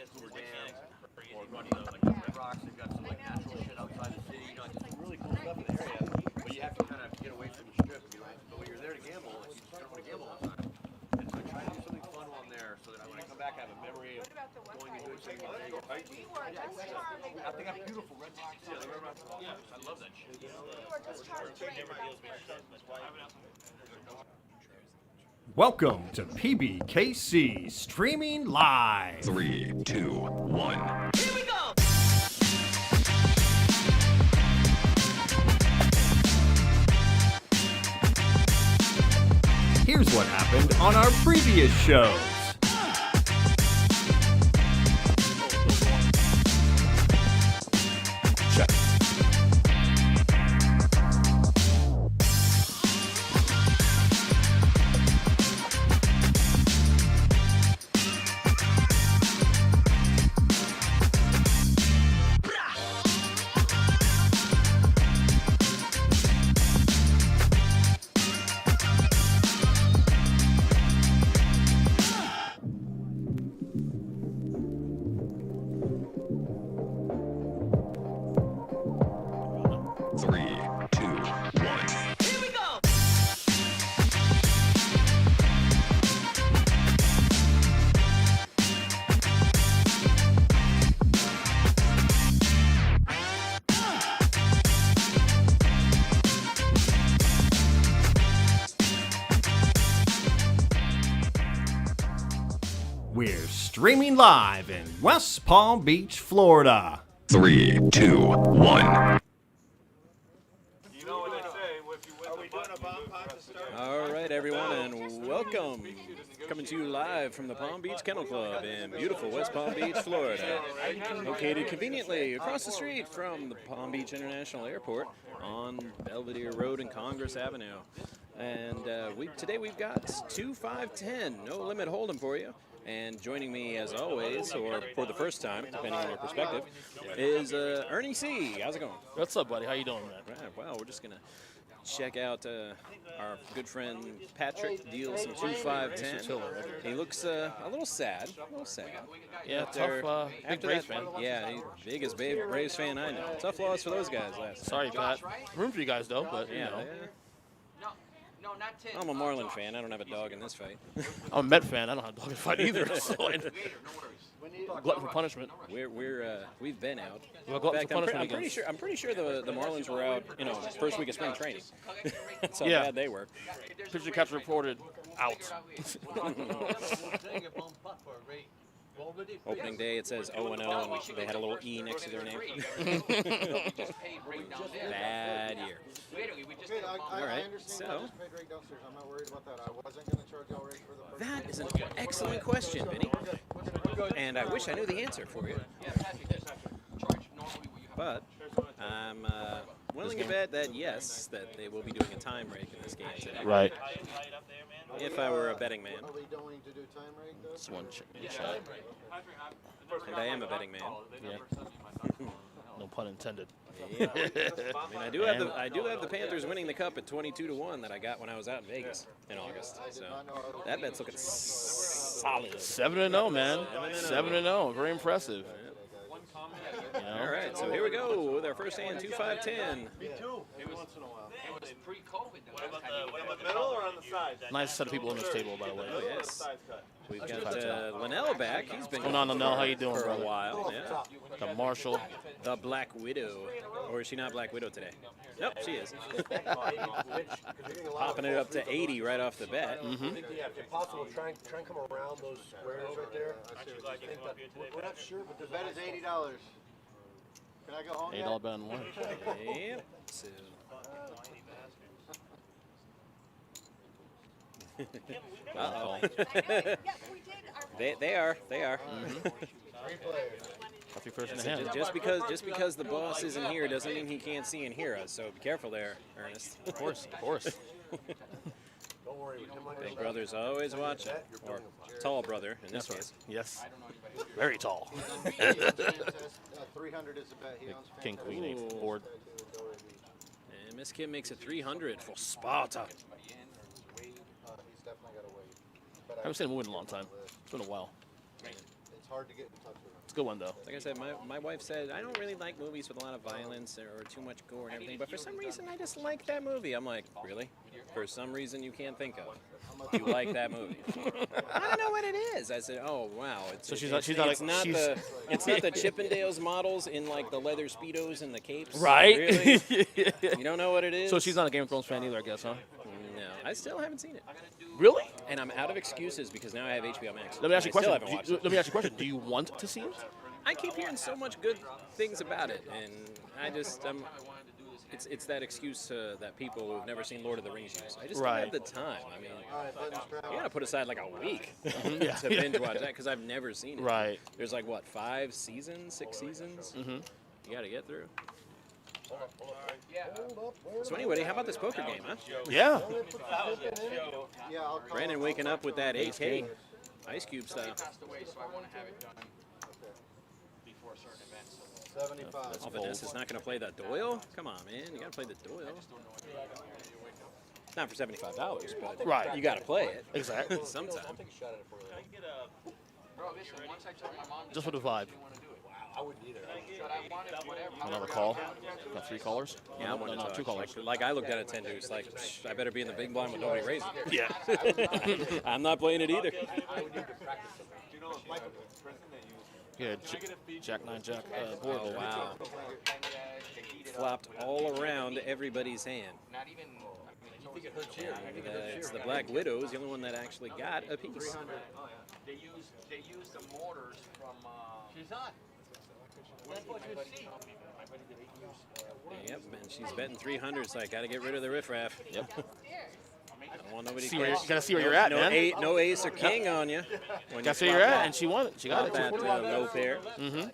Hoover Dam, or Red Rocks. They've got some like natural shit outside the city. You know, it's really cool stuff in the area. But you have to kind of get away from the strip. But when you're there to gamble, you just don't want to gamble all the time. And so I try to do something fun while I'm there, so that when I come back, I have a memory of going and doing something in Vegas. I think I'm beautiful Red Rocks. Yeah, the Red Rocks. Yeah, I love that shit. Welcome to Pbkc streaming live. 3, 2, 1. Here we go! Here's what happened on our previous shows. Check. Three, two, one. Here we go! We're streaming live in West Palm Beach, Florida. 3, 2, 1. All right, everyone, and welcome. Coming to you live from the Palm Beach Kennel Club in beautiful West Palm Beach, Florida. Located conveniently across the street from the Palm Beach International Airport on Belvedere Road and Congress Avenue. And today we've got 2-5-10, no limit hold'em for you. And joining me, as always, or for the first time, depending on your perspective, is Ernie C. How's it going? What's up, buddy? How you doing, man? Right, well, we're just going to check out our good friend Patrick deals some 2-5-10. He looks a little sad, Yeah, After- tough. Big after Braves that- fan. Yeah, he's biggest Braves fan I know. Tough loss for those guys last. Sorry, Pat. Room for you guys, though, but, you Yeah, know. No, not 10. I'm a Marlin fan. I don't have a dog in this fight. I'm a Met fan. I don't have a dog in the fight either. So glutton for punishment. We've been out. Well, In glutton fact, for I'm punishment pretty against. sure. I'm pretty sure the Marlins were out. First week of spring training. That's how Yeah. bad they were. Pitcher catcher reported out. Opening day, it says 0-0, and they had a little E next to their name. Bad year. All right, so I'm not worried about that. I wasn't going to charge y'all rate for the first. that is an excellent question, Vinny. And I wish I knew the answer for you. But I'm willing to bet that yes, that they will be doing a time break in this game today. Right. If I were a betting man, Are we going to do time rate though? That's one shot. and I am a betting man. Yeah. No pun intended. Yeah. I mean, I do have the Panthers winning the cup at 22-1 that I got when I was out in Vegas in August. So that bet's looking solid. 7-0, man. 7-0. Very impressive. You know? All right, so here we go with our first hand, 2-5-10. Nice set of people on this table, by the way. Oh, yes. We've got Linnell back. He's been What's going on, Linnell? How you doing, for a brother? while. Yeah. The Marshall. The Black Widow. Or is she not Black Widow today? Nope, she is. Popping it up to 80 right off the bat. Mm-hmm. If possible, try and come around those squares right there. We're not sure, but The bet is $80. Can I go home yet? $8 bet on one. Yep. So. Uh-oh. They are. Got your first in the So hand. just because the boss isn't here doesn't mean he can't see and hear us. So be careful there, Ernest. Of course. don't worry. Big brother's always watching, or tall brother in this case. Yes. Very tall. 300 is the bet. He owns King, queen, Ooh. eight, board. And Miss Kim makes it 300 for Sparta. He's definitely got to wait. I haven't seen him win in a long time. It's been a while. It's hard hard to get in touch with him. It's a good one though. Like I said, my wife said, I don't really like movies with a lot of violence or too much gore and everything, but for some reason I just like that movie. I'm like, really? For some reason you can't think of. You like that movie? I don't know what it is. I said, oh wow. So she's not the Chippendales models in like the leather speedos and the capes. right. Really? You don't know what it is? So she's not a Game of Thrones fan either, I guess, huh? No, I still haven't seen it. Really? And I'm out of excuses because now I have HBO Max. Let me ask you a I still question. haven't watched it. Let me ask you a question. Do you want to see it? I keep hearing so much good things about it, and I just it's that excuse that people who've never seen Lord of the Rings use. I just don't have the time. I mean, All right, buttons you gotta put aside like a week Yeah. to binge watch that because I've never seen it. Right. There's like what, 5 seasons, 6 seasons? Mm-hmm. You gotta get through. So anyway, how about this poker game, huh? Yeah. Yeah, I'll call Brandon him. waking up with that 8K Ice Cube style. Before certain events. 75. Oh, Vanessa's not gonna play the Doyle? Come on, man, you gotta play the Doyle. It's not for $75, but Right. you gotta play it Exactly. sometime. Just for the vibe. I wouldn't either. Another call. Got 3 callers. Yeah, I want no, to 2 callers. Like I looked at a 10 deuce, like I better be in the big blind with nobody raising. Yeah. I'm not playing it either. Yeah. Jack 9 Jack board. Oh there. wow! Flopped all around everybody's hand. And, it's the Black Widow's the only one that actually got a piece. They use the mortars from. She's not. That's what you see. Yep, and she's betting 300, so I got to get rid of the riffraff. Yep. I don't want nobody. You gotta see where you're at, man. No ace or king on you. When Gotta see you where you're flop at, and she won it. She got that it. low pair. Mm-hmm.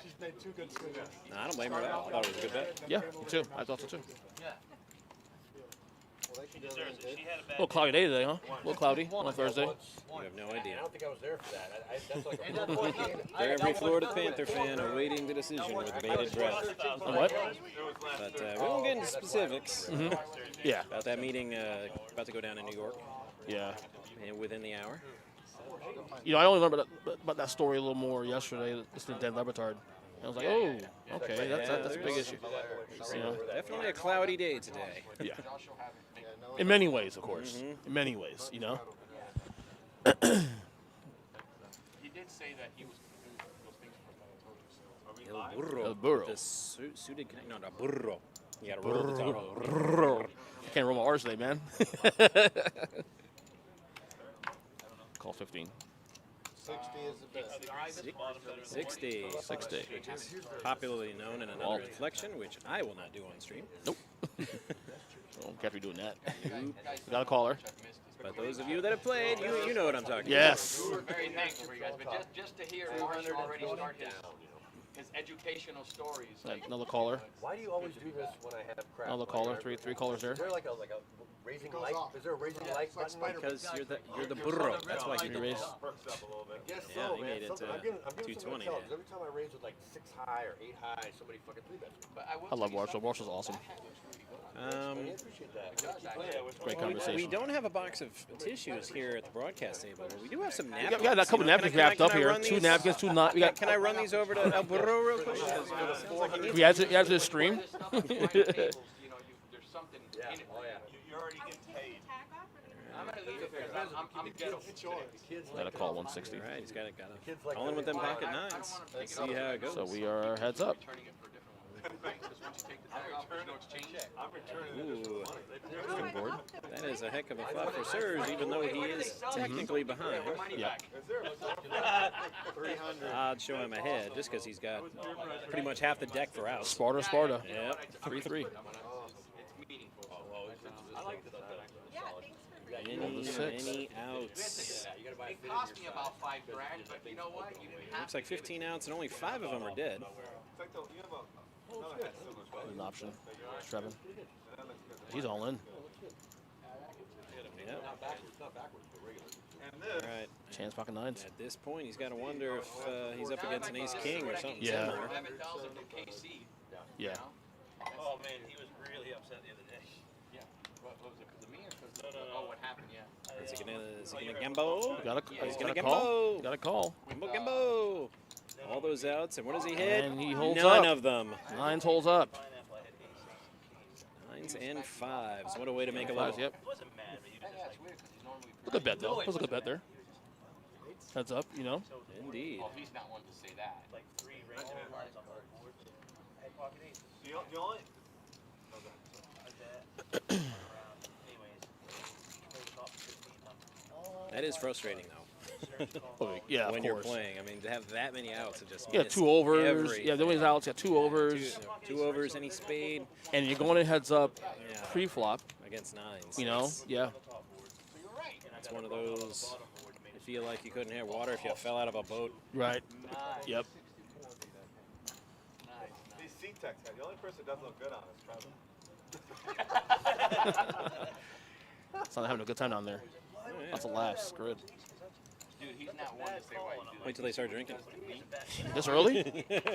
She's made 2 good swings. No, I don't blame her at all. I thought it was a good bet. Yeah, me too. I thought so too. Well, they can go there and dig. A little cloudy day today, huh? A little cloudy on a Thursday. You have no idea. I don't think I was there for that. That's like a For every Florida Panther fan awaiting the decision with bated breath. What? But we won't get into specifics Yeah. about that meeting about to go down in New York Yeah. within the hour. You know, I only learned about that story a little more yesterday. Listening to Dan Lebitard. I was like, oh, okay, that's a big issue. You know? Definitely a cloudy day today. Yeah. In many ways, of course. In many ways, you know. He did say that he was going to do those things for El burro. El burro. The suited connect. No, burro. You got to roll the tongue. Can't roll my R's today, man. Call 15. 60 is the best. 60. 60. Which is popularly known in another inflection, which I will not do on stream. Nope. Oh, can't be doing that. We got a caller. But those of you that have played, you know what I'm talking Yes. We were very thankful for you guys, but just to hear Marshall already start his educational stories. Another caller. Why do you always do this when I have crap? Another caller. Three callers there. Is there like a raising light? Is there a raising light button? because you're the burro. That's why you You did raise. this. Yes, Yeah, so, he man. made it to I'm giving somebody 220, a challenge. man. Every time I raise with like 6 high or 8 high, somebody fucking 3-bets. But I love Marshall. Marshall's awesome. I appreciate that. Great We conversation. don't have a box of tissues here at the broadcast table, but we do have some napkins. We got a couple You know, napkins can I- wrapped up can I here. run 2 these- napkins, 2 not. We got. Can I run these over to El Burro real quick? Because, you know, it sounds like he needs We add to the stream. There's something in it. Oh, yeah. You already get paid. I'm going to leave it because I'm ghetto. Got a call 160. All right, he's got it. All in with them pocket nines. Let's see how it goes. So we are heads up. Turning it for different because once you take the tag off, there's no exchange. I'm returning Ooh, Good board. that is a heck of a flop for Sirs, even though he is technically behind. Yeah. Odds show him ahead just because he's got pretty much half the deck for outs. Sparta. Yep. 3-3. Any outs. It cost me about $5 grand, but you know what? You didn't have Looks like 15 outs and only 5 of them are dead. An option. Trevin. He's all in. Yep. All right. Chance pocket 9s. At this point, he's got to wonder if he's up against an ace-king or something Yeah. similar. $11,000 from KC. Yeah. Oh, man, he was really upset the other day. What was it? Because of me or because oh, what happened? Yeah. Is he gonna Gembo? He's gonna got a call. Gembo. Got a call. Gembo. All those outs, and what does he hit? And he holds None up. of them. 9s holds up. 9s and 5s. What a way to make a Fives, level. yep. Look at bet though. Let's look at bet there. Heads up, you know. Indeed. Oh, he's not one to say that. Like 3 range lines on the board. At pocket aces. The only. That is frustrating though. Oh, yeah, when of you're course. playing, I mean, to have that many outs and just Yeah, miss 2 overs. everything. Yeah, the only outs. Yeah, 2 overs. Two overs, any spade. And you're going in heads up Yeah. pre-flop. Against 9s. You know. Yeah. It's one of those. You feel like you couldn't hit water if you fell out of a boat. Right. Yep. These C-Tex guys, the only person that does look good on is Trevor. It's not having a good time down there. Lots of laughs. Good. Dude, he's not one to say why you do that. Wait till they start drinking. This early?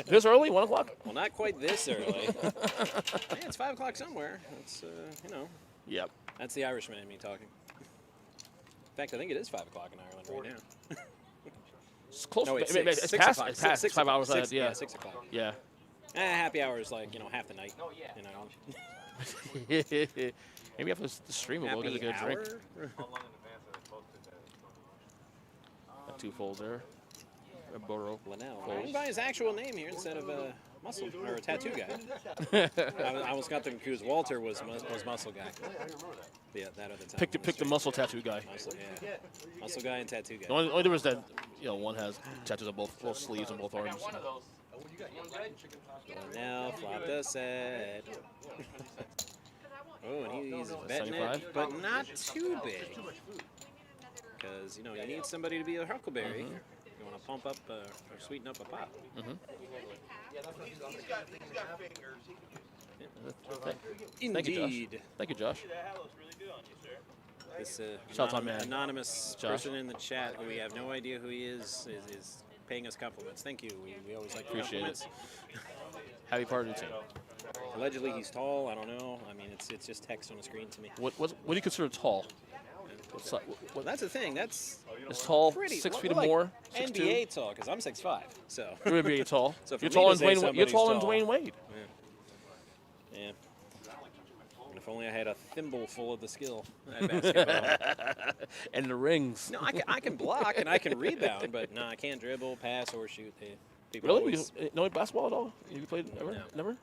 This early? 1 o'clock? Well, not quite this early. Hey, it's 5 o'clock somewhere. It's you know. Yep. That's the Irishman in me talking. In fact, I think it is 5 o'clock in Ireland right now. It's close. No, it's Maybe 6. it's 6 past. o'clock. It's past. 6 5 o'clock. hours. 6, Yeah. 6 o'clock. Yeah. Happy hour is like, you know, half the night. Oh, yeah. You know. Maybe after the stream, we'll get a good drink. How long in advance are they posted that? Got 2 folds there. A Burrow. Linnell. Going by his actual name here instead of a muscle or a tattoo guy. I almost got them confused. Walter was muscle guy. Yeah, that other time. Pick the muscle tattoo guy. Muscle, yeah. Muscle guy and tattoo guy. The only difference that one has tattoos on both sleeves and both arms. One of those. Linnell, flop the set. Oh, and he's betting 75? it, but not too big. Because, you know, you need somebody to be a Huckleberry. You want to pump up or sweeten up a pop. He's got fingers. Thank you, Josh. Indeed. Thank you, Josh. That looks really good on you, sir. This Shout out, man. anonymous Josh. person in the chat who we have no idea who he is paying us compliments. Thank you. We always like Appreciate compliments. Happy party team. Allegedly, he's tall. I don't know. I mean, it's just text on the screen to me. What do you consider tall? Well, that's the thing. That's Is tall pretty 6 feet or like more? 6'2"? NBA tall, because I'm 6'5". So You're NBA tall. So for You're me tall to in say Dwayne. You're somebody's tall in tall. Dwayne Wade. yeah. And if only I had a thimble full of the skill at basketball. And the rings. No, I can block and I can rebound, but no, I can't dribble, pass, or shoot. People Really? always- You know any basketball at all? Have you played ever? No. Never?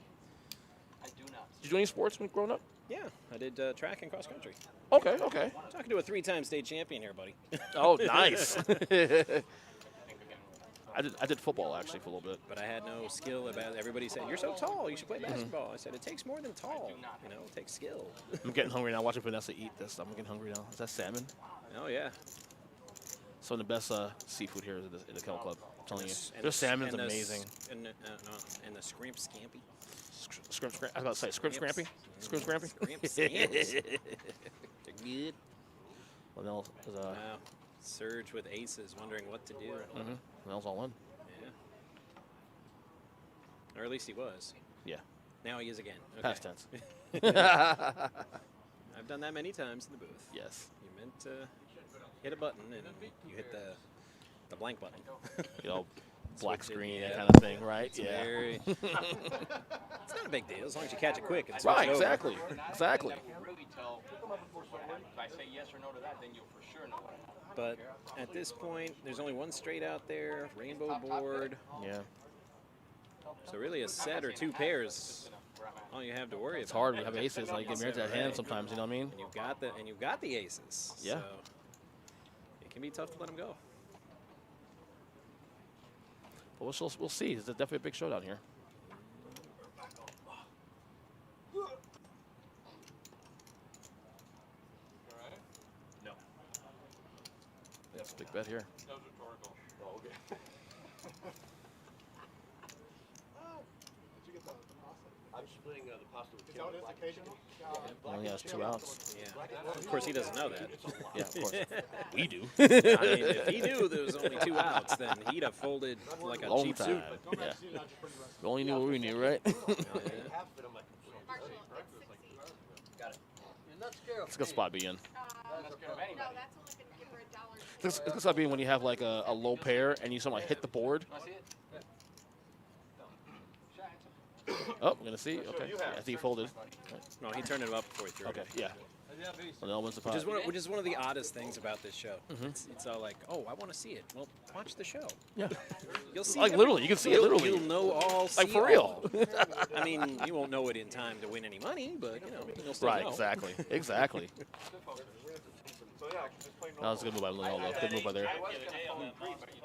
I do not. Did you do any sports when growing up? Yeah, I did track and cross country. Okay. Talking to a 3-time state champion here, buddy. Oh, nice. I did football actually for a little bit. But I had no skill about it. Everybody said, "You're so tall, you should play basketball." I said, "It takes more than tall. You know, it takes skill." I'm getting hungry now. Watching Vanessa eat this. I'm getting hungry now. Is that salmon? Oh yeah. Some of the best seafood here in the Kennel Club. I'm telling you. And Their salmon's and amazing. And the scrimp scampi. Scrimp. I was about to say scrimp scrampy. Scrimp scrampy. Scrimp scamps. They're good. Linnell is Wow. Surge with aces, wondering what to do. Linnell's all in. Or at least he was. Yeah. Now he is again. Okay. Past tense. I've done that many times in the booth. Yes. You meant to hit a button and you hit the blank button. Black Switch it, screen, yeah. that kind of thing, right? It's Yeah. very- it's not a big deal as long as you catch it quick. And switch Right. it over. Exactly. Exactly. You can really tell what happens. If I say yes or no to that, then you'll for sure know what happened. But at this point, there's only one straight out there, rainbow board. Yeah. So really a set or 2 pairs, all you have to worry It's about. hard when you have aces. Like get married to that hand sometimes. You know what I mean? And you've got the aces. Yeah. So it can be tough to let them go. But we'll see. It's definitely a big showdown here. No. That's a big bet here. That was rhetorical. Oh, okay. I'm splitting the pasta with Is that what it is occasionally? Only has 2 outs. Yeah. Of course, he doesn't know that. Yeah, of course. We do. I mean, if he knew there was only 2 outs, then he'd have folded like a Long cheap time. suit. Yeah. We only knew what we knew, right? half of it. I'm like, Marshall, it's 6 each. got it. It's a good spot to be in. It's a good spot to be in when you have like a low pair and you somehow hit the board. Oh, we're gonna see. Okay, yeah, I think he folded. No, he turned it up before he threw Okay, it. yeah. And then wins the pot. Which is one of the oddest things about this show. It's all like, oh, I want to see it. Well, watch the show. Yeah. You'll see Like it. literally, you can see it literally. You'll know all. Like see for real. all. I mean, you won't know it in time to win any money, but you'll still Right, know. exactly. Exactly. That was a good move by Ronaldo. Good move by there.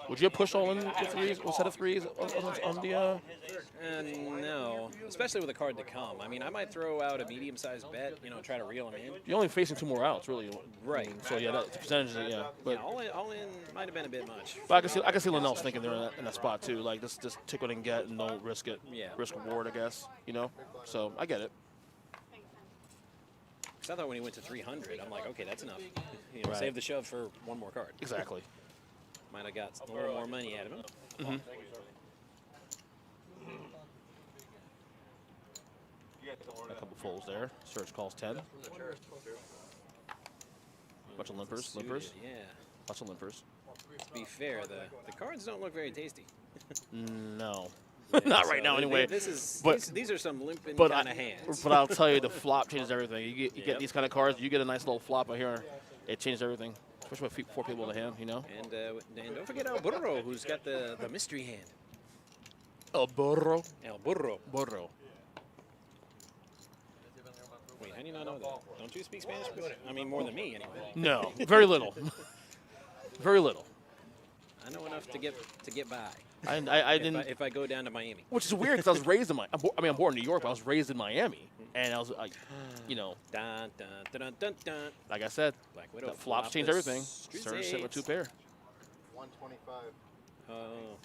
Would you have pushed all in the threes, a set of threes on the? No, especially with a card to come. I mean, I might throw out a medium-sized bet, try to reel him in. You're only facing 2 more outs, really. Right. So yeah, that percentage, yeah. But Yeah, all in might have been a bit much. But I can see Linnell's thinking there in that spot too. Like just take what I can get and don't risk it. Yeah. Risk reward, I guess. So I get it. Because I thought when he went to 300, I'm like, okay, that's enough. Right. Save the shove for one more card. Exactly. Might have got a little more money out of him. A couple folds there. Surge calls 10. Bunch of limpers. Suited, yeah. Lots of limpers. To be fair, the cards don't look very tasty. No. Yeah, Not so right now, anyway. These are some limping But kind of hands. But I'll tell you, the flop changes everything. You get these kind of cards, you get a nice little flop right here. It changes everything. Especially with 4 people in the hand, And don't forget El Burro, who's got the mystery hand. El Burro. El Burro. Burro. Wait, how do you not know that? Don't you speak Spanish? I mean, more than me, anyway. No, very little. Very little. I know enough to get by. I didn't. If I go down to Miami. Which is weird because I was raised in I'm born in New York, but I was raised in Miami, and I was like, Dun, dun, dun, dun, dun, dun. like I said, Black Widow. the flops change the everything. streets Surge sit with 2 pair. 125. Oh.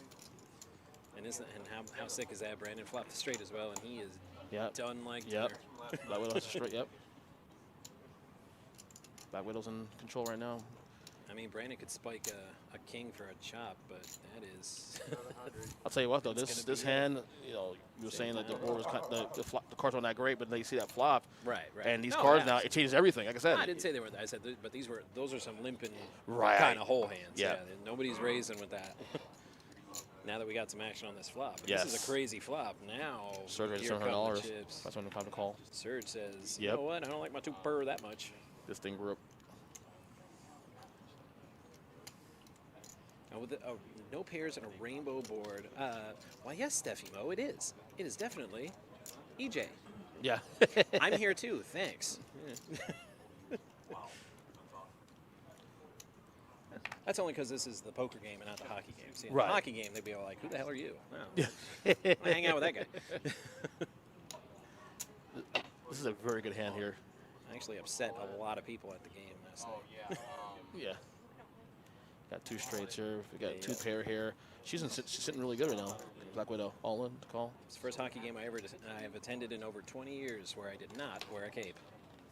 And how sick is that? Brandon flopped the straight as well, and he is Yep. done like Yep. dinner. Black Widow's straight. Yep. Black Widow's in control right now. I mean, Brandon could spike a king for a chop, but that is. I'll tell you what though, It's this gonna be hand, you were saying that the board was the cards weren't that great, but then you see that flop. Right. And these No, cards yeah. now, it changes everything. Like I said. I didn't say they were. I said, but those are some limping Right. kind of hole hands. Yeah. Nobody's raising with that. Now that we got some action on this flop, Yes. this is a crazy flop. Now Surge rates here come the $700. chips. That's when time to call. Surge says, Yep. you know what? I don't like my 2 per that much. This thing grew up. Now with no pairs and a rainbow board. Why, yes, Steffi Mo, it is. It is definitely EJ. Yeah. I'm here too. Thanks. That's only because this is the poker game and not the hockey game. See, in Right. the hockey game, they'd be all like, who the hell are you? Oh, I hang out with that guy. This is a very good hand here. I actually upset a lot of people at the game last night. Yeah. Got 2 straights here. We got 2 pair here. She's sitting really good right now. Black Widow, all in to call. It's the first hockey game I have attended in over 20 years where I did not wear a cape.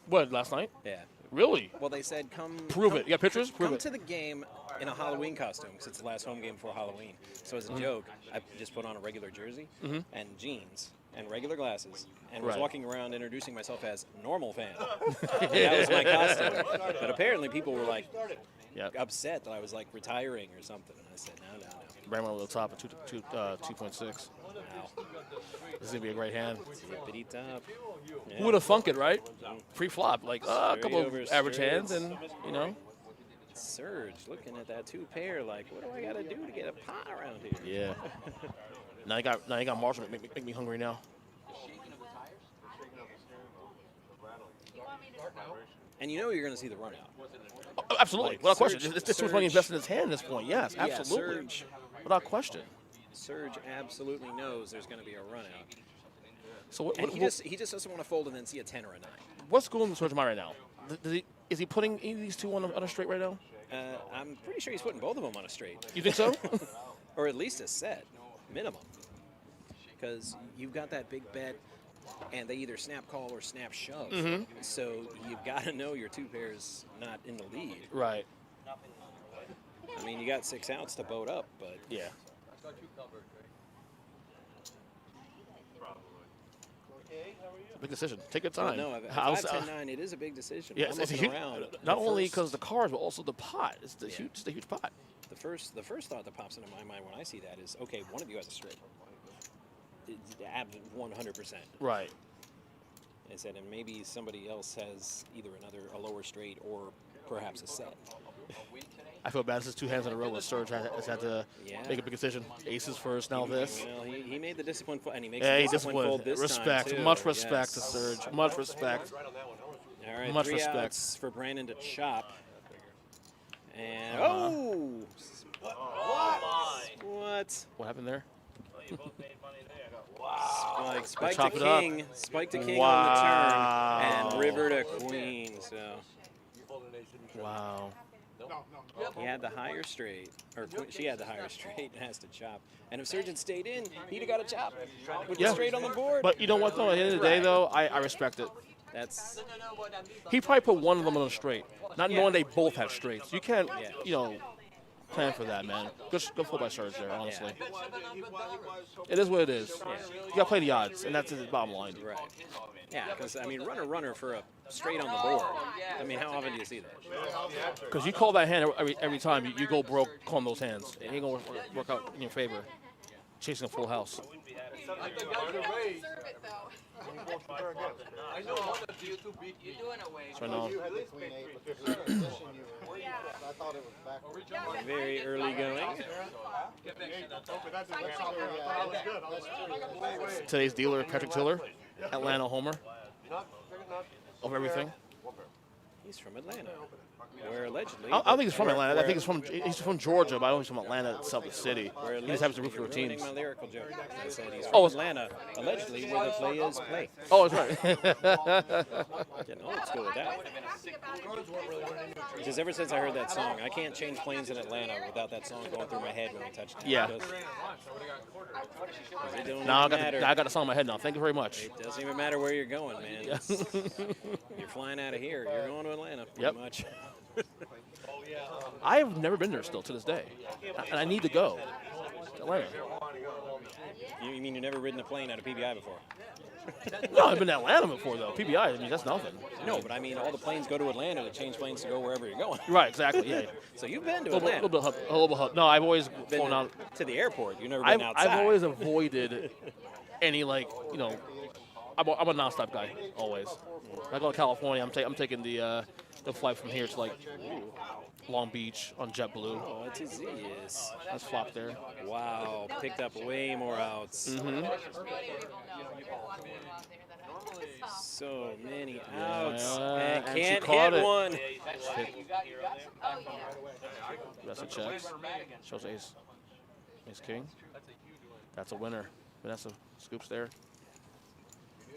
What, last night? Yeah. Really? Well, they said come. Prove come- it. You got pictures? Prove Come it. to the game in a Halloween costume because it's the last home game before Halloween. So as a joke, I just put on a regular jersey and jeans and regular glasses and was Right. walking around introducing myself as normal fan. That was my costume. But apparently people were like Yep. upset that I was like retiring or something. And I said, no. Ran over the top at 2.6. Wow. This is going to be a great hand. Zippity top. Yeah. Who would have thunk it, right? Pre-flop. Like, a couple over of average straights. hands and, Surge looking at that 2 pair like, what do I got to do to get a pot around here? Yeah. Now you got Marshall. Make me hungry now. And you know you're going to see the run out. Oh, absolutely. Like Without question. Surge- This was money Surge- invested in his hand at this point. Yes, Yeah, absolutely. Surge. Without question. Surge absolutely knows there's going to be a run out. So And he just doesn't want to fold and then see a 10 or a 9. what's going on with Surge mind right now? Is he putting any of these 2 on a straight right now? I'm pretty sure he's putting both of them on a straight. You think so? Or at least a set, minimum. Because you've got that big bet, and they either snap call or snap shove. So you've got to know your 2 pairs not in the lead. Right. I mean, you got 6 outs to boat up, but Yeah. Big decision. Take your Well, time. no, if How's- 5-10-9, it is a big decision. Yeah, I'm it's a looking huge, around. not only because the cars, but also the pot. It's the huge pot. The first thought that pops into my mind when I see that is, okay, one of you has a straight. It's 100%. Right. I said, and maybe somebody else has either a lower straight or perhaps a set. I feel bad. This is 2 hands in a row with Surge has had to make a big decision. Aces first, now this. Well, he made the discipline fold, and he makes Yeah, the he discipline fold this respect, time, too. much respect to Yes. Surge. Much respect. All right, Much 3 respect. outs for Brandon to chop. And, oh! What? What happened there? Spike chop to it up. king. Spike to king Wow. on the turn. And river to queen, so. Wow. He had the higher straight, or she had the higher straight and has to chop. And if Surgeon stayed in, he'd have got a chop with the straight on the board. But you know what, though? At the end of the day, though, I respect it. That's He probably put one of them on a straight, not knowing they both had straights. You can't, plan for that, man. Good foot by Surge there, honestly. It is what it is. You got to play the odds, and that's the bottom line. right. Yeah, because, I mean, runner for a straight on the board. I mean, how often do you see that? Because you call that hand every time, you go broke calling those hands. It ain't going to work out in your favor. Chasing a full house. So no. Very early going. Today's dealer, Patrick Tiller, Atlanta homer. Of everything. He's from Atlanta, where allegedly. I don't think he's from Atlanta. I think he's from Georgia, but I don't think he's from Atlanta itself, the city. Where He just happens to root for you're the teams. ruining my lyrical joke. I said he's from Oh, Atlanta, allegedly, where the play is play. Oh, that's right. Getting old school with that. Because ever since I heard that song, I can't change planes in Atlanta without that song going through my head when we touch down. Yeah. Because it don't Now I even matter. got the song in my head now. Thank you very much. It doesn't even matter where you're going, man. You're flying out of here. You're going to Atlanta, pretty much. I've never been there still to this day, and I need to go. Atlanta. You mean you've never ridden a plane out of PBI before? No, I've been to Atlanta before though. PBI, I mean that's nothing. No, but I mean all the planes go to Atlanta to change planes to go wherever you're going. Right, exactly. Yeah. So you've been to A Atlanta. little bit hub. No, I've always Been flown out. to the airport. You've never been outside. I've always avoided any I'm a nonstop guy always. I go to California. I'm taking the flight from here to like Long Beach on JetBlue. Oh, it's a Z. Let's flop there. Wow, picked up way more outs. Mm-hmm. So many outs. Yeah, and and she can't caught hit it. one. That's a checks. Shows ace. Ace king. That's a winner. Vanessa scoops there.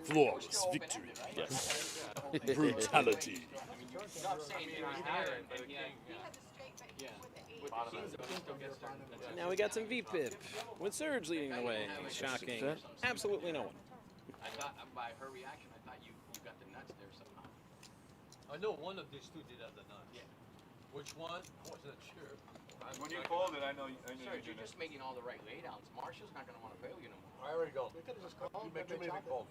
Flawless victory. Yes. Brutality. Now we got some VPIP with Surge leading the way. Shocking. Absolutely no one. I thought by her reaction, I thought you got the nuts there somehow. I know one of these two did have the nuts. Yeah. Which one? I wasn't sure. When you called it, I knew Sir, you you're did it. just making all the right laydowns. Marcia's not going to want to play with you no more. I already go. You could have just called. You make too many chop it. calls.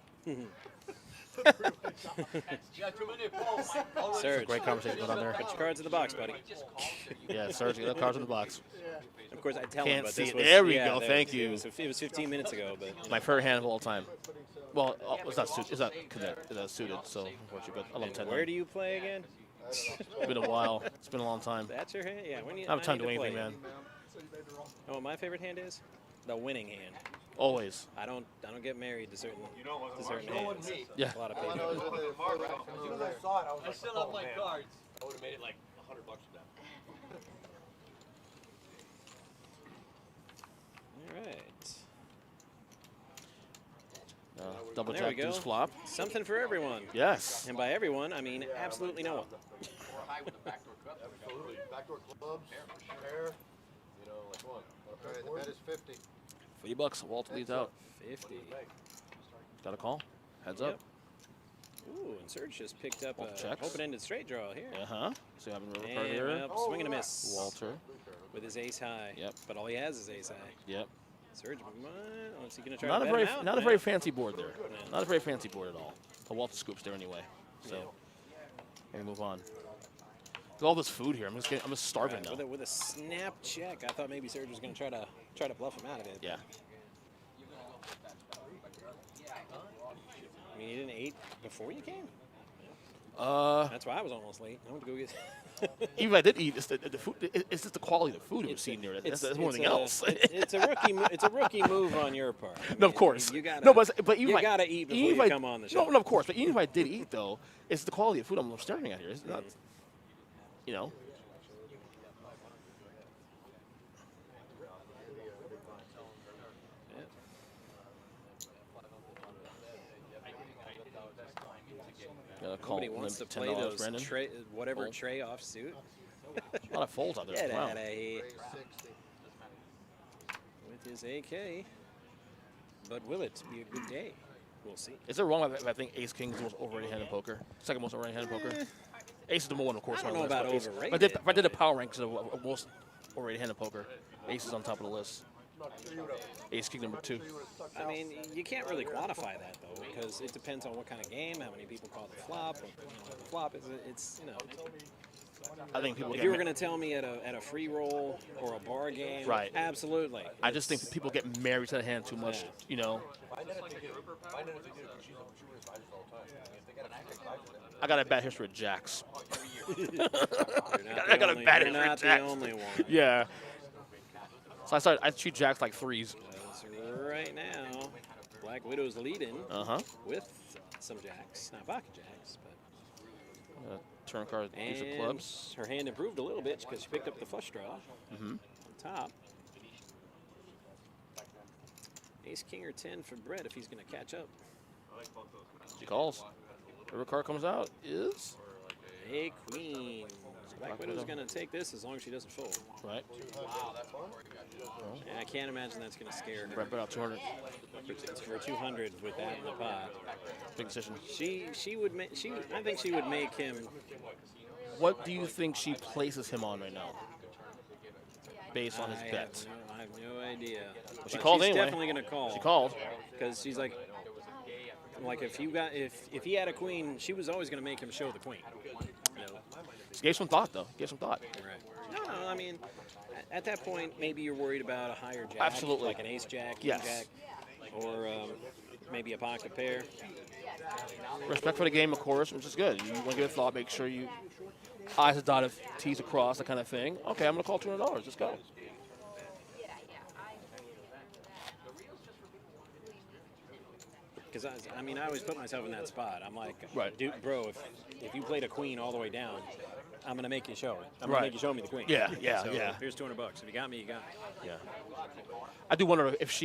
You got too many calls. Surge. Great conversation going on there. Put your cards in the box, buddy. Yeah, Serge, get the cards in the box. Of course, I tell Can't him, but see this it. was. There we yeah, go. there- Thank you. It was 15 minutes ago, but. My favorite hand of all time. Well, it's not suited. It's not suited. So unfortunately, but I love 10. Where do you play again? It's been a while. It's been a long time. That's your hand? Yeah, when you I don't have time need to do play anything, it. man. Oh, what my favorite hand is? The winning hand. Always. I don't get married to certain Marshall? hands. Yeah. A lot of All I people. know is with the Marshall. as soon as I saw it, I was I like, still oh, have my man. cards. I would have made it like $100 for that. All right. Double There we jack go. deuce flop. Something for everyone. Yes. And by everyone, I mean absolutely no one. Or high with the backdoor cup. Absolutely. Backdoor clubs, pair, like what? Okay, the bet is 50. $50. Walt leads out. 50. Got a call. Heads Yep. up. Ooh, and Surge just picked up Both a checks. open-ended straight draw here. Uh huh. So you have a river card And here. swing and a miss. Walter. With his ace high. Yep. But all he has is ace high. Yep. Surge, what's he going to try Not to a bet very him out? not a Yeah. very fancy board there. Yeah. Not a very fancy board at all. The Walter scoops there anyway. So we'll move on. Look at all this food here. I'm just starving now. With a snap check, I thought maybe Surge was going to try to bluff him out of it. Yeah. I mean, you didn't eat before you came. Uh, That's why I was almost late. I went to go get. even if I did eat, it's the food. It's just the quality of the food we've seen there. That's more than else. It's a rookie. It's a rookie move on your part. I No, of mean, course. You gotta, no, but even you if gotta eat before even you if come on the show. No, of course. But even if I did eat, though, it's the quality of food I'm staring at here. It's not, you know. Nobody wants to play those whatever tray offsuit. A lot of folds out there. Get Wow. out of here. With his AK. But will it be a good day? We'll see. Is it wrong if I think Ace King is the most overrated hand in poker? Second most overrated hand in poker? Ace is the one, of course. I don't on know the list, about but Ace- overrated. If I did a power rank of most overrated hand in poker, Ace is on top of the list. Ace King number 2. I mean, you can't really quantify that, though, because it depends on what kind of game, how many people call the flop. The flop is, it's, you know. I think people If get you were going to tell me at a free roll or a bar game, Right. absolutely. I just think people get married to the hand too much, Yeah. you know. Find out if they do, because she's shooting advisors all the time. I mean, if they got an active advisor, then I got a bad history with jacks. I got a bad You're history not with the jacks. only one. Yeah. So I treat jacks like 3s. Because right now, Black Widow's leading with some jacks. Not pocket jacks, but. Turn card, use of And clubs. her hand improved a little bit because she picked up the flush draw on top. Ace, King, or 10 for Brett if he's going to catch up. She calls. Whatever card comes out is A Queen. So Black Widow's going to take this as long as she doesn't fold. right. And I can't imagine that's going to scare her. Brett out 200. For 200 with that in the pot. Big decision. She would make I think she would make him. What do you think she places him on right now? Based on his bet. I have no idea. She But called she's anyway. definitely going to call. She called. Because she's like if he had a queen, she was always going to make him show the queen. You know? She gave some thought, though. Gave some thought. Right. No, I mean, at that point, maybe you're worried about a higher jack. Absolutely. Like an ace jack, king Yes. jack, or maybe a pocket pair. Respect for the game, of course, which is good. You want to give it thought, make sure you I's are dotted, T's across, that kind of thing. Okay, I'm going to call $200. Let's go. Because I mean, I always put myself in that spot. I'm like, Right. dude, bro, if you played a queen all the way down, I'm gonna make you show it. I'm Right. gonna make you show me the queen. Yeah, yeah, so yeah. Here's $200. If you got me, you got me. Yeah. I do wonder if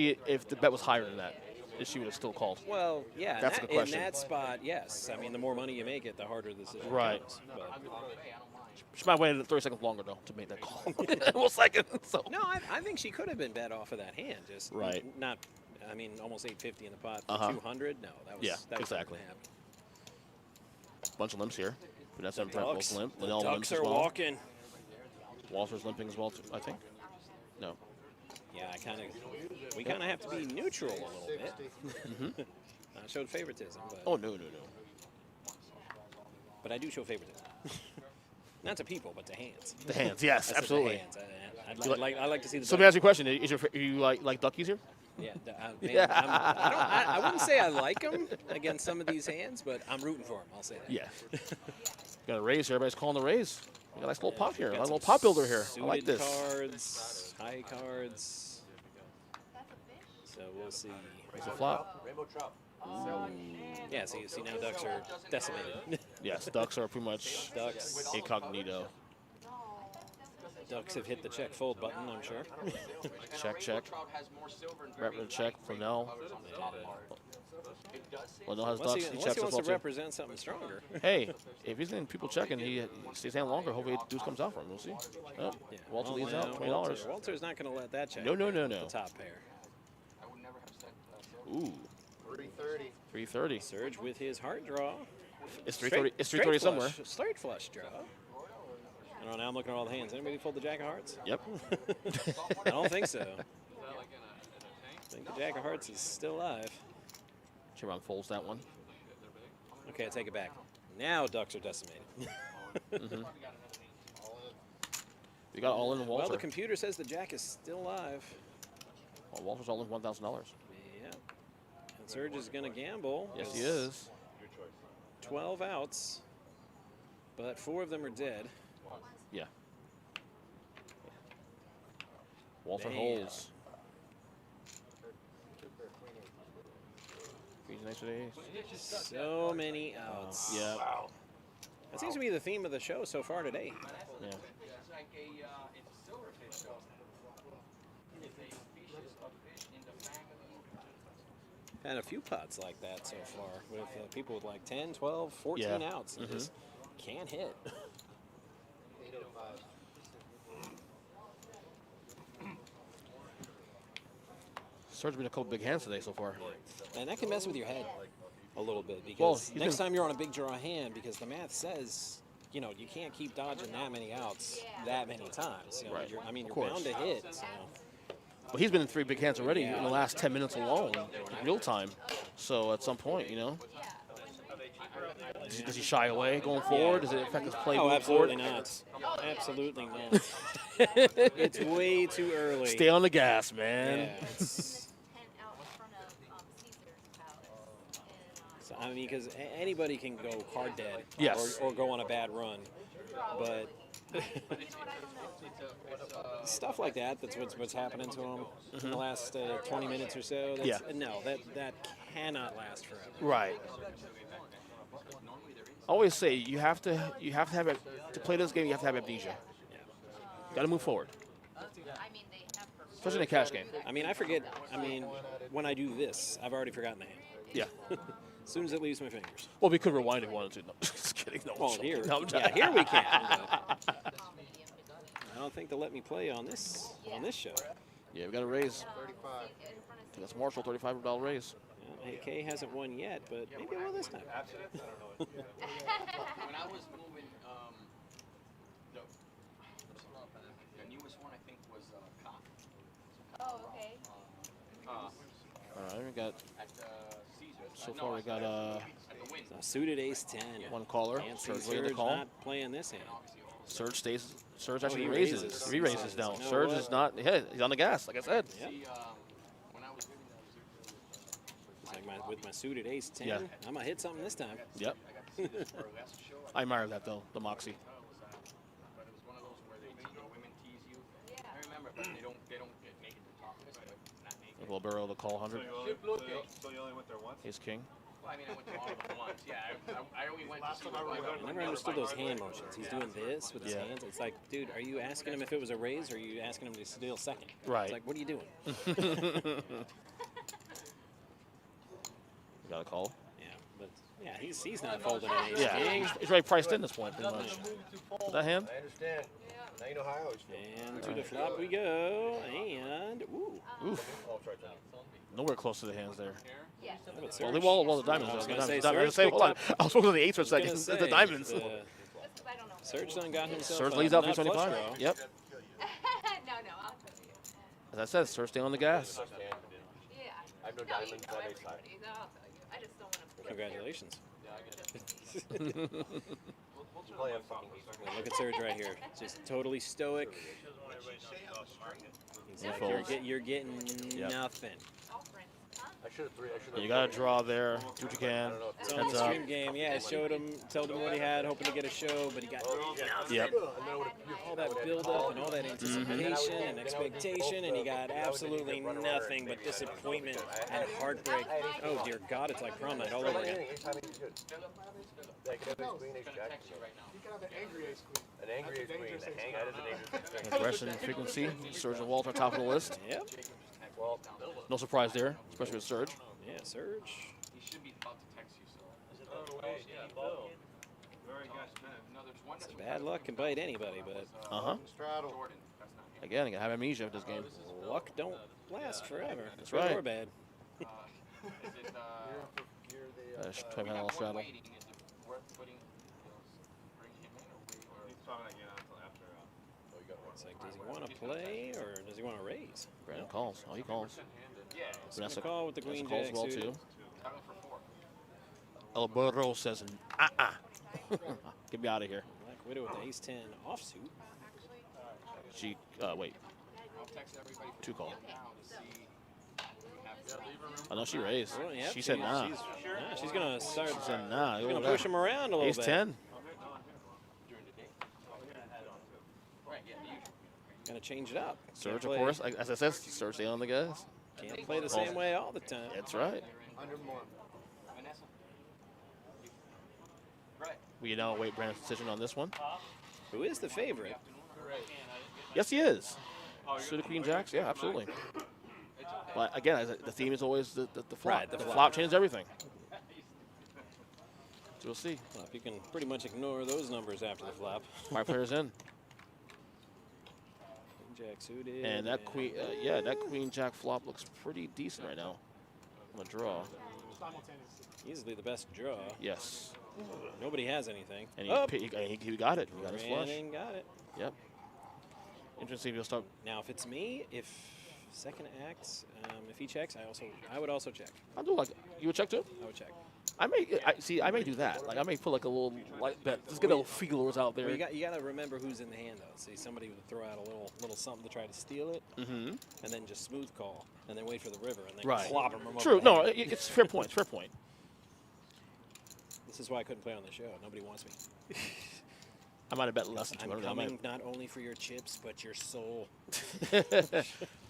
the bet was higher than that, if she would have still called. Well, yeah. That's a good question. In that spot, yes. I mean, the more money you make it, the harder the decision Right. becomes. But, She might have waited 30 seconds longer, though, to make that call. 1 second. So. no, I think she could have been bet off of that hand. Just Right. Not. I mean, almost 850 in the pot. For Uh-huh. 200. No, that was Yeah, that was exactly. not gonna happen. Bunch of limps here. Vanessa and Brett Ducks, both limp. the Linnell limps Ducks as are well. walking. Walter's limping as well, too, I think. No. Yeah, we kind of have to be neutral a little bit. I showed favoritism, but, Oh, no. but I do show favoritism. Not to people, but to hands. The hands, yes, I said the absolutely. hands. I like to see the. So let me ask you a question. You like duckies here? Yeah, man, I wouldn't say I like them against some of these hands, but I'm rooting for them. I'll say that. Yeah. Got a raise here. Everybody's calling the raise. We got a nice little pop here. A Got little some pop builder here. I like suited this. Cards, high cards. So we'll see. Raise a flop. Rainbow Trout. Yeah, see now Ducks are decimated. Yes, ducks are pretty much Ducks. incognito. Ducks have hit the check fold button, I'm sure. Check. Brett with a check. Linnell. Linnell has Unless ducks. he He wants checks as well, to too. represent something stronger. Hey, if he's getting people checking, he stays down longer. Hopefully, deuce comes out for him. We'll see. Oh, Yeah, Walter well, leads yeah, out $20. Walter's not going to let that check. No. The top pair. Ooh, 330. 330. Surge with his heart draw. It's 330. It's 330 somewhere. Straight flush draw. I don't know, now I'm looking at all the hands. Anybody fold the jack of hearts? Yep. I don't think so. I think the Jack of Hearts is still alive. Chiron folds that one. Okay, I take it back. Now ducks are decimated. You got all in Walter. Well, the computer says the Jack is still alive. Well, Walter's all in $1,000. Yeah. And Surge is going to gamble. Yes, he is. 12 outs, but 4 of them are dead. Yeah. Walter Damn. holds. Queen's nice with ace. So many outs. Yeah. That seems to be the theme of the show so far today. Yeah. Had a few pots like that so far with people with like 10, 12, 14 Yeah. outs and just can't hit. Surge been a couple big hands today so far. And that can mess with your head a little bit because Well, he's next been- time you're on a big draw hand, because the math says, you know, you can't keep dodging that many outs that many times. You know, Right. I mean, Of you're course. bound to hit. So. Well, he's been in 3 big hands already in the last 10 minutes alone, in real time. So at some point, you know. Does he shy away going forward? Does it affect his play Oh, moving absolutely forward? not. Absolutely not. It's way too early. Stay on the gas, man. Yeah, it's- so, I mean, because anybody can go hard dead, Yes. or go on a bad run, but stuff like that, that's what's happening to him in the last 20 minutes or so. That's, Yeah. No, that cannot last forever. Right. I always say you have to have it to play this game. You have to have amnesia. Got to move forward, especially in a cash game. I mean, I forget. I mean, when I do this, I've already forgotten the hand. Yeah. As soon as it leaves my fingers. Well, we could rewind if we wanted to. No, just kidding. No, Well, here, no, yeah, here we can. But I don't think they'll let me play on this show. Yeah, we got to raise. I think that's Marshall, $35 raise. Hey, Kay hasn't won yet, but maybe it will this time. When I was moving, the newest one I think was Cock. Oh, okay. All right, we got At Caesars. so far. We got At the Wynn. So suited ace 10. one caller. Can't see Surge leading the Surge call. not playing this hand. Surge stays. Surge Oh, actually he raises. raises. He raises now. You know Surge what? is not. Yeah, he's on the gas. Like I said. Yep. See, when I was living It's like with my suited ace 10, Yeah. I'm going to hit something this time. Yep. for a last show, I admire that though. The moxie. but it was one of those where the women tease you. I remember, but they don't get naked to talk to us, but not naked. Will Burrow the call 100. So you only went there once? Ace king. Well, I mean, I went to all of them once. Yeah, I only went to see my I never understood those hand motions. He's doing this with his Yeah. hands. It's like, dude, are you asking him if it was a raise, or are you asking him to steal second? Right. It's like, what are you doing? Got a call. Yeah, but yeah, he's not folding an ace Yeah, king. he's already priced in this point pretty much. That hand. I understand. Now you know how I always feel. And to the flop we go, and ooh. Oof. Oh, try to. Nowhere close to the hands there. Yeah. How about Well, Surge? the diamonds. I was the gonna say, diamonds. I was Surge hold on. picked up- I was focused on the eights for a I was second. gonna It's say, the diamonds. That's because I don't know. Surge done got himself Surge a leads out nut flush 325. draw. Yep. no, I'll tell you. As I said, Surge staying on the gas. Yeah. I have no No, you diamonds know on ace high. everybody. No, I'll tell you. I just don't want to. Congratulations. Play up fucking Well, look at Surge right here. Just totally stoic. He's He like, folds. you're getting Yep. nothing. All friends, huh? I should have three. I should have. You got to draw there. Do what you can. So in Heads the up. stream game, yeah, it showed him, told him what he had, hoping to get a show, but he got Yep. all that build up and all that anticipation and expectation, and he got absolutely nothing but disappointment and heartbreak. Oh dear God, it's like prom night all over again. Ace high means good. I could have ace queen, ace jack. An angry ace queen. A hang out of an angry ace queen. Aggression and frequency. Surge and Walter top of the list. Yep. Well, No surprise there, especially with Surge. Yeah, Surge. He should be about to text you, so. Very good, man. No, there's one that's Bad luck can bite anybody, but Uh-huh. Jordan. That's not him. Again, you got to have amnesia with this game. luck don't last forever. That's Good right. or bad. Is it, $25 straddle. waiting? Is it worth putting, bring him in or wait? Or He's probably not getting out until after. It's like, does he want to play or does he want to raise? Brandon calls. Oh, he calls. Vanessa call with the queen calls jack well suited. too. Alberto says, get me out of here. Black Widow with the ace-10 offsuit. She, wait. 2 call. I know she raised. Well, yep, She said nah. She's going to start. She said nah. She's going to push him around a little bit. Ace-10. Going to change it up. Surge, of course. As I said, Surge stay on the gas. Can't play the same way all the time. That's right. We now await Brandon's decision on this one. Who is the favorite? Yes, he is. Suited Queen Jacks? Yeah, absolutely. But again, the theme is always the flop. Right, the the flop. flop changes everything. So we'll see. Well, you can pretty much ignore those numbers after the flop. 5 players in. Queen Jack suited. And that queen, that Queen Jack flop looks pretty decent right now. On the draw. Easily the best draw. Yes. Nobody has anything. And Oh! he got it. He got his flush. Brandon got it. Yep. Interesting if he'll start. Now, if it's me, if second act, if he checks, I would also check. I'll do like, you would check too? I would check. I may do that. Like I may put like a little light bet. Just get a little feelers out there. Well, you got to remember who's in the hand though. See, somebody would throw out a little something to try to steal it, and then just smooth call, and then wait for the river, and then clobber him. True. No, it's fair point. Fair point. This is why I couldn't play on the show. Nobody wants me. I might have bet less than 200. I'm coming not only for your chips, but your soul.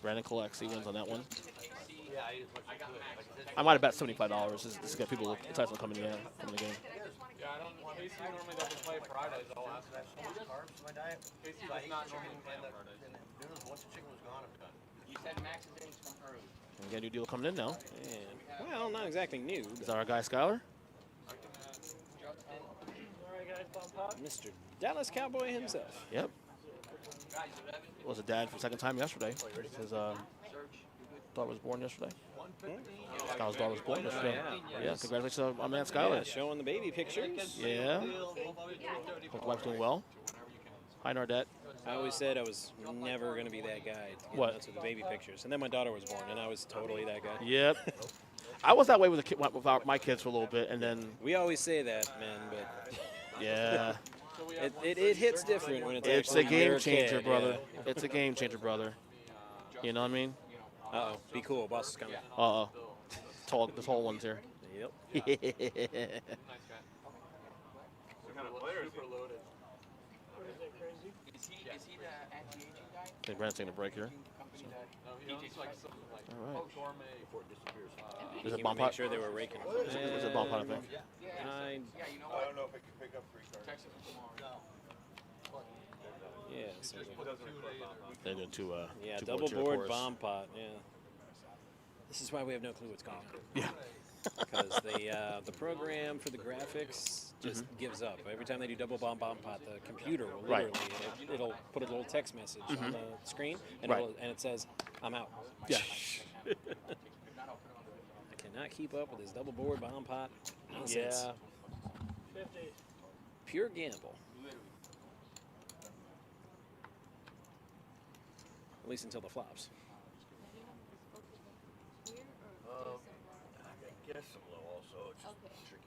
Brandon collects. He wins on that one. I might have bet $75. This is got people excited coming in from the game. Yeah, I don't. Casey normally doesn't play Fridays. I'll ask that. Casey does not normally play on Fridays. Once the chicken was gone, I'm done. You said Max's innings from early. We got a new deal coming in now. And, well, not exactly new. Is that our guy Skyler? Mr. Dallas Cowboy himself. Yep. Was a dad for the second time yesterday. His daughter was born yesterday. Skyler's daughter was born yesterday. Yeah, congratulations on my man Skyler. Yeah, showing the baby pictures. Yeah. Hope the wife's doing well. Hi, Nardette. I always said I was never going to be that guy to get What? nuts with the baby pictures. And then my daughter was born, and I was totally that guy. Yep. I was that way with my kids for a little bit, and then We always say that, man, but yeah, it hits different when it's it's a actually your game changer, kid, brother. yeah. It's a game changer, brother. You know what I mean? Uh-oh, be cool, boss is coming. Uh-oh. The tall one's here. Yep. Is he the anti-aging guy? I think Brandon's taking a break here. All right. Is it He bomb would make pot? sure they were raking. Is it bomb pot, I think? I, Yeah, you know I what? don't know if I can pick up 3 cards. Text him tomorrow. yeah, so They're doing two yeah, two double cheer board chorus. bomb pot, yeah. This is why we have no clue what's going on. Yeah. Because the program for the graphics just gives up. Every time they do double bomb pot, the computer will Right. literally, it'll put a little text message on the screen, and, Right. and it says, I'm out. Yeah. I cannot keep up with this double board bomb pot nonsense. Yeah. Pure gamble. At least until the flops. I guess some low also. It's just tricky.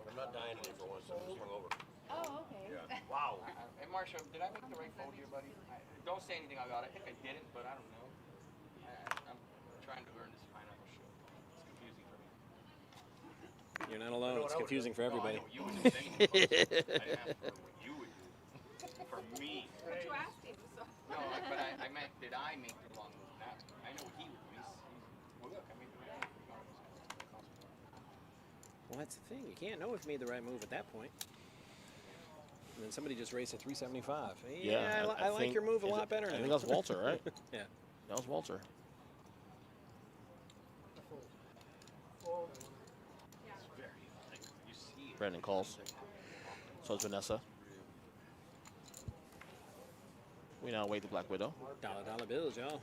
I'm not dying today for once. I'm just hungover. Oh, okay. Wow. Hey, Marsha, did I make the right fold here, buddy? Don't say anything about it. I think I didn't, but I don't know. I'm trying to learn this pineapple show. It's confusing for me. You're not alone. It's confusing for everybody. I know you would do anything. I didn't ask for what you would do. For me. What you asking? So. No, but I meant, did I make the wrong move? Not, I know what he would do. Well, look, I made the right move. Well, that's the thing. You can't know if you made the right move at that point. And then somebody just raced a 375. Yeah, I like think- your move a is lot it- better now. I think that was Walter, right? Yeah. That was Walter. Brandon calls. So is Vanessa. We now await the Black Widow. Dollar bills, y'all.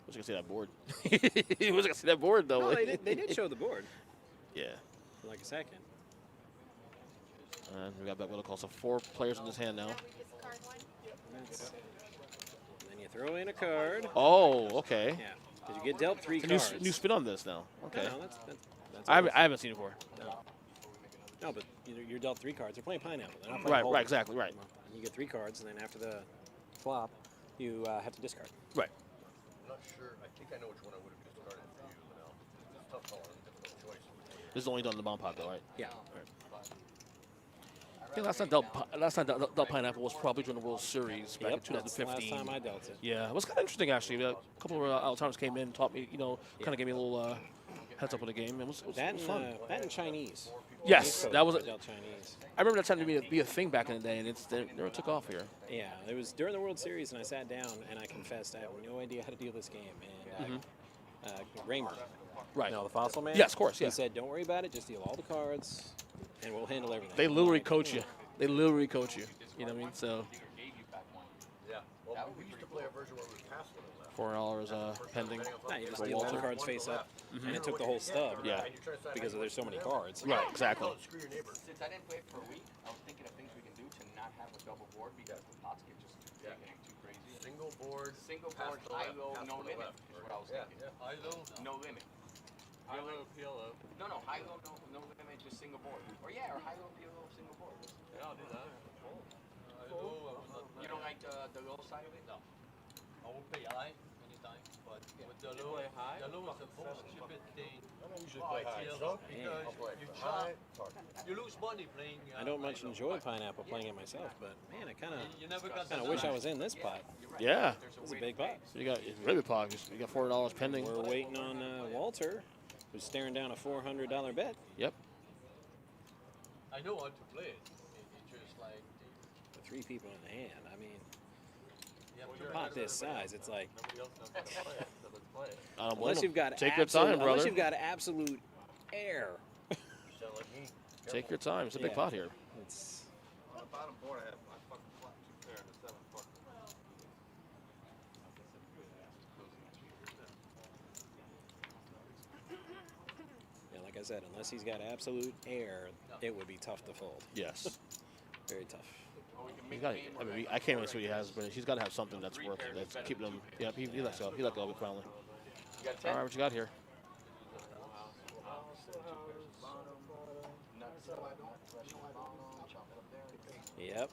Wish I could see that board. Wish I could see that board, though. No, they did show the board Yeah. for like a second. And we got back what it calls, so 4 players in this hand now. Then you throw in a card. Oh, okay. Yeah, because you get dealt 3 It's a cards. new spin on this now. Okay. No, that's I haven't seen it before. No, but you're dealt 3 cards. They're playing pineapple. They're not playing Right, hold'em. right, exactly, right. And you get 3 cards, and then after the flop, you have to discard. Right. I'm not sure. I think I know which one I would have discarded for you, but now it's a tough call and a difficult choice. This is only done in the bomb pot, though, right? Yeah. I think last time dealt pineapple was probably during the World Series back in That's the 2015. last time I dealt it. Yeah, it was kind of interesting actually. A couple of out-timers came in, taught me, kind of gave me a little heads up on the game. It was fun. That and Chinese. Yes, that was. Dealt Chinese. I remember that time to be a thing back in the day, and it never took off here. Yeah, it was during the World Series, and I sat down and I confessed I have no idea how to deal this game. And Raymer, Right. the fossil man. Yes, of course. He Yeah. said, "Don't worry about it. Just deal all the cards, and we'll handle everything." They literally coach you. They literally coach you. You know what I mean? So Yeah. Well, we used to play a version where we would pass one left. $4 pending. Nah, you just For deal all the Walter. cards face up, and it took the whole stub. Yeah. Because there's so many cards. Right. Exactly. Screw your neighbor. Since I didn't play it for a week, I was thinking of things we can do to not have a double board because the pots get just too big and too crazy. Single board. Single pass board, to the high left, low, pass no to the limit left. is what I was thinking. No limit. High low, PLO. No, high low, no limit, just single board. Or yeah, or high low, PLO, single board. Yeah, I'll do that. You don't like the low side of it? No. I won't play high anytime, but with the low, the low is a most stupid thing. I don't usually play high. ITL, So, because I'll play you high. chop, you lose money playing. I don't much high low. enjoy pineapple playing it myself, but man, I You never got kind of wish I was in this pot. Yeah. It's a big pot. You got really pog. You got $4 pending. We're waiting on Walter, who's staring down a $400 bet. Yep. I know how to play it. It's just like With 3 people in the hand. I mean, you have a pot this size, it's like nobody else knows how to play it, so let's play it. I don't blame unless him. you've got Take your time, brother. unless you've got absolute air. Sound like me. Take your time. It's a big Yeah. pot here. It's On the bottom board, I fucking flat 2 pair and a 7 fuck. yeah, like I said, unless he's got absolute air, it would be tough to fold. Yes. Very tough. He's got. I mean, I can't even see what he has, but he's got to have something that's worth it. That's keeping him. Yeah, he let go. He let go of it finally. All right, what you got here? Yep.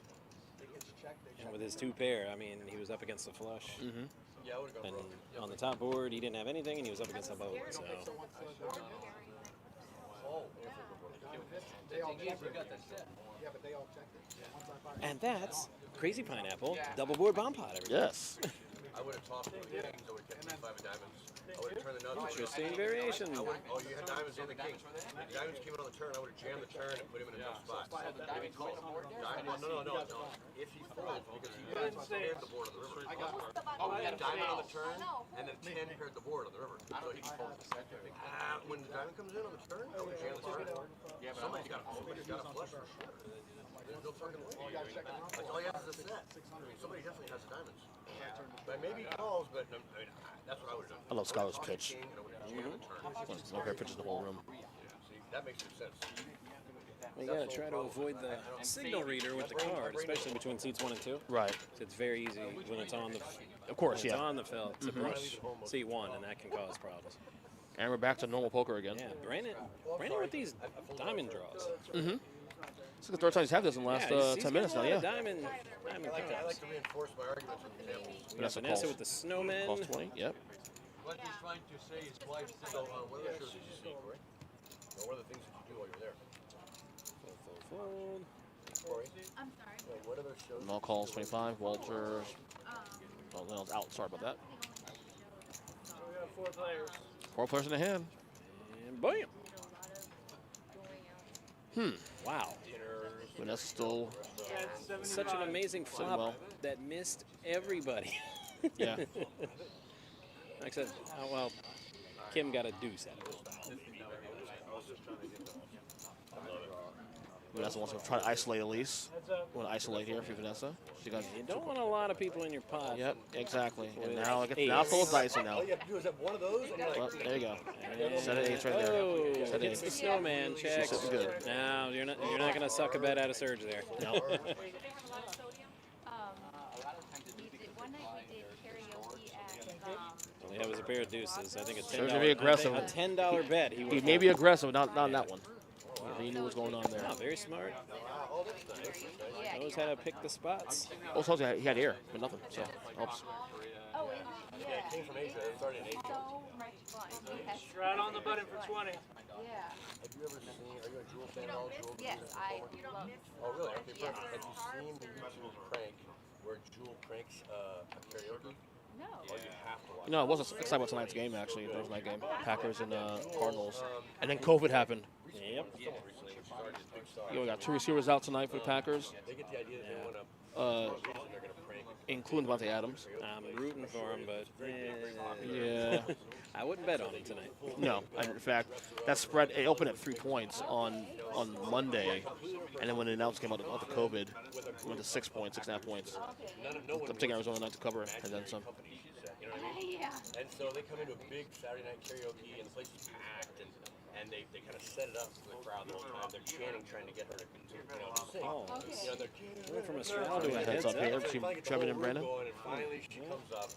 And with his 2 pair, I mean, he was up against the flush. Mm-hmm. Yeah, I would have gone And broke. on the top board, he didn't have anything, and he was up against the boat. So and that's Crazy Pineapple Double Board Bomb Pot. Everybody. Yes. I would have tossed the kings. I would have kept 5 of diamonds. I would have turned the nuts. Interesting variation. Oh, you had diamonds and the king. If the diamonds came in on the turn, I would have jammed the turn and put him in a tough spot. No. If he folds, because he paired the board on the river. Oh, we got a Diamond on the foul. turn, and then 10 paired the board on the river. I don't think he folds the second. When the diamond comes in on the turn, I would jam the turn. Yeah, but Somebody's got a flush for sure. There's no fucking way. That's all he has is a set. I mean, somebody definitely has the diamonds. But maybe he calls, but I mean, that's what I would have done. I love Scholar's pitch. King, and I would have jammed the turn. No fair pitches in the whole room. See, that makes good sense. We gotta try to avoid the signal reader with the card, especially between seats 1 and 2. Right. It's very easy when it's on the. Of course, when it's yeah. on the felt to brush seat 1, and that can cause problems. And we're back to normal poker again. Yeah, Brandon with these diamond draws. Mm-hmm. It's the third time he's had this in the last he's 10 minutes got now. a lot of Yeah. diamond I like cards. to reinforce my arguments with examples. We got Vanessa Vanessa calls. with the snowman. Plus 20. Yep. What he's trying to say is quite So, simple. what other shows did you see, Corey? Or what are the things that you do while you're there? Fold. Corey? I'm sorry. What other shows? No calls 25. Walter. Oh, Leon's out. Sorry about that. We got 4 players. 4 players in the hand. And bam. Wow. Vanessa still. Such an amazing flop well. that missed everybody. Yeah. Like I said, well, Kim got a deuce out of it. Vanessa wants to try to isolate Elise. Want to isolate here for Vanessa. She got. You don't want a lot of people in your pod. Yep, exactly. And With now ace. now full of dicing now. All you have to do is have one of those, and you're like, Well, there you go. And Set an ace right there. Oh, Set hits ace. the snowman. Check. She's sitting good. No, you're not going to suck a bet out of Surge there. No. One night we did karaoke at All he had was a pair of deuces. I think a Surge $10, to be aggressive. I think a $10 bet. He He would may be aggressive, not on that one. He knew what was going on there. Oh, very smart. Knows how to pick the spots. Also, he had air, but nothing. So helps. Oh, yeah. it came from Asia. It started in Asia. So much fun. Yes. Right on the button for 20. Yeah. Have you ever seen, are you a Jewel fan at all? Jewel? Yes, I love. Oh, really? Okay, Yeah. perfect. Have you seen the YouTube prank where Jewel pranks a karaoke? No. Oh, you have to watch You know, I wasn't excited about tonight's game, actually. Thursday night game. Packers and Cardinals. And then COVID happened. Yep. recently, which started as big stars. You know, we got 2 receivers out tonight for the Packers, They get the idea that they want to, uh, and they're going to prank. including Devontae Adams. I'm rooting for him, but Yeah. I wouldn't bet on him tonight. No, in fact, that spread it opened at 3 points on Monday, and then when the announcement came out about the COVID, it went to 6 points, 6.5 points. I'm taking Arizona tonight to cover, and then some. You know what I mean? Yeah. And so they come into a big Saturday night karaoke, and the place is packed, and they kind of set it up for the crowd the whole time. They're chanting, trying to get her to sing. Oh, You know, they're went from a I'll straddle do to a a heads heads up here up. between finally get the Trevor whole and group Brandon. going, and finally she comes up,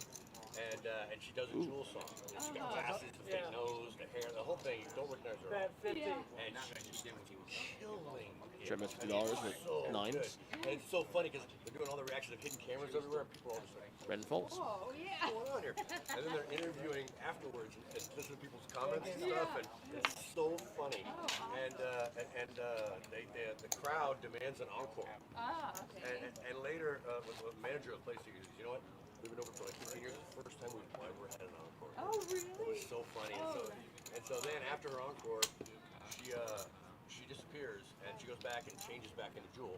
and she does a Jewel song. And she got glasses, the fake nose, the hair, the whole thing. You don't recognize her at all. And she's killing it. Trevor made $50 with So 9s. good. And it's so funny because they're doing all the reactions of hidden cameras everywhere. And people are all just like, Brandon Foltz. Oh, yeah. what's going on here? And then they're interviewing afterwards and listening to people's comments and stuff, and it's so funny. And the crowd demands an encore. Ah, okay. And later, with the manager of the place, he goes, you know what? We've been open for like 15 years. It's the first time we've ever had an encore. Oh, really? It was so funny. And so then after her encore, she disappears and she goes back and changes back into Jewel.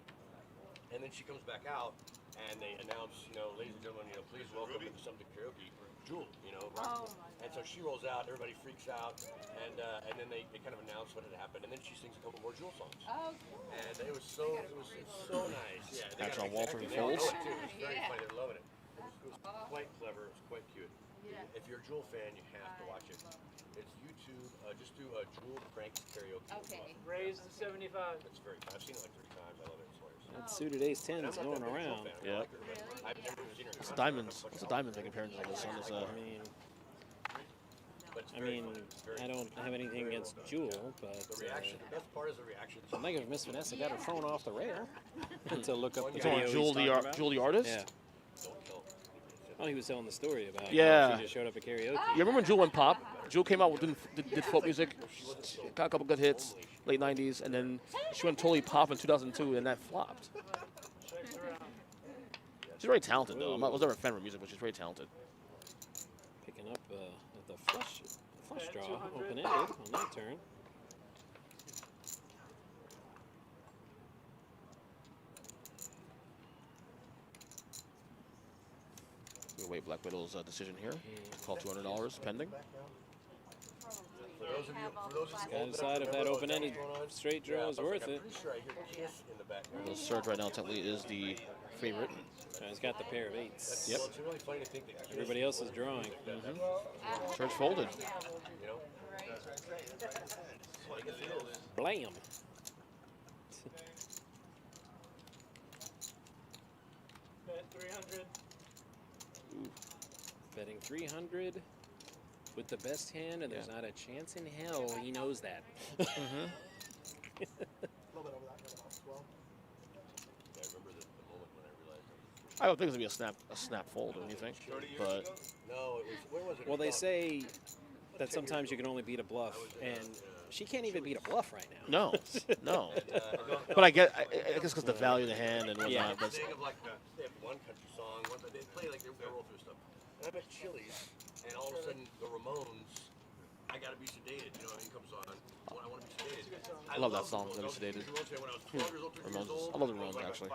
And then she comes back out and they announce, ladies and gentlemen, please welcome to the Something Karaoke, Jewel, rock. And so she rolls out, everybody freaks out, and then they kind of announce what had happened, and then she sings a couple more Jewel songs. Oh, cool. And it's so nice. Yeah, they That's got on Walter exactly- and they Foltz. know it, too. It's very funny. They're loving it. It was quite clever. It was quite cute. If you're a Jewel fan, you have to watch it. It's YouTube. Just do a Jewel pranks karaoke. Okay. Raised to 75. It's very fun. I've seen it like 3 times. I love it. It's hilarious. That suited ace 10 And I'm is not going that big a Jewel around. fan. I Yeah. like her, but I've never seen her. It's Diamonds. It's a Diamonds making appearance on this. I mean, But it's very fun. It's I don't have anything against Jewel, but The reaction. The best part is the reaction. I think if Miss Vanessa got her phone off the rail to look up the It's on video Jewel he's talking about. the artist. Yeah. Don't kill. Oh, he was telling the story about Yeah. how she just showed up at karaoke. You remember when Jewel went pop? Jewel came out with did folk music, got a couple good hits, late '90s, and then she went totally pop in 2002, and that flopped. She's very talented, though. I was never a fan of her music, but she's very talented. Picking up the flush draw, open-ended on that turn. We'll wait Black Widow's decision here. Call $200 pending. For those of you Gotta decide if that open-ended straight draw is worth it. I'm pretty sure I hear Kiss in the background. The Surge right now technically is the favorite. He's got the pair of eights. Yep. Well, it's really funny to think that Kiss Everybody else is drawing. Surge folded. you know? Blam. Bet 300. Betting 300 with the best hand, and there's not a chance in hell he knows that. Yeah, I remember the moment when I realized it. I don't think it's gonna be a snap fold or anything, but No, it was, where was it? Well, they say that sometimes you can only beat a bluff, and she can't even beat a bluff right now. no. But I guess because the value of the hand and whatnot. Yeah. But Think of like, they have one country song, they play like they roll through stuff. And I'm at Chili's, and all of a sudden the Ramones, I Gotta Be Sedated, comes on. I want to be sedated. I love that song, Gotta Be Sedated. When I was 12 years old, 13 years Ramones. old. I love the Ramones actually.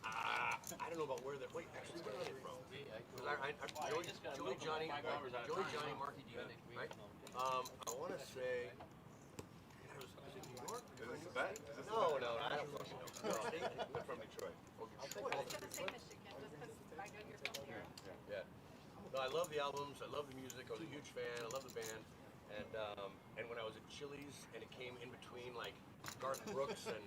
I don't know about where they're. Wait, actually, where are they from? Because Joey, Johnny, Marky D, right? I want to say. It was in New York. No, no, I don't fucking know. No, I'm from Detroit. Yeah. No, I love the albums. I love the music. I was a huge fan. I love the band. And when I was at Chili's and it came in between like Garth Brooks and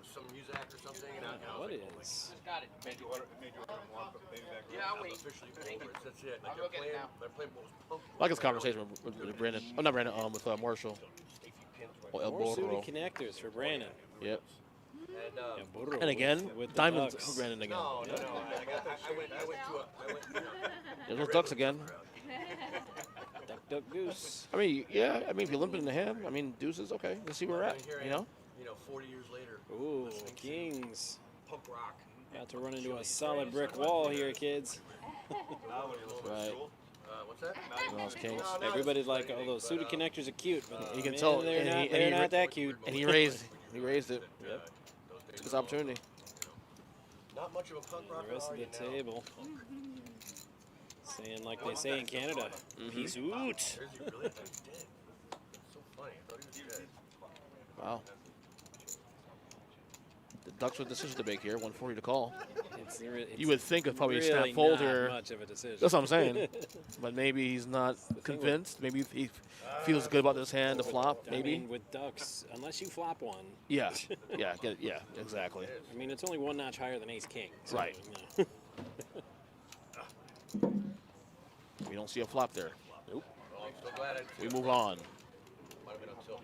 some music or something, and I was What like, oh my is? Got it. Made you order more, but maybe back Yeah, I'll I'm wait. officially over. That's it. Like I'll go get it now. they're playing most punk. I like his conversation with Brandon. Oh, not Brandon. With Marshall. Or El More suited Burro. connectors for Brandon. Yep. And, Yeah, Burro And again, with the diamonds Ducks. for Brandon again. no. I went to There's those Ducks again. Duck, duck, goose. I mean, yeah. I mean, if you limp it in the hand, I mean, deuces. Okay, let's see where we're at. You know. 40 years later. Ooh, listening to Kings. Punk rock. About to run into a solid brick wall here, kids. Right. What's that? Those Kings. Everybody's like, oh, those suited connectors are cute, but You can man, tell, they're and not, he- they're and he not ra- that cute. And he raised it. Yep. It's his opportunity. Not much of a punk rocker. The rest of the are you now? table. Saying like they say in Canada, peace out. Is he really? I thought he was dead. That's so funny. I thought he was dead. Wow. The Ducks with decision to make here. 140 to call. It's You would think of probably a really snap folder. not much of a decision. That's what I'm saying. But maybe he's not convinced. Maybe he feels good about this hand to flop. I Maybe. mean, with Ducks, unless you flop one, Yeah. Yeah. Yeah. Exactly. I mean, it's only one notch higher than Ace King. So, Right. you know. We don't see a flop there. Nope. Well, I'm so glad I We move on. Might have been until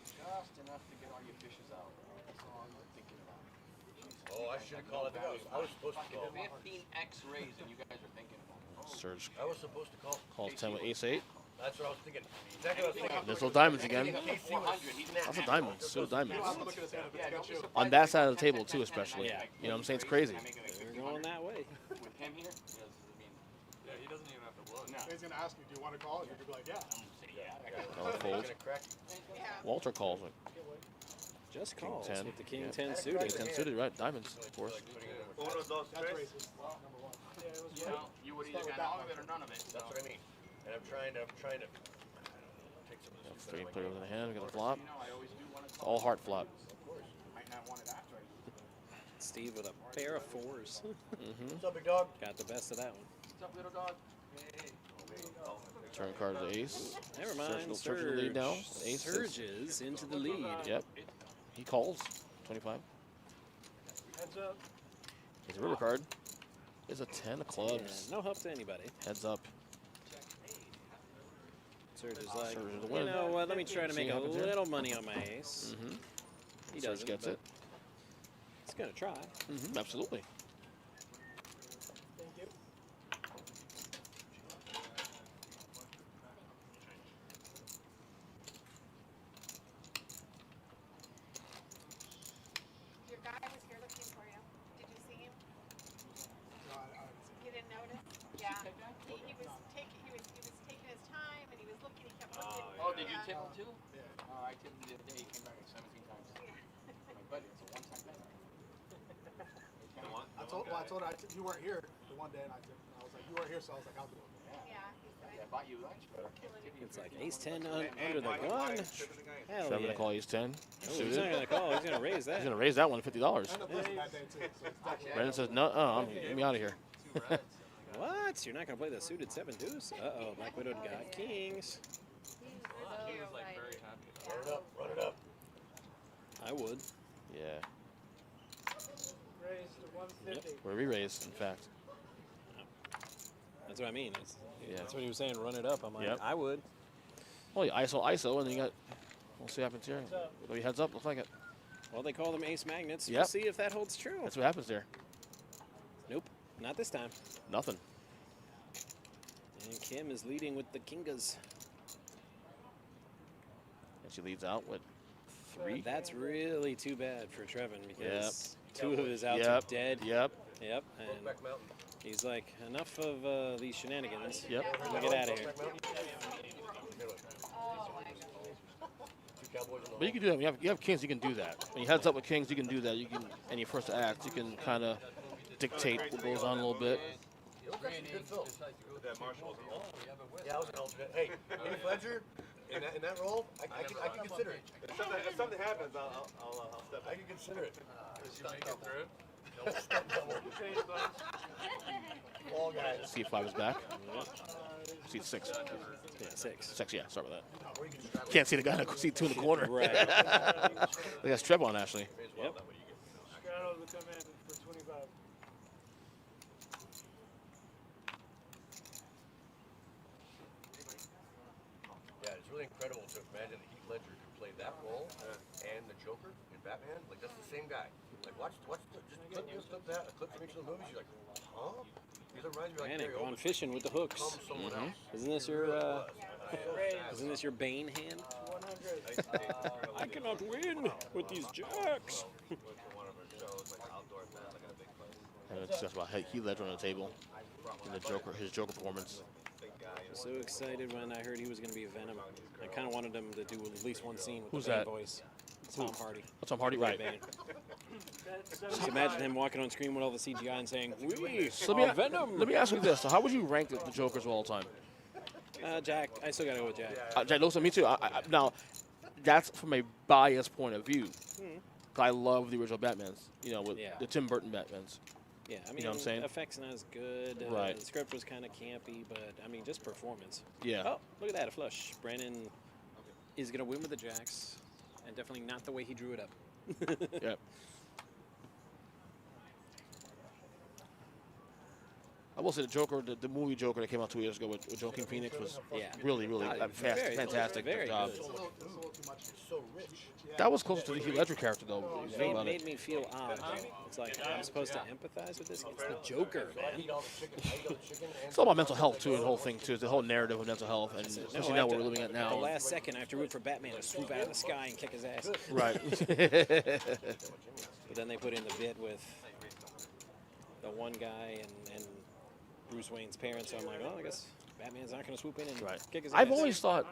Just enough to get all your fishes out. That's all I'm thinking about. Oh, I should have called it. I was supposed to call. 15x raise and you guys are thinking about. Surge I was supposed to call. calls 10 with ace 8. That's what I was thinking. Exactly what I was thinking. There's those diamonds again. KC was Lots of diamonds. Suited diamonds. Yeah, don't be surprised. On that side of the table too, especially. Yeah. You know what I'm saying? It's crazy. We're going that way. With him here, he does, I mean, Yeah, he doesn't even have to look. no. He's gonna ask you, do you want to call? You're gonna be like, yeah. Another fold. gonna crack. Walter calls it. Just calls 10. with the King Yeah. 10 suited. 10 suited, right? Diamonds, of course. That's racist. Number one. You know, you would either get all of it or none of it. That's what I mean. And I'm trying to take some of this. Straight player with the hand, we got a flop. You know, I always do want to It's all heart flop. might not want it after. Steve with a pair of fours. What's up, big dog? Got the best of that one. What's up, little dog? Turn card to ace. Never mind. Surge the lead now. Ace Surges into the lead. Yep. He calls. 25. Heads up. He's a river card. Is a 10 of clubs. Yeah, no help to anybody. Heads up. Surge is like, Surge is the you win. know what, let me try to See make what a happens here. little money on my ace. Mm-hmm. He Surge doesn't, gets but it. He's going to try. Mm-hmm. Absolutely. Your guy was here looking for you. Did you see him? You didn't notice? Yeah. He was taking his time and he was looking. He kept looking. Oh, did you tip Yeah. him too? Yeah. Oh, I tipped him the other day. He came back like 17 times. My buddy, it's a one-time bet. I told her you weren't here the one day, and I was like, you weren't here, so I was like, I'll do it. Yeah. He said, I bought you lunch, but I can't tip you. It's like ace 10 under the gun. Hell 7 yeah. to call ace 10. Oh, he's Suited. not going to call. He's going to raise that. He's going to raise that one to $50. I ended up losing that day, too. So it's definitely Brandon says, no, get me out of here. What? You're not going to play the suited 7 deuce? Uh-oh, Black Widow got kings. He was like very happy. Run it up, run it up. I would. Yeah. raised to 150. We're re-raised, in fact. That's what I mean. Yeah. That's what he was saying, run it up. I'm like, Yep. I would. Well, you ISO, and then you got, we'll see what happens here. So he heads up, looks like it. Well, they call them ace magnets. We'll Yep. see if that holds true. That's what happens there. Nope, not this time. Nothing. And Kim is leading with the kingas. And she leads out with 3. That's really too bad for Trevin because 2 of his outs Yep. are dead. Yep. Yep. And Back mountain. He's like, enough of these shenanigans. Yep. Let me get out of here. But you can do that. When you have kings, you can do that. When you heads up with kings, you can do that. You can, and your first act, you can kind of dictate what goes on a little bit. Yeah, I was an alternate. Hey, Heath Ledger, in that role, I can consider it. If something happens, I'll step I can consider it. Does you make it through? All guys. C5 is back. C6. Yeah, 6. 6, yeah, start with that. Can't see the guy in C2 in the corner. Right. They got strep on, actually. Yep. Stratos will come in for 25. Yeah, it's really incredible to imagine that Heath Ledger could play that role and the Joker in Batman. Like, that's the same guy. Like, just clip that, a clip from each of the movies. You're like, huh? These reminds me like Man, Gary going Oldman fishing with the hooks. becomes someone else. Isn't this your Bane hand? 100. I cannot win with these jacks. And it's just about Heath Ledger on the table. And his Joker performance. So excited when I heard he was going to be Venom. I kind of wanted him to do at least one scene with Who's the Bane that? voice. Tom Hardy. Oh, Tom Hardy, right. Bane. Just imagine him walking on screen with all the CGI and saying, "We So are Venom." let me ask you this. So how would you rank the Jokers of all time? Jack. I still got to go with Jack. Jack Nicholson, me too. Now, that's from a biased point of view. I love the original Batmans, with Yeah. the Tim Burton Batmans. Yeah, I mean, You know what I'm saying? effects not as good. Right. The script was kind of campy, but I mean, just performance. Yeah. Oh, look at that, a flush. Brandon is going to win with the Jacks, and definitely not the way he drew it up. Yeah. I will say the Joker, the movie Joker that came out 2 years ago with Joaquin Phoenix was really fantastic very job. good. It's so rich. That was closer to the Heath Ledger character, though. If you think about Made it. me feel odd. It's like I'm supposed to empathize with this. It's the Joker, man. It's all about mental health, too, and the whole thing, too. It's the whole narrative of mental health, and especially now what we're living at The now. last second, I have to root for Batman to swoop out of the sky and kick his ass. Right. But then they put in the bit with the one guy and Bruce Wayne's parents. So I'm like, oh, I guess Batman's not going to swoop in and kick his ass. I've always thought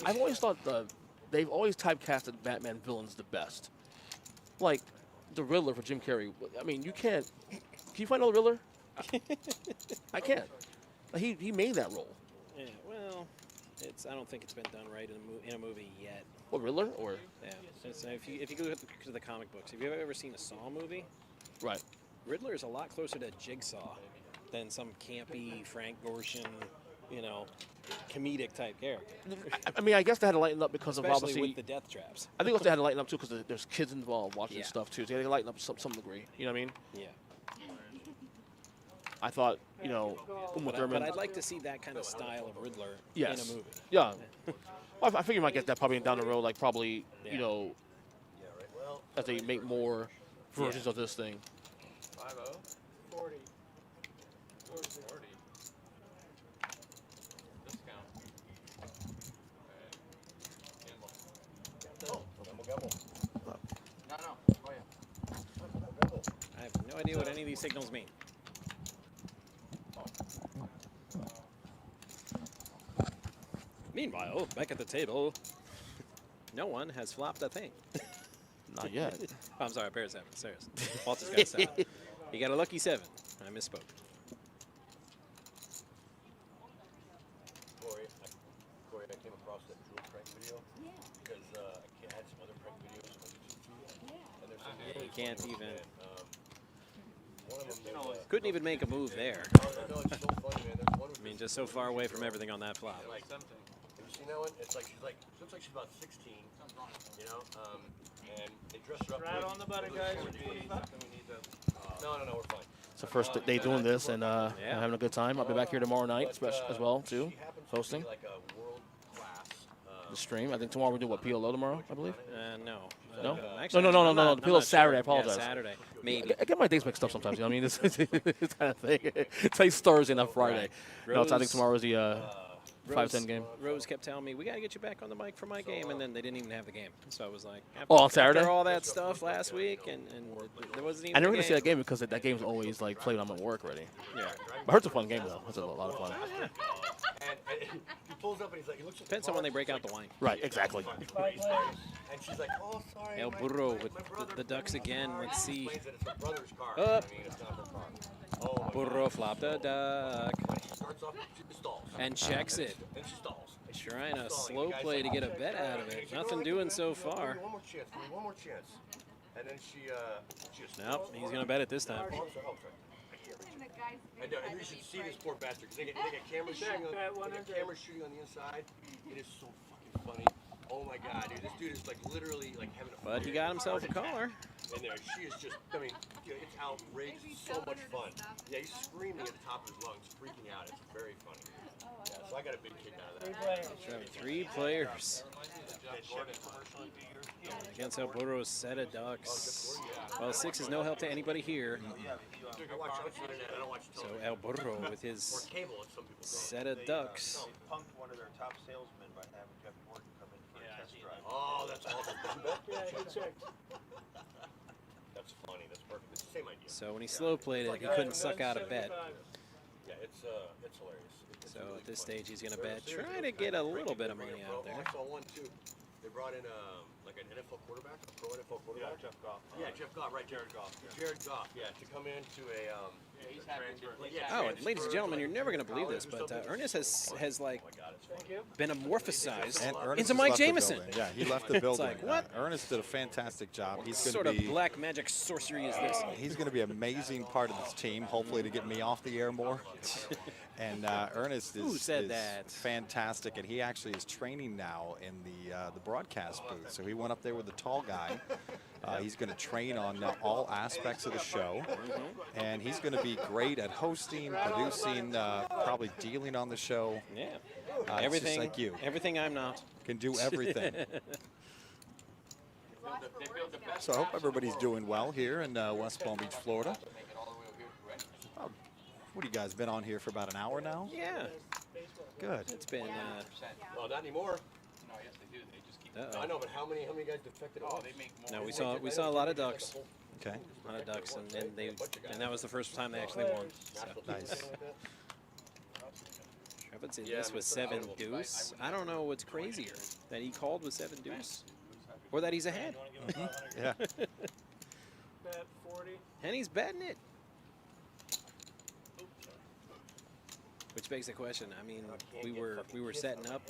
I've always thought they've always typecasted Batman villains the best. Like the Riddler for Jim Carrey. I mean, you can't. Can you find another Riddler? I can't. Like, he made that role. Yeah, well, I don't think it's been done right in a movie yet. What, Riddler or? Yeah. If you go to the comic books, if you've ever seen a Saw movie, Right. Riddler is a lot closer to Jigsaw than some campy Frank Gorshin, comedic type character. I mean, I guess they had to lighten up because Especially of obviously. with the death traps. I think also they had to lighten up too because there's kids involved watching Yeah. stuff too. So they had to lighten up some degree. You know what I mean? Yeah. I thought Uma Thurman. But I'd like to see that kind of style of Riddler Yes. in a movie. Yeah. Well, I figure you might get that probably down the road, like probably, Yeah. as they make more versions of this thing. 5-0. 40. 40. Discount. No. Oh, yeah. I have no idea what any of these signals mean. Meanwhile, back at the table, no one has flopped a thing. Not yet. Oh, I'm sorry, a pair of 7. Serious. Walter's got a 7. You got a lucky 7. I misspoke. Corey, I came across that Jewel prank video because I had some other prank videos on YouTube. And there's some Yeah, you can't even. one of them Couldn't even make a move there. no, it's so funny, man. There's one I mean, just so far away from everything on that flop. have you seen that one? It's like looks like she's about 16, and they dress her up. Right on the button, guys. No, we're fine. It's the first day doing this and I'm having a good time. I'll be back here tomorrow night as well, too, She happens hosting to be like a world class. the stream. I think tomorrow we do what, PLO tomorrow, I believe? No. No? Actually, No. I'm not PLO's Saturday, I sure. apologize. Yeah, Saturday. Maybe. I get my days mixed up sometimes, you know what I mean? It's kind of thing. It's like Thursday, not Friday. Right. No, I think Rose- tomorrow is the 5-10 game. Rose kept telling me, we got to get you back on the mic for my game, and then they didn't even have the game. So I was like, On Saturday? After all that stuff last week, and there wasn't even I never a get to see that game because that game's always like played on my work already. Yeah. But it's a fun game though. It's a lot of fun. And he pulls up and he's like, he looks at Depends on when they break out the wine. Right, exactly. And she's like, oh, sorry. El my- Burro my with brother- the Ducks again. Let's see. Explains that it's her brother's car. Up. I mean, it's not her car. Oh, my Burro flopped a duck She starts off, she stalls. and checks it. Then she stalls. Trying a slow play to get a bet out of it. Nothing doing so far. One more chance. One more chance. And then she just. Nope, he's going to bet it this time. Oh, I'm sorry. And you should see this poor bastard because they get cameras shooting on the inside. It is so fucking funny. Oh my god, dude, this dude is like literally like having a. But he got himself a caller. And there, she is just. I mean, it's outrageous. So much fun. Yeah, he's screaming at the top of his lungs, freaking out. It's very funny. Yeah, so I got a big kick out of that. 3 players. Against El Burro's set of Ducks. Well, 6 is no help to anybody here. So El Burro with his set of Ducks. Punked one of their top salesmen by having Jeff Gordon come in for a test drive. Oh, that's awesome. Yeah, good check. That's funny. That's perfect. It's the same idea. So when he slow played it, he couldn't suck out a bet. Yeah, it's hilarious. It's So really at this funny. stage, he's going to bet. Try to get a little bit of money out there. I saw one too. They brought in like an NFL quarterback, a pro NFL quarterback. Jeff Goff. Yeah, Jeff Goff, right? Jared Goff. Jared Goff, yeah, to come into a He's happy. Oh, and ladies and gentlemen, you're never going to believe this, but Ernest has like been amorphosized And Ernest into has Mike left the Jamison. building. Yeah, he left the building. like, what? Ernest did a fantastic job. He's What going sort to of be black magic sorcery is this? he's going to be an amazing part of this team. Hopefully, to get me off the air more. And Ernest Who said is that? fantastic, and he actually is training now in the broadcast booth. So he went up there with the tall guy. He's going to train on all aspects of the show, and he's going to be great at hosting, producing, probably dealing on the show. Yeah. It's just Everything like you. Everything I'm not. Can do everything. So I hope everybody's doing well here in West Palm Beach, Florida. Oh, what have you guys been on here for about an hour now? Yeah. Good. It's been. well, not anymore. No, yes, they do. They just keep. Uh-oh. I know, but how many guys defected? Oh, they make more. No, we saw a lot of Ducks. Okay. A lot of Ducks, and that was the first time they actually won. So. Nice. Trevin's in this with 7 deuce. I don't know what's crazier, that he called with 7 deuce, or that he's ahead. Yeah. Bet 40. And he's betting it. Which begs the question. I mean, we were setting up,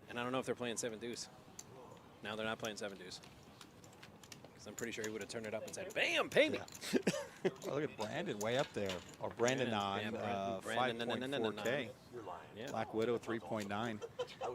and I don't know if they're playing 7 deuce. Now they're not playing 7 deuce. Because I'm pretty sure he would have turned it up and said, "Bam, pay me." Oh, look at Brandon way up there. Or Brandon on Brandon, 5.4K. Yeah. Black Widow 3.9.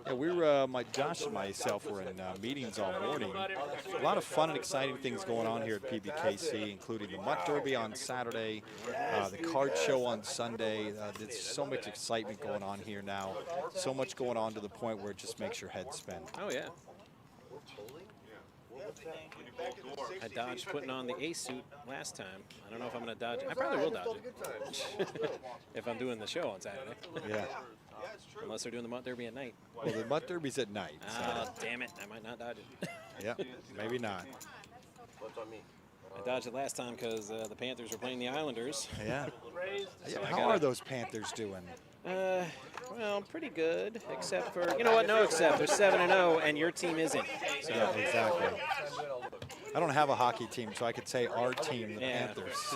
Yeah, we were, Josh and myself were in meetings all morning. A lot of fun and exciting things going on here at Pbkc, including the Mutt Derby on Saturday, the card show on Sunday. There's so much excitement going on here now. So much going on to the point where it just makes your head spin. Oh, yeah. I dodged putting on the ace suit last time. I don't know if I'm going to dodge it. I probably will dodge it if I'm doing the show on Saturday. Yeah. Unless they're doing the Mutt Derby at night. Well, the Mutt Derby's at night. Ah, damn it. I might not dodge it. Yeah, maybe not. What's on me? I dodged it last time because the Panthers were playing the Islanders. Yeah. So I How gotta- are those Panthers doing? Well, pretty good, except for, you know what, no except. They're 7-0, and your team isn't. So. Yeah, exactly. I don't have a hockey team, so I could say our team, the Yeah. Panthers.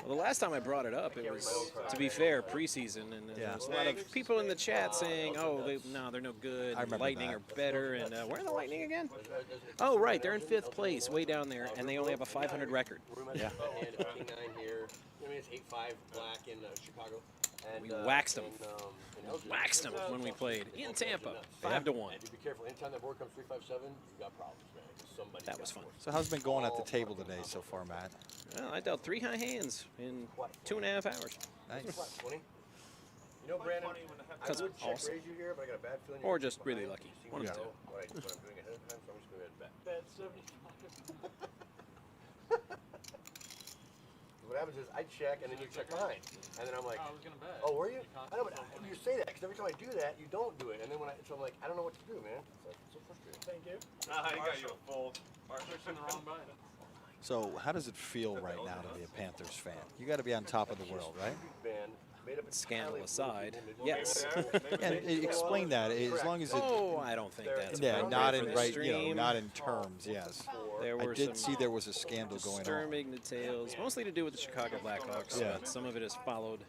Well, the last time I brought it up, it was, to be fair, preseason, and there was a lot of people in the chat saying, "Oh, they're no good. I remember Lightning that. are better." And where are the Lightning again? Oh, right, they're in 5th place, way down there, and they only have a 500 record. Yeah. And King 9 here. I mean, it's 8-5 black in Chicago. And, We waxed them. in Elgin. Waxed them when we played in Tampa, Nuts. 5-1. And be careful. Anytime that board comes 3-5-7, you got problems, man. Somebody That was fun. So how's it been going at the table today so far, Matt? Well, I dealt 3 high hands in 2.5 hours. Nice. 20. You know, Brandon, I That's would check awesome. raise you here, but I got a bad feeling. Or you're just behind really me. lucky. You seem One to of the know two. what I'm doing ahead of time, so I'm just going to go ahead and bet. Bet 75. What what happens is I check, and then you check behind. And then I'm like, I was gonna bet. oh, were you? I know, but you say that, because every time I do that, you don't do it. And then so I'm like, I don't know what to do, man. It's so frustrating. Thank you. I got you a full. Pushing the wrong button. So how does it feel right now to be a Panthers fan? You got to be on top of the world, right? Scandal aside, yes. And explain that as long as it. Oh, I don't think that's not in extreme. not in terms. Yes. There were I did see there was a scandal going on. disturbing details, mostly to do with the Chicago Blackhawks. Yeah. But some of it has followed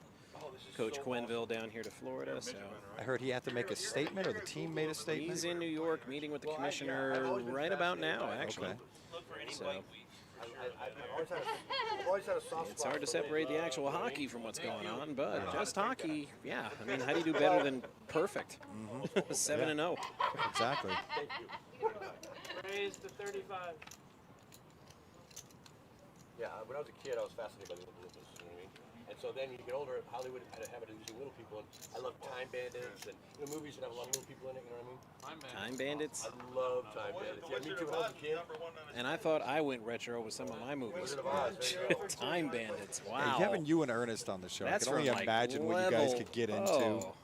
Coach Quenneville down here to Florida. So I heard he had to make a statement, or the team made a statement. he's in New York meeting with the commissioner right about now, actually. So it's hard to separate the actual hockey from what's going on, but just hockey, yeah. I mean, how do you do better than perfect? 7-0. Exactly. Raised to 35. Yeah, when I was a kid, I was fascinated by the little people, you know what I mean? And so then you get older, Hollywood had a habit of using little people, and I love Time Bandits and movies that have a lot of little people in it, you know what I mean? Time Bandits. I love Time Bandits. Yeah, me too, when I was a kid. And I thought I went retro with some of my movies. Wizard of Oz, there you go. Time Bandits. Wow. Hey, having you and Ernest on the show, That's I can only from, like, imagine what you guys could get into. Oh.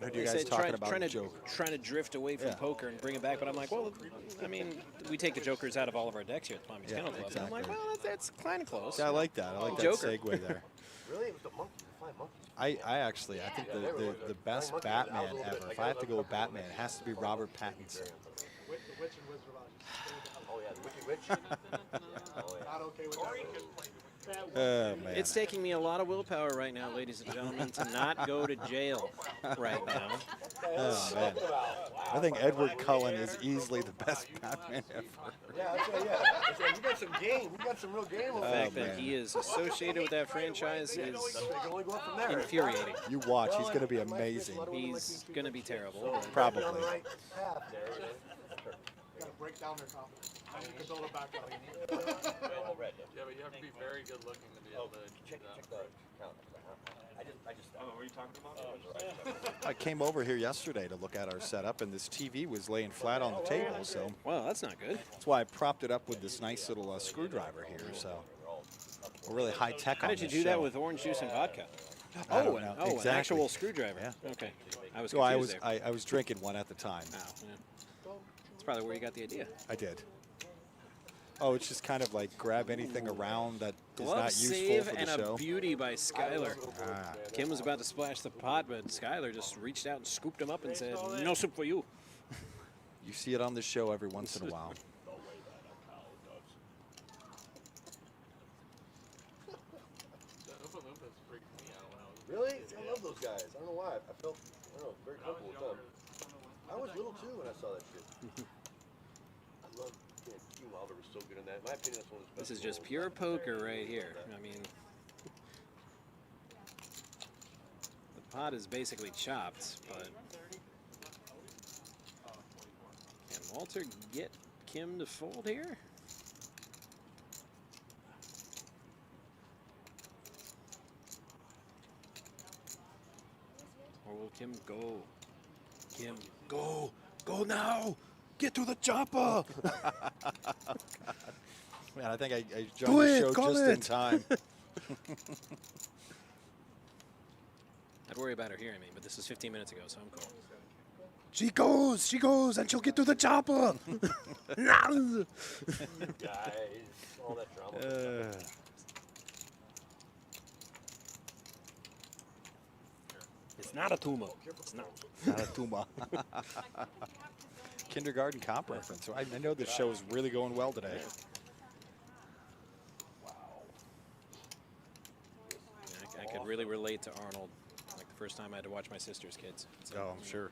I heard you guys talking about Joker. Trying to drift away from poker and bring it back, but I'm like, well, I mean, we take the jokers out of all of our decks here at the Palm Beach Kennel Club. Exactly. And I'm like, well, that's kind of close. Yeah, I like that. I like that Joker. segue there. Really? It was the monkey, the flying monkey. I think the best Batman ever, if I have to go with Batman, it has to be Robert Pattinson. The Witch and Wizard of Oz. Oh, yeah, the Wicked Witch. Not okay with that. Oh, man. It's taking me a lot of willpower right now, ladies and gentlemen, to not go to jail right now. Oh, man. I think Edward Cullen is easily the best Batman ever. Yeah, we got some game. We got some real game over The there. fact that he is associated with that franchise is only go up from there. infuriating. You watch, he's going to be amazing. He's going to be terrible. but Probably. On the right path there, you know? You gotta break down their confidence. How you can build it back up. Yeah, but you have to be very good looking to be able to Check the count. I just. Oh, what are you talking about? I came over here yesterday to look at our setup, and this TV was laying flat on the table, so Well, that's not good. that's why I propped it up with this nice little screwdriver here. So we're really high tech. How did you do that with orange juice and vodka? I don't Oh, know. an Exactly. actual screwdriver. Yeah. Okay. I was So I confused was there. I was drinking one at the time. Oh, yeah. That's probably where you got the idea. I did. Oh, it's just kind of like grab anything around that is Glove not useful save for the and show. a beauty by Skyler. Ah. Kim was about to splash the pot, but Skyler just reached out and scooped him up and said, "No soup for you." You see it on the show every once in a while. Really? I love those guys. I don't know why. I felt, very comfortable with them. I was little too when I saw that shit. I love, Q Wilder was so good in that. In my opinion, that's one of his best. This is just pure poker right here. I mean, the pot is basically chopped, but can Walter get Kim to fold here? Or will Kim go? Kim, go! Go now! Get to the chopper! Man, I think I joined the show just in time. I'd worry about her hearing me, but this is 15 minutes ago, so I'm cool. She goes, and she'll get to the chopper. Guys, all that drama. It's not a tumor. It's not. Not a tumor. Kindergarten cop reference. So I know this show is really going well today. I could really relate to Arnold, like the first time I had to watch my sister's kids. So, Oh, I'm sure.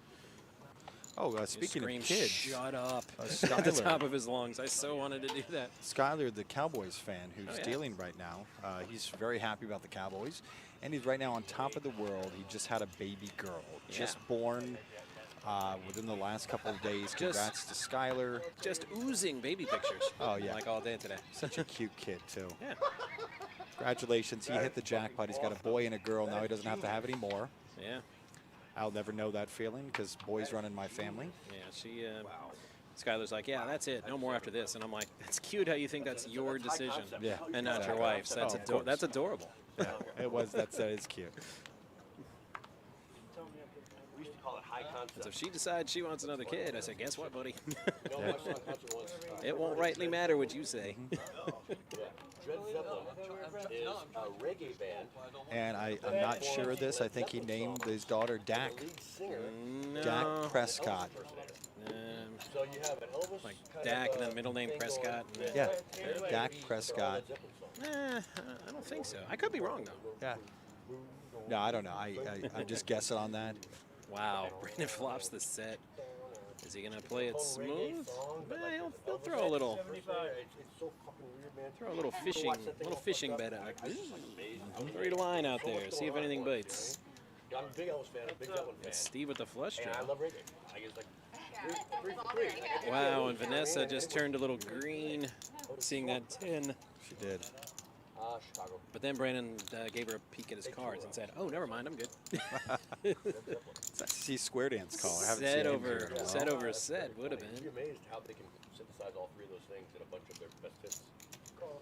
Oh, he speaking of screamed, kids, shut up at the Skyler. top of his lungs. I so wanted to do that. Skyler, the Cowboys fan who's Oh, yeah. dealing right now, he's very happy about the Cowboys, and he's right now on top of the world. He just had a baby girl, just born within the last couple of days. Congrats to Skyler. Just oozing baby pictures. Oh, yeah. Like all day today. Such a cute kid, too. Yeah. Congratulations. He hit the jackpot. He's got a boy and a girl. Now he doesn't have to have any more. Yeah. I'll never know that feeling because boys run in my family. Yeah, Skylar's like, yeah, that's it. No more after this. And I'm like, that's cute how you think that's your decision Yeah, and not your wife's. That's, that's adorable. Yeah, it was. That is cute. We used to call it high concept. And so if she decides she wants another kid, I said, guess what, buddy? No, my son concert once. It won't rightly matter what you say. Yeah. Dred Zeppelin is a reggae band. And I'm not sure of this. I think he named his daughter Dak. The lead singer. No. Dak Prescott. So you have an Elvis Like kind Dak of, and then middle name Prescott. And then, Yeah, Dak Prescott. I don't think so. I could be wrong, though. Yeah. No, I don't know. I'm just guessing on that. Wow, Brandon flops the set. Is he gonna play it smooth? He'll throw a little, throw a little fishing bet out. Throw your line out there, see if anything bites. I'm a big Elvis fan, I'm a big Zeppelin fan. It's Steve with the flush And I draw. love reggae. I guess like three for three. Wow, and Vanessa just turned a little green, seeing that 10. She did. Chicago. But then Brandon gave her a peek at his cards and said, "Oh, never mind, I'm good." See square dance caller. I haven't Set seen him over, here in a while. set over set would have You'd be been. amazed how they can synthesize all three of those things in a bunch of their best hits. All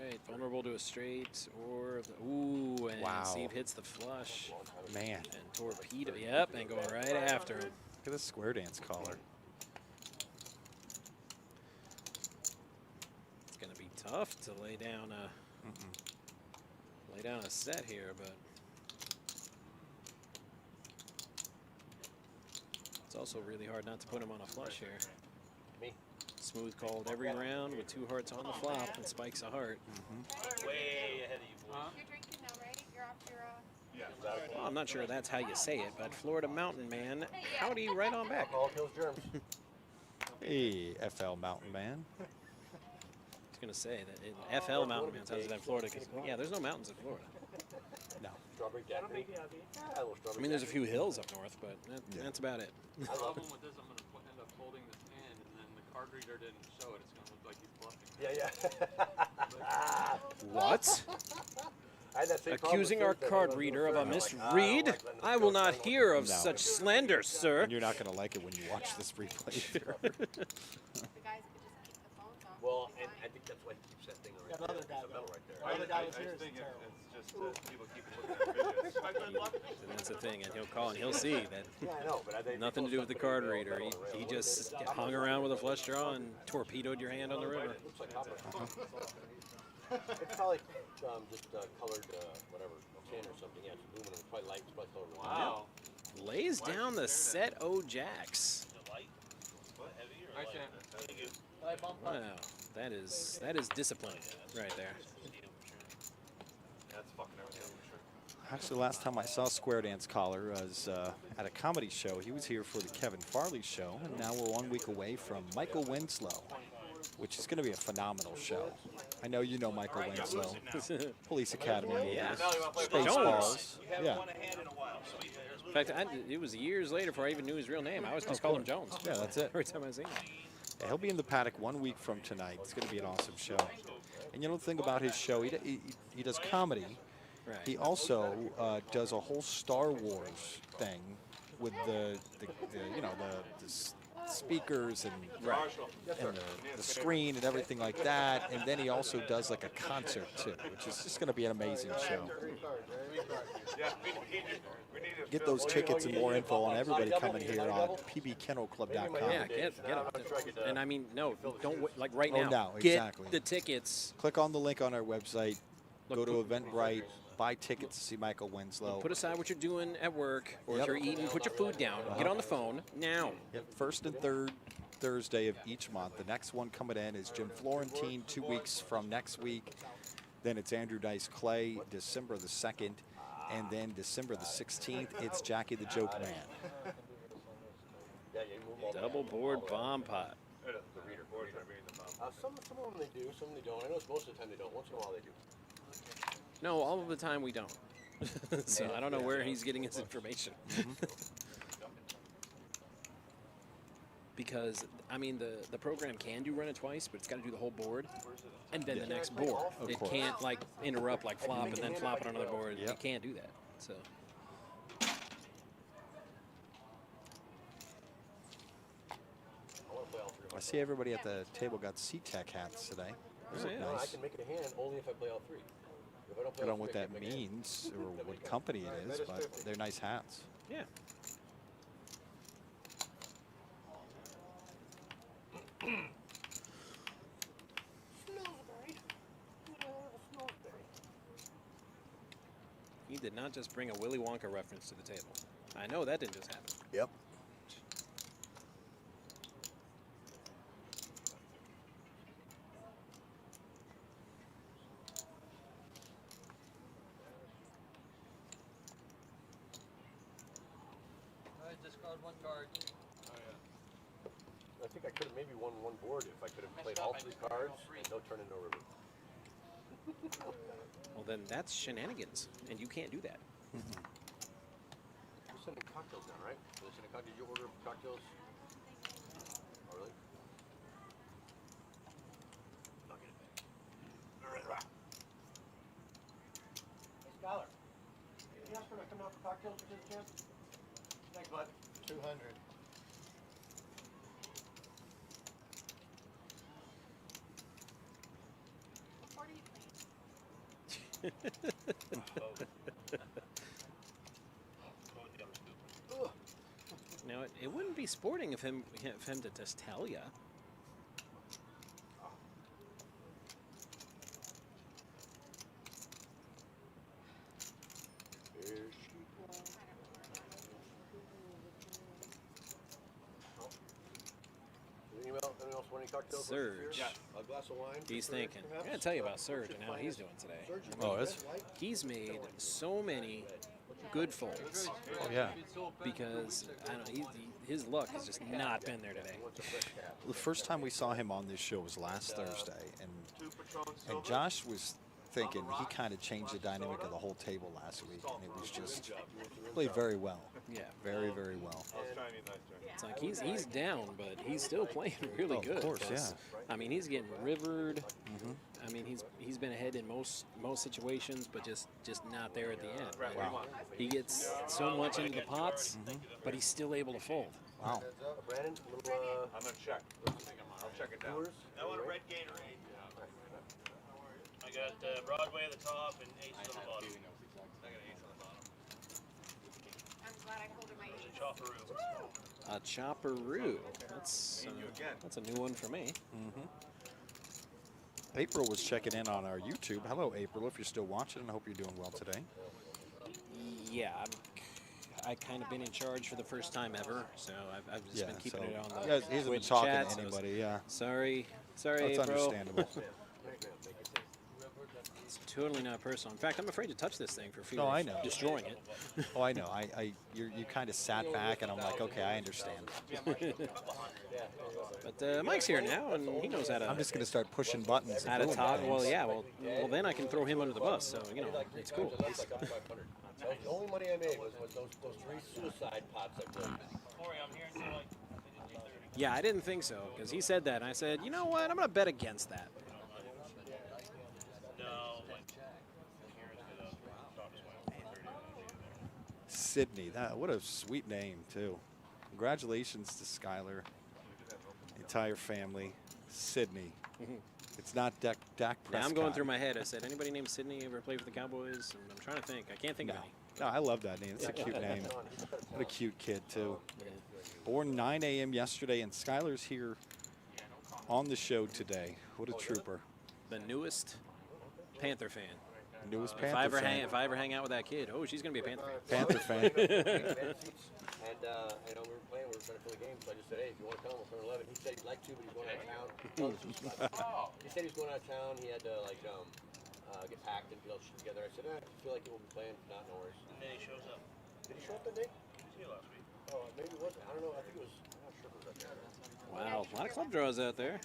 right, vulnerable to a straight or ooh, and Wow. Steve hits the flush. Man, And torpedo, yep, and going right after him. look at this square dance caller. It's gonna be tough to lay down a set here, but it's also really hard not to put him on a flush here. Me. Smooth called every round with 2 hearts on the flop and spikes a heart. Way ahead of you, boys. You're drinking now, right? You're off your, Well, I'm not sure that's how you say it, but Florida Mountain Man, howdy, right on back. Alcohol kills germs. Hey, FL Mountain Man. I was gonna say that FL Mountain Man sounds like Florida, because yeah, there's no mountains in Florida. No. Strawberry daiquiri. Yeah, a little I strawberry mean, there's a daiquiri. few hills up north, but that's about it. I love problem with this, I'm going to end up holding this hand, and then the card reader didn't show it. It's going to look like he's bluffing. Yeah. What? I had that same problem Accusing with our Thursday. card I was reader doing of a Thursday. I'm like, misread? I'm like letting I this will go. not hear of No. such slander, sir. And you're not going to like it when you watch this replay. the guys could just keep the phones off. Well, and I think that's why he keeps that thing right there. another guy It's a metal right there. Another guy was here. think it's just people keep looking at videos. And that's the thing, and he'll call and he'll see that Yeah, I know, but I think nothing to do with the card reader. He just hung around with a flush draw and torpedoed your hand on the river. It looks like copper. It's probably just colored whatever, tin or something. Yeah, it's aluminum. It's probably light. It's probably colored Wow. Lays down the set O jacks. I can't. Wow, that is discipline right there. That's fucking everything up for sure. Actually, last time I saw Square Dance Collar was at a comedy show. He was here for the Kevin Farley show, and now we're 1 week away from Michael Winslow, which is going to be a phenomenal show. I know you know Michael Winslow, Police Academy movies, Yeah. Spaceballs. Yeah, In fact, it was years later before I even knew his real name. I was just calling him Jones. yeah, that's it. Every time I see him. Yeah, he'll be in the paddock 1 week from tonight. It's going to be an awesome show. And you know the thing about his show, he does comedy. Right. He also does a whole Star Wars thing with the speakers and the screen and everything like that. And then he also does like a concert too, which is just going to be an amazing show. Get those tickets and more info on everybody coming here on pbkennelclub.com. Yeah, get them. And I mean, no, don't wait, like right Oh, now. now, get exactly. the tickets. Click on the link on our website, go to Eventbrite, buy tickets to see Michael Winslow. Put aside what you're doing at work, or Yep. if you're eating, put your food down. Get on the phone now. Yep, first and third Thursday of each month. The next one coming in is Jim Florentine 2 weeks from next week. Then it's Andrew Dice Clay, December the 2nd. And then December the 16th, it's Jackie the Joke Man. Double board bomb pot. Some of them they do, some they don't. I know it's most of the time they don't. Once in a while they do. No, all of the time we don't. So I don't know where he's getting his information. Because, I mean, the program can run it twice, but it's got to do the whole board and then the next board. Of It course. can't, like, interrupt, like flop and then flop it on another board. Yep. You can't do that. So. I want to play I see everybody at the table got C-Tech hats today. Those look I nice. can make it a hand only if I play all 3. If I don't play I don't all know what 3, I that can't make a hand. means or what company it is, but they're nice hats. Yeah. He did not just bring a Willy Wonka reference to the table. I know that didn't just happen. Yep. Discard 1 card. I think I could have maybe won 1 board if I could have played all 3 cards and no turn and no river. Well, then that's shenanigans, and you can't do that. You're sending cocktails down, right? They're sending cocktails. Did you order cocktails? Oh, really? Okay. All right, right. Hey, Scholar. Can you ask her to come out for cocktails for this chance? Thanks, bud. 200. What part are you playing? Now, it wouldn't be sporting of him to just tell ya. Anyone else want any cocktails? Surge. Yeah. A glass of wine. He's for Surge, thinking. I'm perhaps? going to tell you about Surge and how he's doing today. Oh, is? He's made so many good folds. Oh, yeah. Because, I don't know, his luck has just not been there today. The first time we saw him on this show was last Thursday, and Josh was thinking he kind of changed the dynamic of the whole table last week, and it was just played very well. Yeah. Very, very well. It's like he's down, but he's still playing really good. Of course, 'cause, yeah. I mean, he's getting rivered. I mean, he's been ahead in most situations, but just not there at the end. Wow. He gets so much into the pots, but he's still able to fold. Wow. Brandon, little, I'm gonna check. I'll check it down. Brewers? I want a red Gatorade. I got Broadway at the top and Aces on the bottom. I got Ace on the bottom. I'm glad I pulled in my ace. Chopperoo. A chopperoo. That's a new one for me. April was checking in on our YouTube. Hello, April, if you're still watching, I hope you're doing well today. Yeah, I kind of been in charge for the first time ever, so I've just been keeping it on the he hasn't been Twitch talking chat, to so anybody, yeah. Sorry, That's April. understandable. It's totally not personal. In fact, I'm afraid to touch this thing for fear No, I of know. destroying it. Oh, I know. You kind of sat back, and I'm like, okay, I understand. But Mike's here now, and he knows how to. I'm just going to start pushing buttons. How to talk. Well, yeah. Well, then I can throw him under the bus. So it's cool. The only money I made was those 3 suicide pots I played. Yeah, I didn't think so because he said that, and I said, you know what? I'm going to bet against that. Sydney, what a sweet name, too. Congratulations to Skylar, the entire family. Sydney. It's not Dak Prescott. Yeah, I'm going through my head. I said, anybody named Sydney ever played for the Cowboys? And I'm trying to think. I can't think of any. No, I love that name. It's a cute name. What a cute kid, too. Born 9 a.m. yesterday, and Skylar's here on the show today. What a trooper. The newest Panther fan. Newest If Panther I ever fan. hang out with that kid, oh, she's going to be a Panther fan. Panther fan. And, we were playing, we were trying to fill a game, so I just said, hey, if you want to come, we'll turn 11. He said he'd like to, but he's going out of town. He said he was going out of town. He had to, get packed and get all shit together. I said, I feel like we'll be playing. If not, no worries. And then he shows up. Did he show up that day? He was here last week. Oh, maybe it wasn't. I don't know. I think it was, I'm not sure if it was that day. Wow, a lot of club draws out there.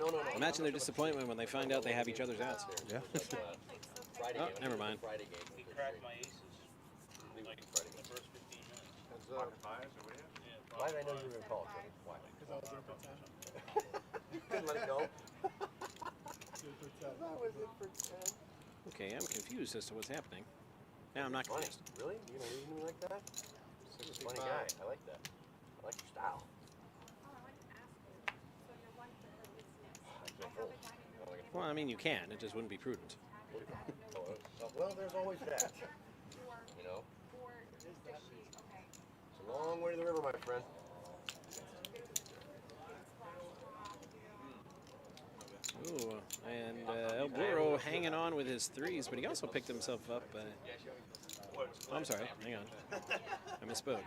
No. Imagine their disappointment when they find out they have each other's outs. Yeah. Friday Oh, game. never mind. Friday game. He cracked my aces. Like Friday the game. first 15 minutes. Why did I know you were going to call it? Why? Because I was in for 10. You couldn't let it go. That was it for 10. Okay, I'm confused as to what's happening. Now I'm not Funny. confused. Really? You gonna leave me like that? You're a funny guy. I like that. I like your style. full. Well, I mean, you can. It just wouldn't be prudent. Well, there's always that. You know? It's a long way to the river, my friend. Ooh, and El Burro hanging on with his threes, but he also picked himself up. Oh, I'm sorry. Hang on. I misspoke.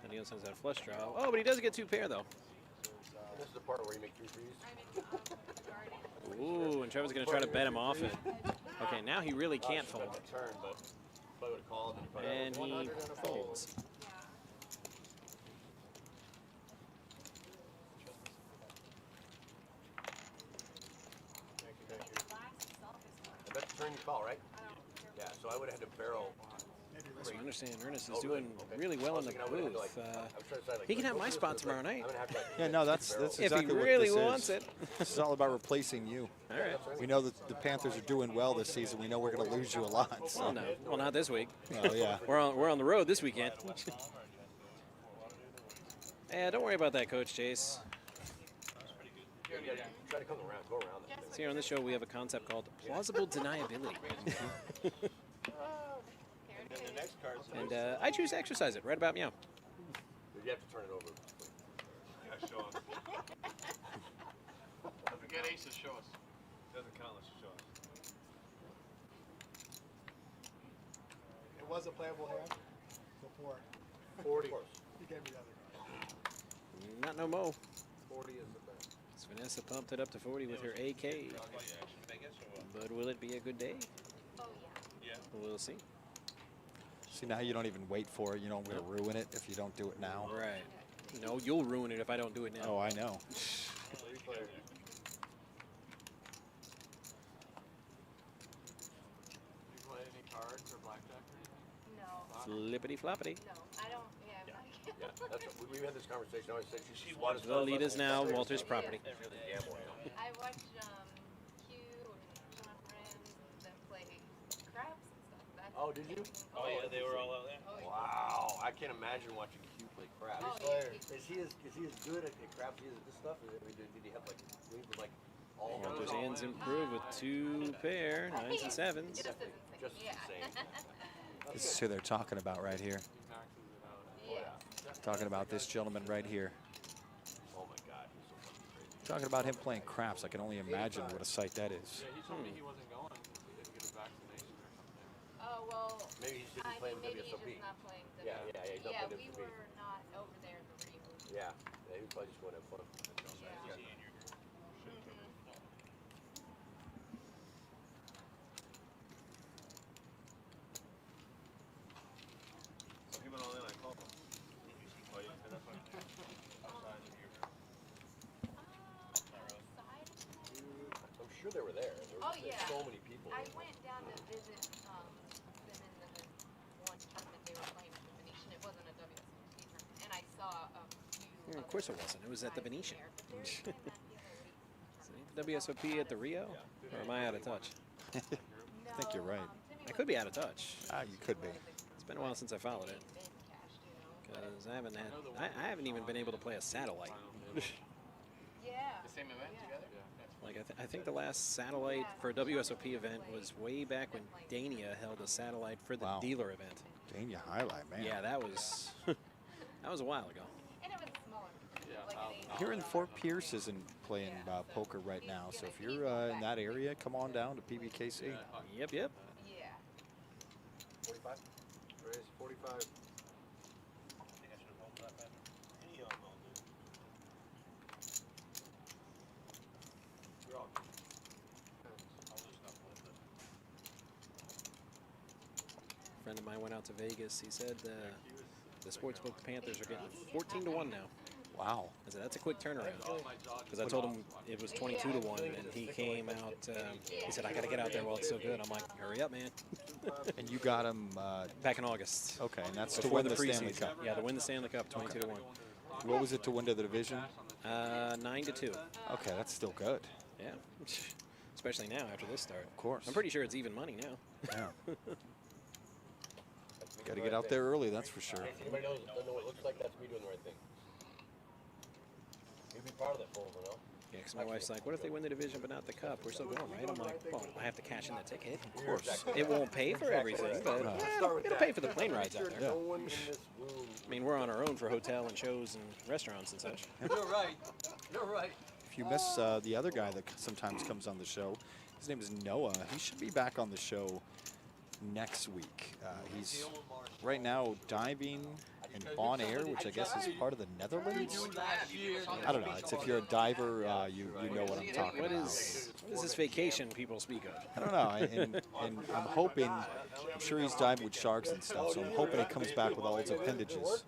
And he also has that flush draw. Oh, but he does get 2 pair, though. This is the part where you make 2 threes. Ooh, and Trevor's going to try to bet him off it. Okay, now he really can't fold. Turn, but if I would have called, And he folds. I bet the turn you call, right? Yeah, so I would have had to barrel. So I understand Ernest is doing really well in the booth. He can have my spot tomorrow night. Yeah, no, that's exactly if he what really this wants is. it. This is all about replacing you. All right. We know that the Panthers are doing well this season. We know we're going to lose you a lot. So. Well, no. Well, not this week. Oh, yeah. We're on the road this weekend. Yeah, don't worry about that, Coach Chase. Try to come around, go around. So here on this show, we have a concept called plausible deniability. And I choose to exercise it right about meow. You have to turn it over. Yeah, show us. Don't forget aces, show us. Doesn't count unless you show us. It was a playable hand before. 40. You gave me the other card. Not no mo. 40 is the best. So Vanessa pumped it up to 40 with her AK. But will it be a good day? We'll see. See, now you don't even wait for it. You know, I'm going to ruin it if you don't do it now. Right. No, you'll ruin it if I don't do it now. Oh, I know. You play any cards or blackjack or anything? No. Flippity floppity. No, I don't. Yeah. Yeah, that's what, we had this conversation. I always said she The lead is now Walter's property. I watch Q and John Friends and them play craps and stuff. That's Oh, did you? Oh, yeah, they were all out there. Wow, I can't imagine watching Q play craps. Oh, yeah. Is he as good at craps as this stuff? Did he have like wings with like all Walter's hands improve with 2 pair, 9s and 7s. Just as insane. Just Yeah. insane. This is who they're talking about right here. Talking about this gentleman right here. Oh my God, he's so fucking crazy. Talking about him playing craps. I can only imagine what a sight that is. Yeah, he told me he wasn't going because he didn't get a vaccination or something. Oh well. Maybe he's just I playing mean, maybe he's WSOP. just not playing the. Yeah, he's not Yeah, playing we WSOP. were not over there in the Rio. Yeah, he was probably just going to have fun. So he went all in, I called him. Oh, you did that one? Outside of your... I'm sure they were there. There's so many people. I went down to visit them in the one tournament they were playing at the Venetian. It wasn't a WSOP tournament, and I saw a few. Of course it wasn't. It was at the Venetian. Is Is the WSOP at the Rio? Or am I out of touch? I think you're right. I could be out of touch. You could be. It's been a while since I followed it. Because I haven't even been able to play a satellite. Yeah. The same event together? Like I think the last satellite for a WSOP event was way back when Dania held a satellite for the dealer event. Dania highlight, man. Yeah, that was that was a while ago. And it was smaller. Here in Fort Pierce isn't playing poker right now, so if you're in that area, come on down to Pbkc. Yep. Yeah. 45? Raise 45. I think I should have hoped that better. Any of them will do. You're all I'll loosen up a little bit. A friend of mine went out to Vegas. He said the sportsbook Panthers are getting 14-1 now. Wow. I said, that's a quick turnaround. Because I told him it was 22-1, and he came out, he said, I got to get out there while it's still good. I'm like, hurry up, man. And you got him back in August. Okay, and that's to before win the Stanley preseason. Cup. Yeah, to win the Stanley Cup, 22-1. What was it to win to the division? 9-2. Okay, that's still good. Yeah. Especially now after this start. Of course. I'm pretty sure it's even money now. Yeah. Got to get out there early, that's for sure. If anybody doesn't know what it looks like, that's me doing the right thing. You'd be proud of that photo, no? Yeah, because my wife's like, what if they win the division but not the cup? We're still going, right? I'm like, well, I have to cash in the ticket. Of course. It won't pay for everything, but it'll pay for the plane rides out there. I mean, we're on our own for hotel and shows and restaurants and such. You're right. You're right. If you miss the other guy that sometimes comes on the show, his name is Noah. He should be back on the show next week. He's right now diving in Bon Air, which I guess is part of the Netherlands. I don't know. It's if you're a diver, you know what I'm talking What about. is this vacation people speak of? I don't know. And I'm hoping, I'm sure he's diving with sharks and stuff, so I'm hoping he comes back with all his appendages.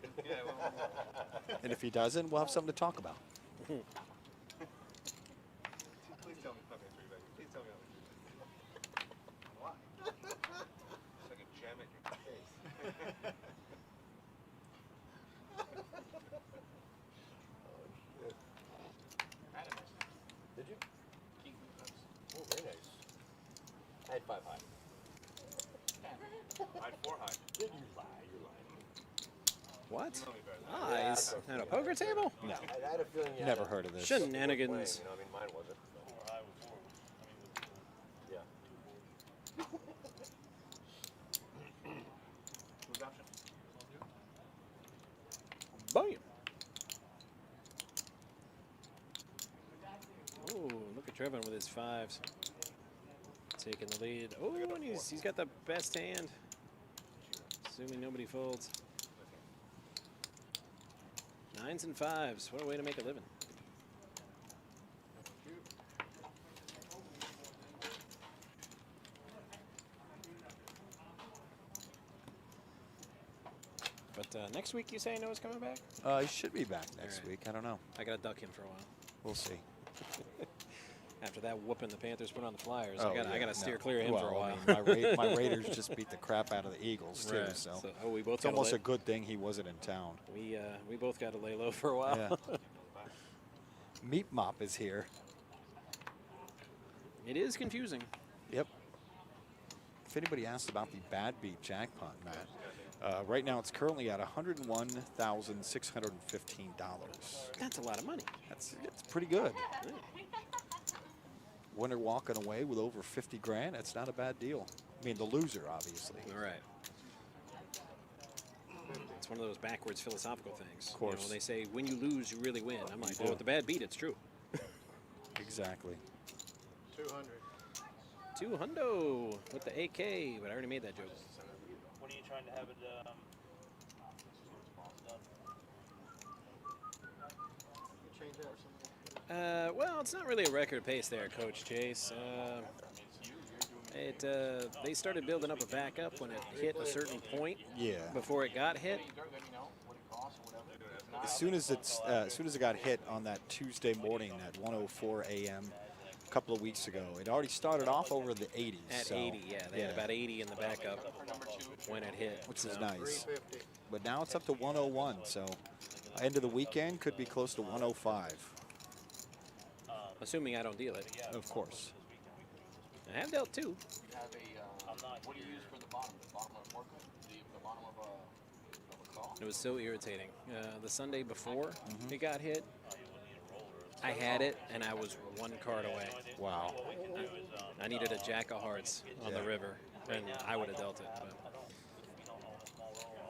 And if he doesn't, we'll have something to talk about. Please tell me. Okay, please tell me how to do that. It's like a jam at your face. Did you? Oh, very nice. I had 5 high. I had 4 high. Did you lie? You're lying. What? Eyes at a poker table? No. I had a feeling you Never had heard of this. Shenanigans. You know, I mean, mine wasn't. Yeah. Who's option? Bam. Oh, look at Trevin with his 5s. Taking the lead. Oh, and he's got the best hand. Assuming nobody folds. 9s and 5s. What a way to make a living. But next week you say Noah's coming back? He should be back next week. I don't know. I gotta duck him for a while. We'll see. After that whooping the Panthers put on the Flyers, Oh, I gotta steer no. clear of him for a Well, while. I mean, my Raiders just beat the crap out of the Eagles too. Right. So we both it's gotta almost lay- a good thing he wasn't in town. We both got to lay low for a while. Yeah. Meat Mop is here. It is confusing. Yep. If anybody asked about the Bad Beat jackpot, Matt, right now it's currently at $101,615. That's a lot of money. It's pretty good. Winner walking away with over 50 grand. That's not a bad deal. I mean, the loser, obviously. All right. It's one of those backwards philosophical things. Of course. You know, they say when you lose, you really win. I'm like, You well, do. with the bad beat, it's true. Exactly. 200. 200 with the AK, but I already made that joke. When are you trying to have it done? Change that or something. Well, it's not really a record pace there, Coach Chase. They started building up a backup when it hit a certain point. Yeah. Before it got hit. As soon as it got hit on that Tuesday morning at 1:04 a.m. a couple of weeks ago, it already started off over the 80s. At so, 80, yeah. They had about 80 in the backup when it hit. which is nice. But now it's up to 101, so end of the weekend could be close to 105. Assuming I don't deal it. Of course. I have dealt two. You have what do you use for the bottom? The bottom of a forklift? The bottom of a claw? It was so irritating. The Sunday before it got hit, I had it, and I was one card away. Wow. I needed a Jack of Hearts on the river, and I would have dealt it. But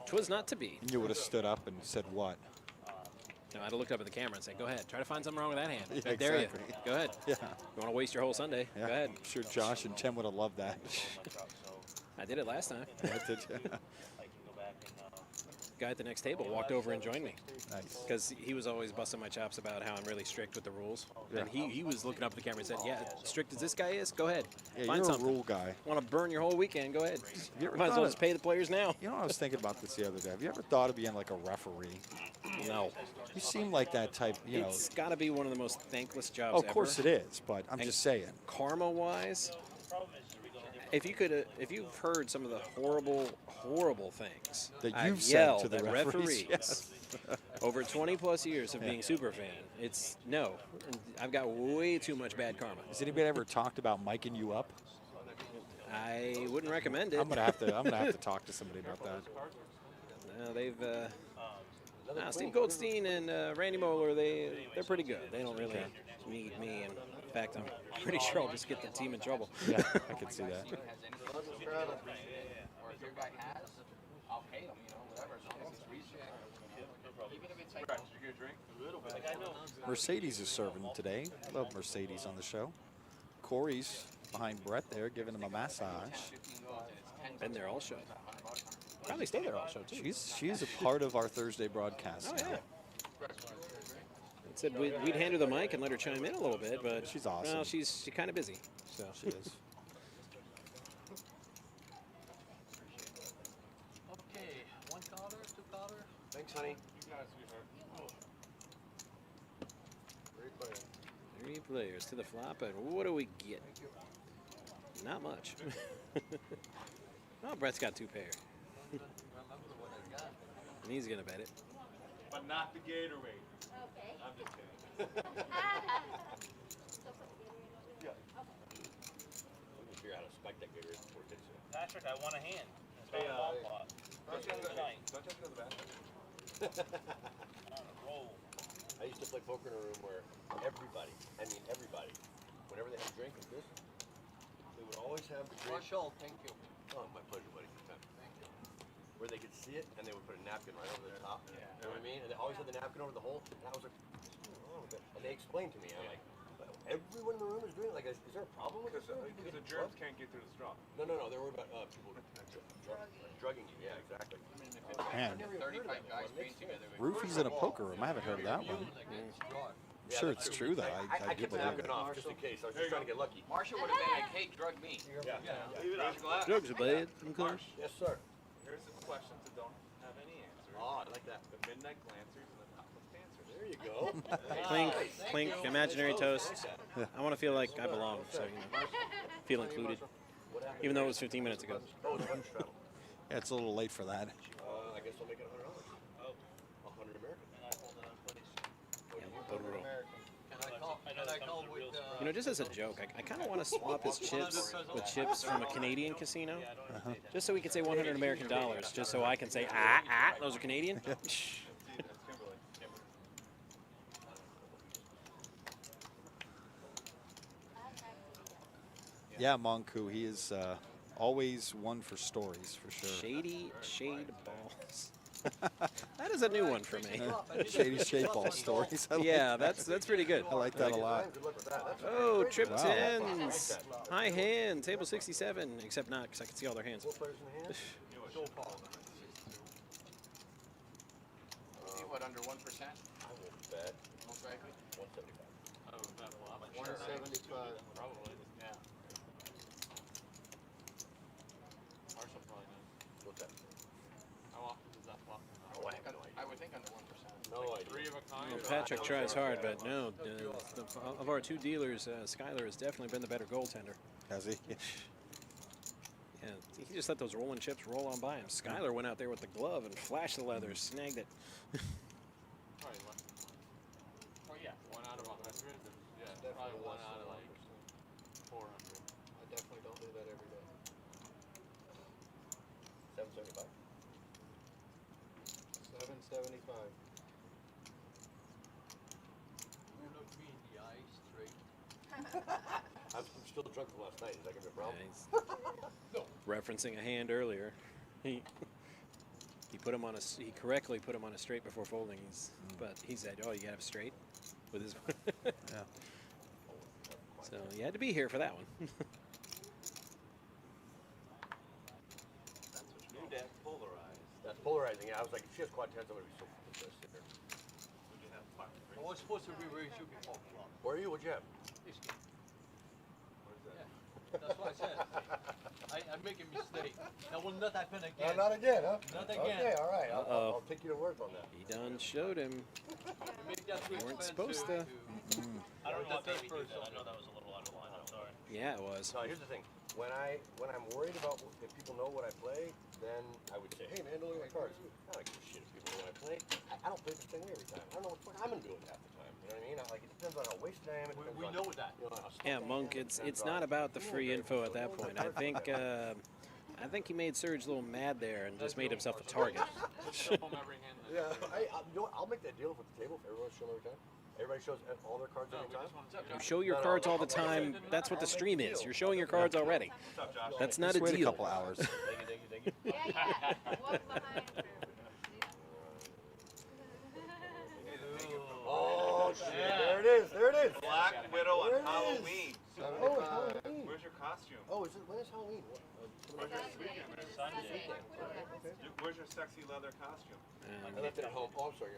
'twas not to be. You would have stood up and said what? No, I'd have looked up at the camera and said, go ahead, try to find something wrong with that hand. Yeah, I dare exactly. you. Go ahead. Yeah. You want to waste your whole Sunday? Yeah. Go ahead. I'm sure Josh and Tim would have loved that. I did it last time. Yeah, did you? Guy at the next table walked over and joined me. Nice. Because he was always busting my chops about how I'm really strict with the rules. Yeah. And he was looking up at the camera and said, yeah, strict as this guy is, go ahead. Yeah, Find you're something. a rule guy. Want to burn your whole weekend, go ahead. You ever Might as thought well of- just pay the players now. You know, I was thinking about this the other day. Have you ever thought of being like a referee? No. You seem like that type, you know. It's got to be one of the most thankless jobs Oh, of course ever. it is, but I'm And just saying. Karma-wise, if you've heard some of the horrible things That I've you've said yelled to the at referees, yes. over 20+ years of being super fan, it's no. I've got way too much bad karma. Has anybody ever talked about miking you up? I wouldn't recommend it. I'm gonna have to talk to somebody about that. No, they've Steve Goldstein and Randy Moeller. They're pretty good. They don't really me, and in fact, I'm pretty sure I'll just get the team in trouble. Yeah, I could see that. Has anything to do with it, or if your guy has, I'll pay him, you know, whatever, as long as it's reasonable. Even if it's like Did you get a drink? a little bit. Mercedes is serving today. Love Mercedes on the show. Corey's behind Brett there, giving him a massage. Been there all show. Probably stay there all show too. She's a part of our Thursday broadcast. Oh now. yeah. It said we'd hand her the mic and let her chime in a little bit, but she's awesome. Well, she's kind of busy. So she is. Okay, 1 caller, 2 caller. Thanks, honey. You got it, sweetheart. 3 players. 3 players to the flop, and what do we get? Not much. Oh, Brett's got 2 pair. And he's gonna bet it. But not the Gatorade. Okay. I'm just kidding. Yeah. We can figure out how to spike that Gatorade before it hits you. Patrick, I want a hand. It's Hey, not a ball plot. Don't you have to go to the bathroom? On a roll. I used to play poker in a room where everybody, whenever they had a drink like this, they would always have the drink. Marshall, thank you. Oh, my pleasure, buddy. Thank you. Where they could see it, and they would put a napkin right over the top. You know what I mean? And they always had the napkin over the hole. And I was like, what's going on with it? And they explained to me, I'm like, everyone in the room is doing it. Like, is there a problem with this? Because the germs can't get through the straw. No. They're worried about people drugging you. Yeah, exactly. Man, 35 guys playing together. Roofies in a poker room. I haven't heard of that one. I'm sure it's true, though. I do kept the believe napkin it. off just in case. I was just trying to get lucky. Marshall would have been like, hey, drug me. Yeah. Drugs are bad. Marsh, Yes, sir. here's some questions that don't have any answers. Oh, I like that. The midnight glancers and the topless dancers. There you go. Clink, clink, imaginary toast. I want to feel like I belong, so feel included. Even though it was 15 minutes ago. Oh, it's lunch travel. Yeah, it's a little late for that. I guess I'll make it $100. Oh. 100 American. Can I call with, You know, just as a joke, I kind of want to swap his chips with chips from a Canadian casino, just so we could say 100 American dollars, just so I can say, those are Canadian. Yeah, Monku, he is always one for stories, for sure. Shady shade balls. That is a new one for me. Shady shade ball stories. I like Yeah, that. that's pretty good. I like that a lot. Good luck with that. That's Oh, trip Wow. 10s. High hand, table 67, except not because I can see all their hands. 4 players in the hand. See what, under 1%? I will bet Most likely. 175. 175. Probably, yeah. Marshall probably knows. What's that? How often does that flop? I would think under 1%. No idea. 3 of a kind. Well, Patrick tries hard, but no. Of our 2 dealers, Skyler has definitely been the better goaltender. Has he? Yeah, he just let those rolling chips roll on by him. Skyler went out there with the glove and flashed the leather, snagged it. Probably less. Oh yeah, 1 out of 100. Yeah, probably 1 out of like 400. I definitely don't do that every day. 775. 775. You look me in the eye straight. I'm still drunk from last night. Is that gonna be a problem? Referencing a hand earlier, he put him on he correctly put him on a straight before folding. But he said, "Oh, you got to have straight," with his. Yeah. So you had to be here for that one. That's polarized. That's polarizing. Yeah, I was like, if she has quad tens, I'm gonna be so fucking pissed. I was supposed to re-raise you before flop. Where are you? What'd you have? That's what I said. I'm making a mistake. That will not happen again. Not again, huh? Not again. Okay, all right. Uh-oh. I'll take you to work on that. He done showed him. You make that too You weren't expensive supposed to. I don't know what made me do that. I know that was a little out of line. I'm sorry. Yeah, it was. No, here's the thing. When I'm worried about if people know what I play, then I would say, hey man, don't look at my cards. I don't give a shit if people know what I play. I don't play the same way every time. I don't know what the fuck I'm gonna do with half the time. You know what I mean? Like it depends on how wasted I am. We know that. You know, how stuck Yeah, I am. Monk. It's not about the free info at that point. I think he made Serge a little mad there and just made himself a target. Yeah, you know what? I'll make that deal for the table for everyone show every time. Everybody shows all their cards every time? You show your cards all the time. That's what the stream is. You're showing your cards already. That's not Just a wait deal. a couple hours. Oh, shit. There it is. There it is. Black Widow on Halloween. Oh, it's Halloween. Where's your costume? Oh, when is Halloween? Where's your sexy leather costume? I left it at home. Oh, I'm sorry.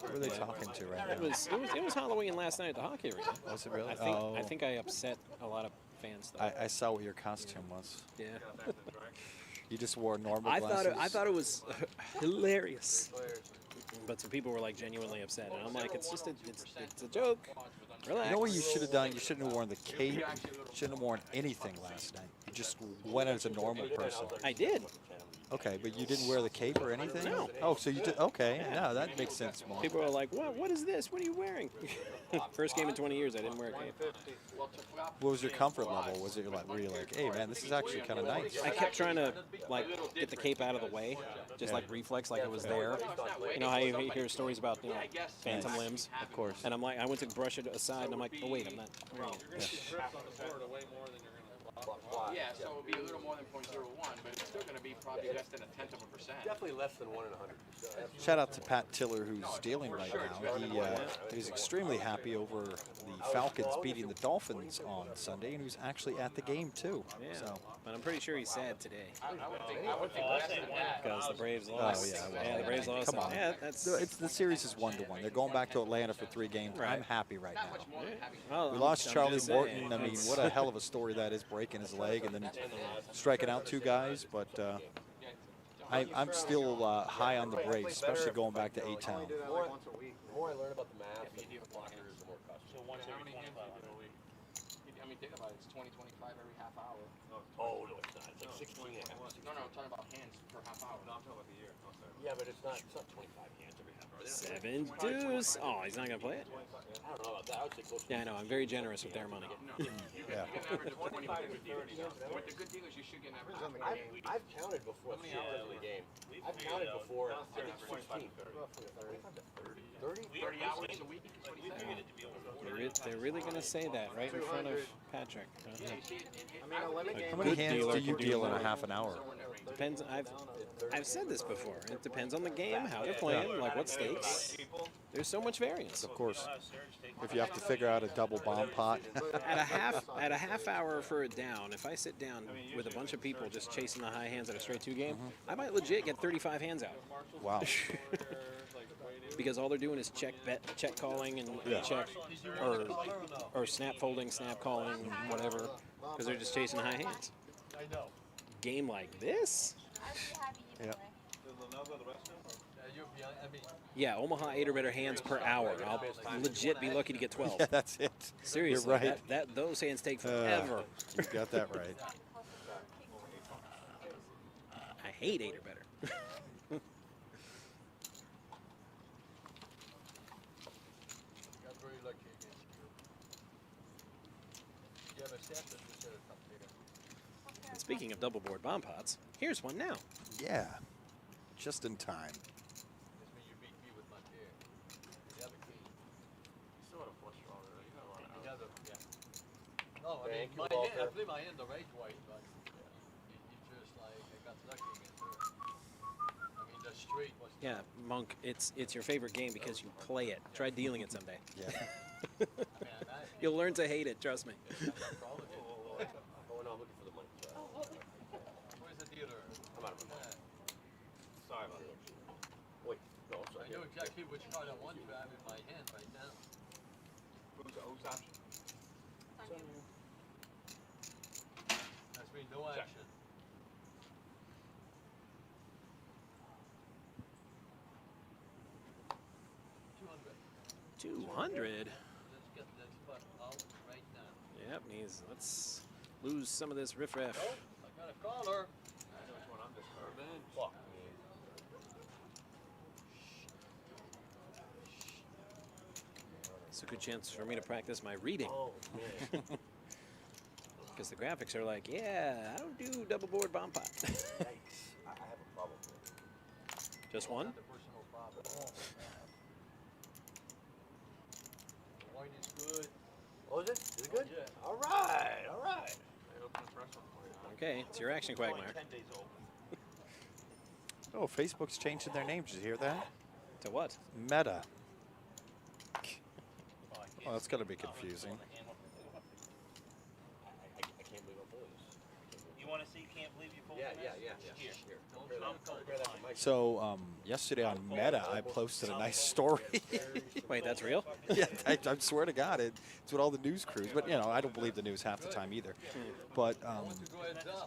Who are they talking to right It now? was Halloween last night at the hockey arena. Was it really? I think I upset a lot of fans though. I saw what your costume was. Yeah. You just wore normal I glasses. thought it was hilarious. But some people were like genuinely upset, and I'm like, it's just it's a joke. Relax. You know what you should have done? You shouldn't have worn the cape. You shouldn't have worn anything last night. You just went as a normal person. I did. Okay, but you didn't wear the cape or anything? No. Oh, so you did? Okay, no, that makes sense more. People are like, what is this? What are you wearing? First game in 20 years, I didn't wear a cape. What was your comfort level? Was it like, were you like, hey man, this is actually kind of nice? I kept trying to like get the cape out of the way, just like reflex, like it was there. You know how you hear stories about phantom limbs? Of course. And I'm like, I went to brush it aside, and I'm like, oh wait, I'm not wearing it. Yeah, so it would be a little more than 0.01, but it's still going to be probably less than 1/10 of a percent. Definitely less than 1 in 100. Shout out to Pat Tiller, who's dealing right now. He's extremely happy over the Falcons beating the Dolphins on Sunday, and he was actually at the game too. Yeah, So. but I'm pretty sure he's sad today. I would think less than that. Because the Braves lost. Oh, yeah, well, yeah, the Braves lost. Come on. Yeah, that's. The series is 1-1. They're going back to Atlanta for 3 games. Right. I'm happy right now. Well, We lost I'm Charlie just Morton. saying, I mean, it's- what a hell of a story that is, breaking his leg and then striking out 2 guys. But I'm still high on the Braves, especially going back to A-Town. The more I learn about the math, the blockers, the more customers. So once every 25 a week. I mean, think about it. It's 20, 25 every half hour. Oh, no, it's not. It's like 16 and a half. No, I'm talking about hands per half hour. No, I'm talking about the year. Oh, sorry. Yeah, but it's not 25 hands every half hour. 7 deuce. Oh, he's not gonna play it. I don't know about that. I would say close to Yeah, I know. I'm very generous with their money. Yeah. You can average 25 with dealers. With the good dealers, you should get an average of 20. I've counted before the game. I've counted before, I think 16. 30? 30 hours a week is what he said. They're really gonna say that right in front of Patrick. How many hands do you deal in a half an hour? Depends. I've said this before. It depends on the game, how they're playing, like what stakes. There's so much variance. Of course. If you have to figure out a double bomb pot. At a half hour for a down, if I sit down with a bunch of people just chasing the high hands at a straight 2 game, I might legit get 35 hands out. Wow. Because all they're doing is check calling and check or snap folding, snap calling, whatever. Because they're just chasing high hands. Game like this? Yeah. Yeah, Omaha 8 or better hands per hour. I'll legit be lucky to get 12. Yeah, that's it. Seriously, You're right. those hands take forever. You got that right. I hate 8 or better. And speaking of double board bomb pots, here's one now. Yeah. Just in time. No, I mean, Thank you, Walter. I played my hand the right way, but it's just like I got lucky against her. I mean, the straight was. Yeah, Monk, it's your favorite game because you play it. Try dealing it someday. Yeah. You'll learn to hate it, trust me. Oh, no, I'm looking for the money. Where's the dealer? I'm out of my money. Sorry about that. Wait, no, I'm sorry. I know exactly which card I want to have in my hand right now. Who's option? That's me, no action. $200. $200. Let's get that spot out right now. Yep, let's lose some of this riffraff. Oh, I got a caller. I know which one I'm discarding. Fuck. It's a good chance for me to practice my reading. Oh, man. Because the graphics are like, yeah, I don't do double board bomb pot. Yikes. I have a problem here. Just one? Not the personal problem. Wine is good. Oh, is it? Is it good? Yeah. All right, all right. Okay, it's your action, Quagmire. Oh, Facebook's changing their name. Did you hear that? To what? Meta. Oh, that's going to be confusing. I can't believe I'm pulling this. You want to see Can't Believe You Pulled Yeah. Here. Compare that to my So yesterday on Meta, I posted a nice story. Wait, that's real? Yeah, I swear to God, it's with all the news crews. But, you know, I don't believe the news half the time either. But,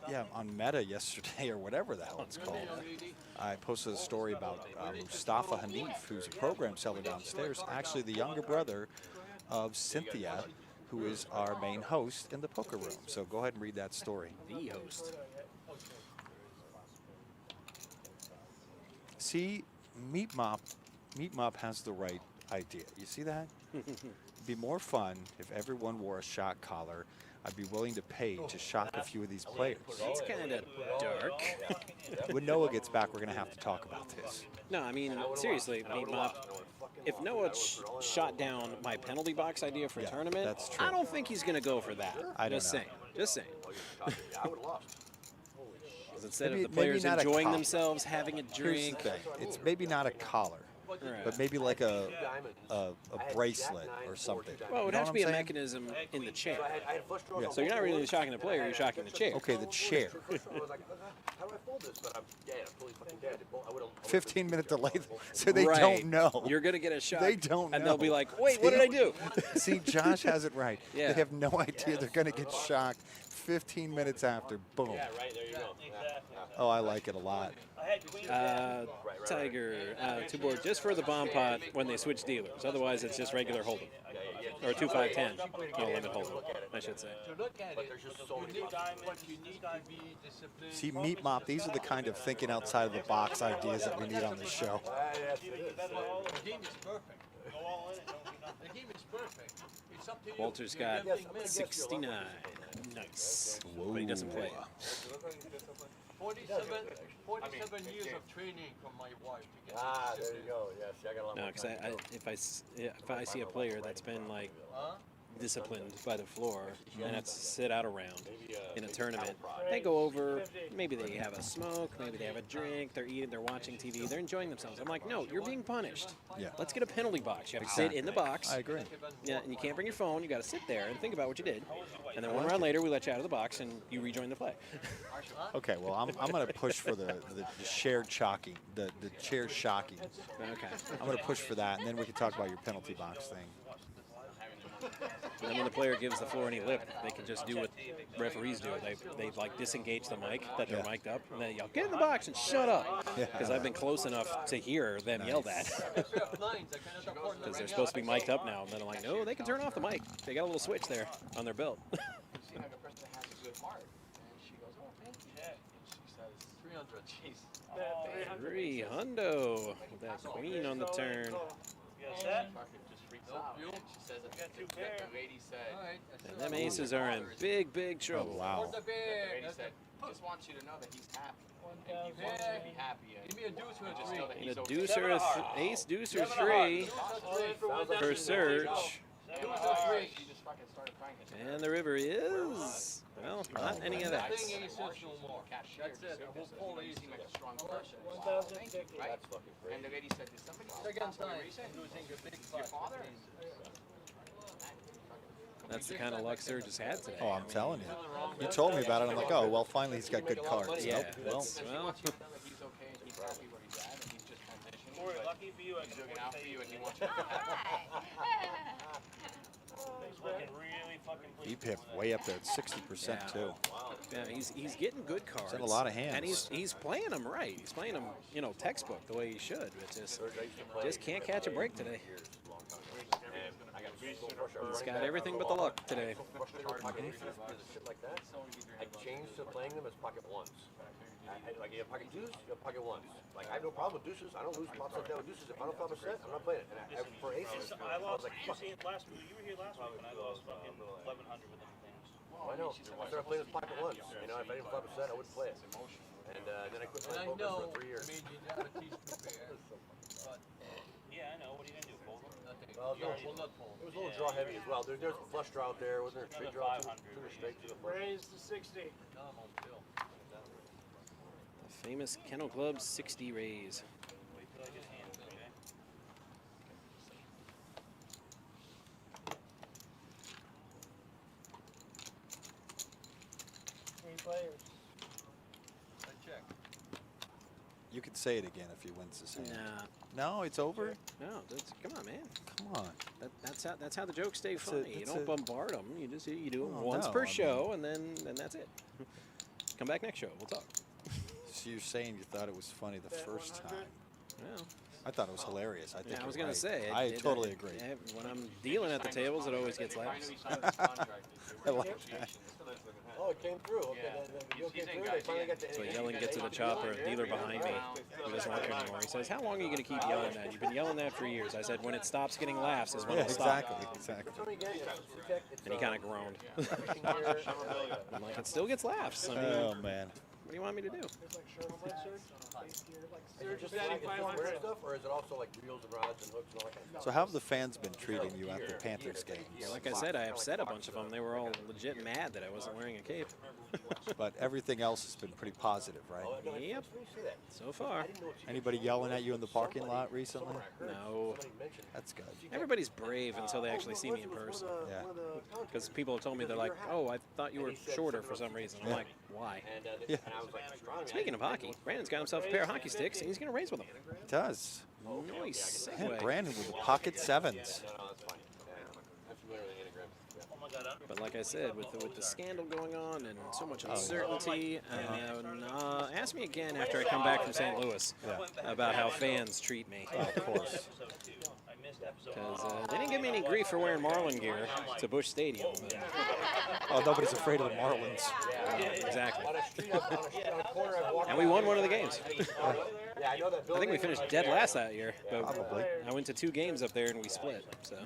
yeah, on Meta yesterday, or whatever the hell it's called, I posted a story about Mustafa Hanif, who's a program seller downstairs, actually the younger brother of Cynthia, who is our main host in the poker room. So go ahead and read that story. The host. See, Meat Mop has the right idea. You see that? It'd be more fun if everyone wore a shock collar. I'd be willing to pay to shock a few of these players. It's kind of dark. When Noah gets back, we're going to have to talk about this. No, I mean, seriously, Meat Mop, if Noah shot down my penalty box idea for a tournament, that's true. I don't think he's going to go for that. I don't Just know. saying. Just saying. I would have lost. 'Cause instead Maybe- of the players maybe not a enjoying collar. themselves, having a Here's drink. the thing. It's maybe not a collar, Right. but maybe like a bracelet or something. Well, it would You know have to what be I'm a saying? mechanism in the chair. I had flush draws Yeah. on So you're not both really boards. shocking the player, you're shocking the chair. Okay, the chair. I was like, how do I fold this? But I'm dead. I'm totally fucking dead. I would've- 15-minute delay, so they Right. don't know. You're going to get a shot. They don't know. And they'll be like, wait, what did I do? See, Josh has it right. Yeah. They have no idea they're going to get shocked 15 minutes after. Boom. Yeah, right. There you go. Oh, I like it a lot. Tiger, 2 board just for the bomb pot when they switch dealers. Otherwise, it's just regular hold'em. Or 2-5-10. No limit hold'em, I should say. To look at it, you need to be disciplined. See, Meat Mop, these are the kind of thinking outside of the box ideas that we need on this show. The game is perfect. The game is perfect. It's up to you. Walter's You're got giving minutes. 69. Nice. But he doesn't play. 47 years of training from my wife to get There you go. Yes, I got a lot No, more because time. if I see a player that's been like disciplined by the floor and has to sit out a round in a tournament, they go over, maybe they have a smoke, maybe they have a drink, they're eating, they're watching TV, they're enjoying themselves. I'm like, no, you're being punished. Yeah. Let's get a penalty box. You have to sit in the box. I agree. Yeah, and you can't bring your phone. You got to sit there and think about what you did. And then 1 round later, we let you out of the box and you rejoin the play. Okay, well, I'm going to push for the shared shocking, the chair shocking. Okay. I'm going to push for that, and then we can talk about your penalty box thing. And then when the player gives the floor any lip, they can just do what referees do. They like disengage the mic that they're mic'd up, and they yell, "Get in the box and shut up!" Because I've been close enough to hear them yell that. Because they're supposed to be mic'd up now, and then I'm like, no, they can turn off the mic. They got a little switch there on their belt. You seem like a person that has a good heart. And she goes, oh, thank you. And she says, 300, jeez. 300 with that queen on the turn. Fucking just freaks out. And she says that the lady said, And them aces are in big, big trouble. Oh, wow. the lady said, just wants you to know that he's happy. And he wants you to be happy. And Give me a deuce or a just three. know that And he's a okay. deuce or a ace, deuce or 3 for search. She just fucking started crying. And the river is, well, not any of that. Playing aces no more. That's it. I will pull You aces. seem like a strong person. Thank you, right? And the lady said, did somebody Second pass away time. recently? Losing a big Your fight. father? That's the kind of luck Serge has had today. Oh, I'm telling you. You told me about it. I'm like, oh, well, finally he's got good cards. Yeah, Nope, well, that's, She well, wants you to know that he's okay and he's happy where he's at and he's just transitioning. But Lucky for you, I he's looking out for you and he wants you to be happy. really fucking he pipped way up there at 60% too. yeah, he's getting good cards. in a lot of hands. And he's playing them right. He's playing them, you know, textbook the way he should. But just can't catch a break today. He's got everything but the luck today. Shit like that. I changed to playing them as pocket ones. Like you have pocket twos, you have pocket ones. Like I have no problem with deuces. I don't lose pops like that with deuces. If I don't flop a set, I'm not playing it. And for aces, I was lost. like, You fuck. see it last week. You were here last week, and I lost fucking 1100 with them things. I know. I started playing with pocket ones. You know, if I didn't flop a set, I wouldn't play it. And then I quit And I playing poker know, for 3 years. I mean, you diabetes prepare, but Yeah, I know. What are you gonna do? Fold them? Well, no, it was a little draw heavy as well. There's a flush draw out there. Wasn't there a straight draw? Two straight to the flush. Raise to 60. The famous Kennel Club 60 raise. Wait till I get hands, okay? 3 players. Check. You could say it again if he wins this hand. Nah. No, it's over? No, come on, man. Come on. That's how the jokes stay funny. You don't bombard them. You just you do it Oh, once no, per I show, and then that's it. Come back next show. We'll talk. So you're saying you thought it was funny the first time? Well, I thought it was hilarious. I think yeah, I was you're gonna right. say. I totally agree. When I'm dealing at the tables, it always gets laughs. I like that. Oh, it came through. Okay, the deal came through. They finally got the. So yelling gets to the chopper. A dealer behind me who doesn't work anymore. He says, "How long are you going to keep yelling that? You've been yelling that for years." I said, "When it stops getting laughs is when it'll stop." Exactly. And he kind of groaned. I'm like, "It still gets laughs." I mean, Oh man. what do you want me to do? Is it just like square stuff, or is it also like reels and rods and hooks and all that kind of stuff? So how have the fans been treating you at the Panthers games? Yeah, like I said, I upset a bunch of them. They were all legit mad that I wasn't wearing a cape. But everything else has been pretty positive, right? Yep. So far. Anybody yelling at you in the parking lot recently? No. That's good. Everybody's brave until they actually see me in person. Yeah. Because people have told me, they're like, "Oh, I thought you were shorter for some reason." I'm like, "Why?" Yeah. Speaking of hockey, Brandon's got himself a pair of hockey sticks, and he's going to race with them. It does. Nice Man, segue. Brandon with the pocket sevens. But like I said, with the scandal going on and so much uncertainty, ask me again after I come back from St. Louis about how fans treat me. Oh, of course. Because they didn't give me any grief for wearing Marlin gear to Busch Stadium. But Oh, nobody's afraid of the Marlins. exactly. And we won one of the games. I think we finished dead last that year. But Probably. I went to 2 games up there and we split. So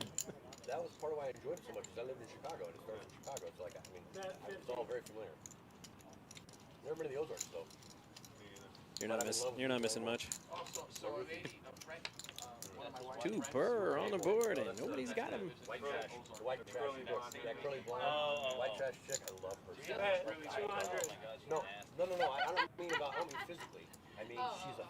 That was part of why I enjoyed it so much, because I lived in Chicago, and it started in Chicago, so like, I mean, it's all very familiar. Never been to the Ozarks, though. you're not missing much. 2 per on the board, and nobody's got him. White trash. The white trash chick. That curly blonde. White trash chick. I love her. No. I don't mean physically. I mean, she's a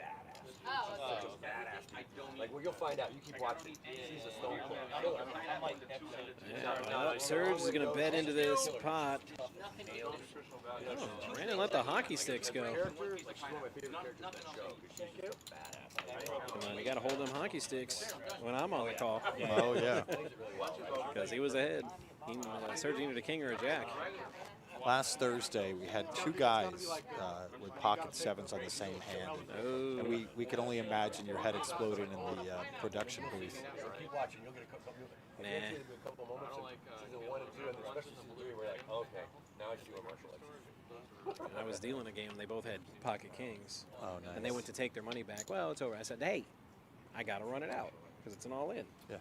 badass. Such a badass. Like, well, you'll find out. You keep watching. She's a stone cold killer. Yeah, Serge is going to bet into this pot. Oh, Brandon let the hockey sticks go. Characters, like, she's one of my favorite characters in that show, because she's just a badass. Come on, we got to hold them hockey sticks when I'm on the call. Oh, yeah. Because he was ahead. Serge needed a king or a jack. Last Thursday, we had 2 guys with pocket sevens on the same hand. Oh. And we could only imagine your head exploding in the production booth. Keep watching. You'll get a couple. Eventually, there'll be a couple moments in season 1 and 2, and especially season 3, where you're like, okay, now I see what Marshall likes. And I was dealing a game. They both had pocket kings. Oh, nice. And they went to take their money back. Well, it's over. I said, "Hey, I got to run it out because it's an all-in." Yeah.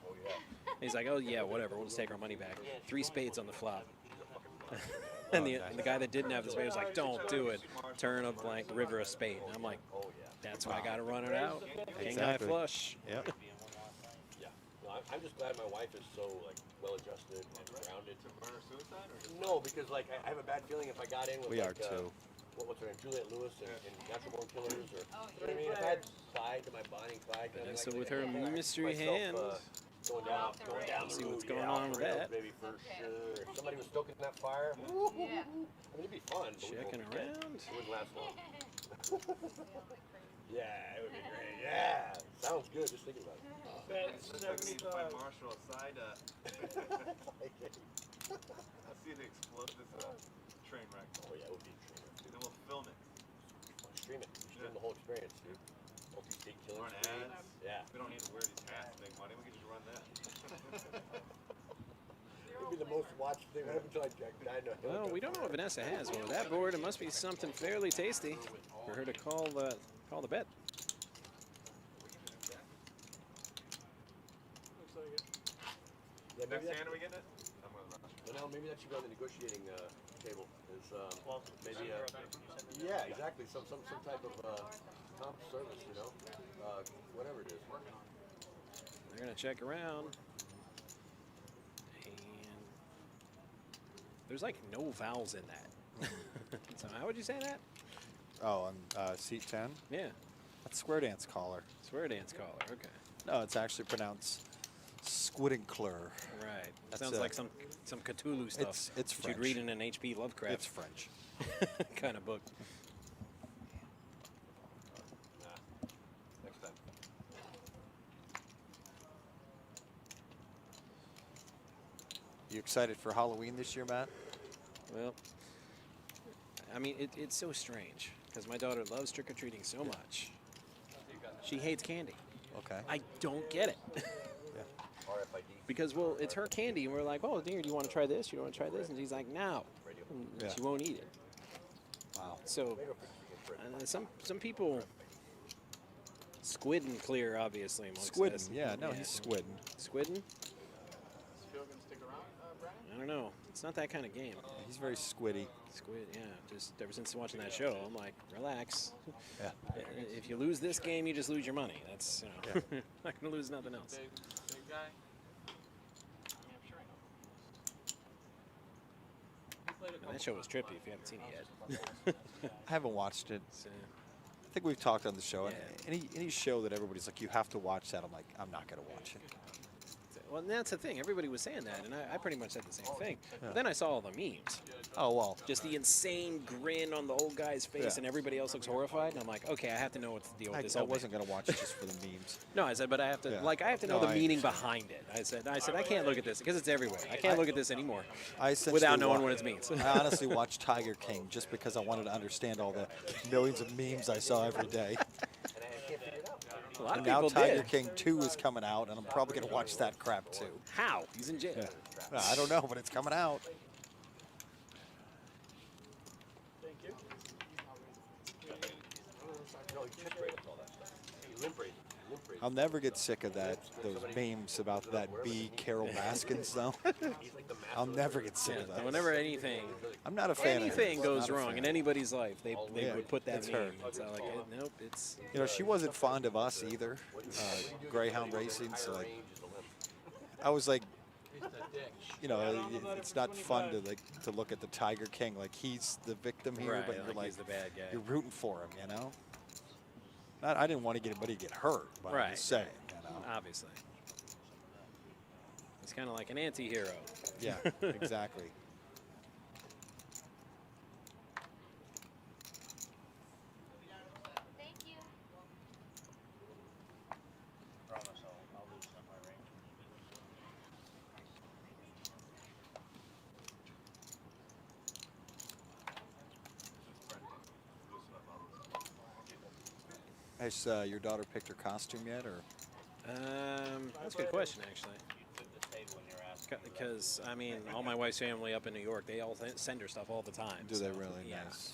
He's like, "Oh, yeah, whatever. We'll just take our money back." 3 spades on the flop. And the guy that didn't have the spade was like, "Don't do it. Turn a blank, river a spade." And I'm like, "That's why I got to run it out. King high flush." Yep. Yeah. No, I'm just glad my wife is so like well-adjusted and grounded. No, because like I have a bad feeling if I got in with We are like, too. What's her name, Juliette Lewis and Natural Born Killers, or you know what I mean? If I had Clyde to my Bonnie and Clyde, kind of So like, with her mystery myself, hand, going down the see road, what's going yeah, on with rails, that. baby, for sure. If somebody was stoking that fire, I mean, it'd be fun. But Checking around. It wouldn't last long. Yeah, it would be great. Yeah, sounds good. Just thinking about it. Marshall outside. I see the explode. This train wreck. Oh yeah, it would be a train wreck. Then we'll film it. Stream it. Stream the whole experience, dude. Multi-state killing. Run ads. Yeah. We don't need to wear these hats to make money. We can just run that. It'd be the most watched thing. Right up until I died. Well, we don't know what Vanessa has, but with that board, it must be something fairly tasty for her to call the bet. Yeah, Next maybe hand, are we getting it? I'm gonna rush. But no, maybe that should go on the negotiating table. Is maybe yeah, exactly. Some type of comp service, you know, whatever it is. We're going to check around. And there's like no vowels in that. So how would you say that? Oh, on seat 10? Yeah. That's square dance caller. Square dance caller, okay. No, it's actually pronounced Squidincler. Right. That's Sounds like some Cthulhu stuff. It's that French. you'd read in an H.P. Lovecraft. It's French. kind of book. Next time. You excited for Halloween this year, Matt? Well, I mean, it's so strange because my daughter loves trick-or-treating so much. She hates candy. Okay. I don't get it. RFID. Because, well, it's her candy, and we're like, oh, dear, do you want to try this? You want to try this? And she's like, no. And Yeah. she won't eat it. Wow. So, some people, squid and clear, obviously. Squidding, yeah, no, he's squidding. Squidding? Phil gonna stick around, Brandon? I don't know. It's not that kind of game. He's very squiddy. Squid, yeah. Just ever since watching that show, I'm like, relax. Yeah. If you lose this game, you just lose your money. That's, you know, not going to lose nothing else. Big guy? Yeah, I'm sure I know. And that show was trippy if you haven't seen it yet. I haven't watched it. So, I think we've talked on the show. Yeah. Any show that everybody's like, you have to watch that, I'm like, I'm not going to watch it. well, and that's the thing. Everybody was saying that, and I pretty much said the same thing. But then I saw all the memes. Oh, well. Just the insane grin on the old guy's face, Yeah. and everybody else looks horrified. And I'm like, okay, I have to know what's the deal with this. I opening. wasn't going to watch it just for the memes. No, I said, but I have to, Yeah. like, I have to know No, the I meaning understand. behind it. I said, I can't look at this because it's everywhere. I can't look at this anymore I essentially without knowing what it means. I honestly watched Tiger King just because I wanted to understand all the millions of memes I saw every day. A lot of And now people Tiger did. King 2 is coming out, and I'm probably going to watch that crap too. How? He's in jail. Yeah. I don't know, but it's coming out. Thank you. No, he chest rated all that stuff. He limp rated. I'll never get sick of those memes about that B. Carol Baskins, though. I'll never get sick of that. Whenever anything, I'm not a fan of anything it. goes Not a wrong fan. in anybody's life, they Yeah, would put that it's meme. her. It's not like, nope, it's. You know, she wasn't fond of us either, Greyhound racing. So like, I was like, you know, it's not fun to look at the Tiger King like he's the victim here, Right, but you're like like he's the bad guy. You're rooting for him, you know. I didn't want to get anybody to get hurt, but Right. I'm just saying, you know. Obviously. It's kind of like an anti-hero. Yeah, exactly. Thank you. Promise I'll loosen up my range. Has your daughter picked her costume yet, or? That's a good question, actually. You took the table when you were asking. Because, I mean, all my wife's family up in New York, they all send her stuff all the time. Do so, they really? Yeah. Nice.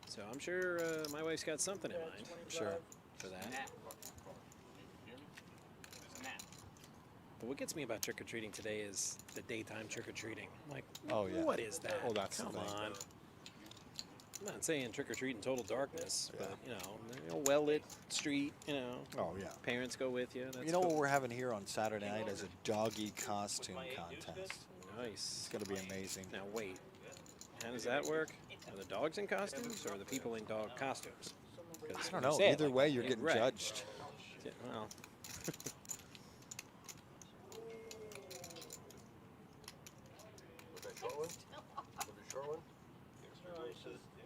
So I'm sure my wife's got something in mind. Sure. For that. There's a map. But what gets me about trick-or-treating today is the daytime trick-or-treating. I'm like, Oh, yeah. what is that? Oh, that's the Come thing. on. I'm not saying trick-or-treat in total darkness, but, you know, well-lit street, you know. Oh, yeah. Parents go with you. That's You know cool. what we're having here on Saturday night is a doggy costume contest. Nice. It's going to be amazing. Now, wait. How does that work? Are the dogs in costumes, or are the people in dog costumes? I don't know. Either way, you're getting judged. Yeah, well. Was that short one? Was it short one?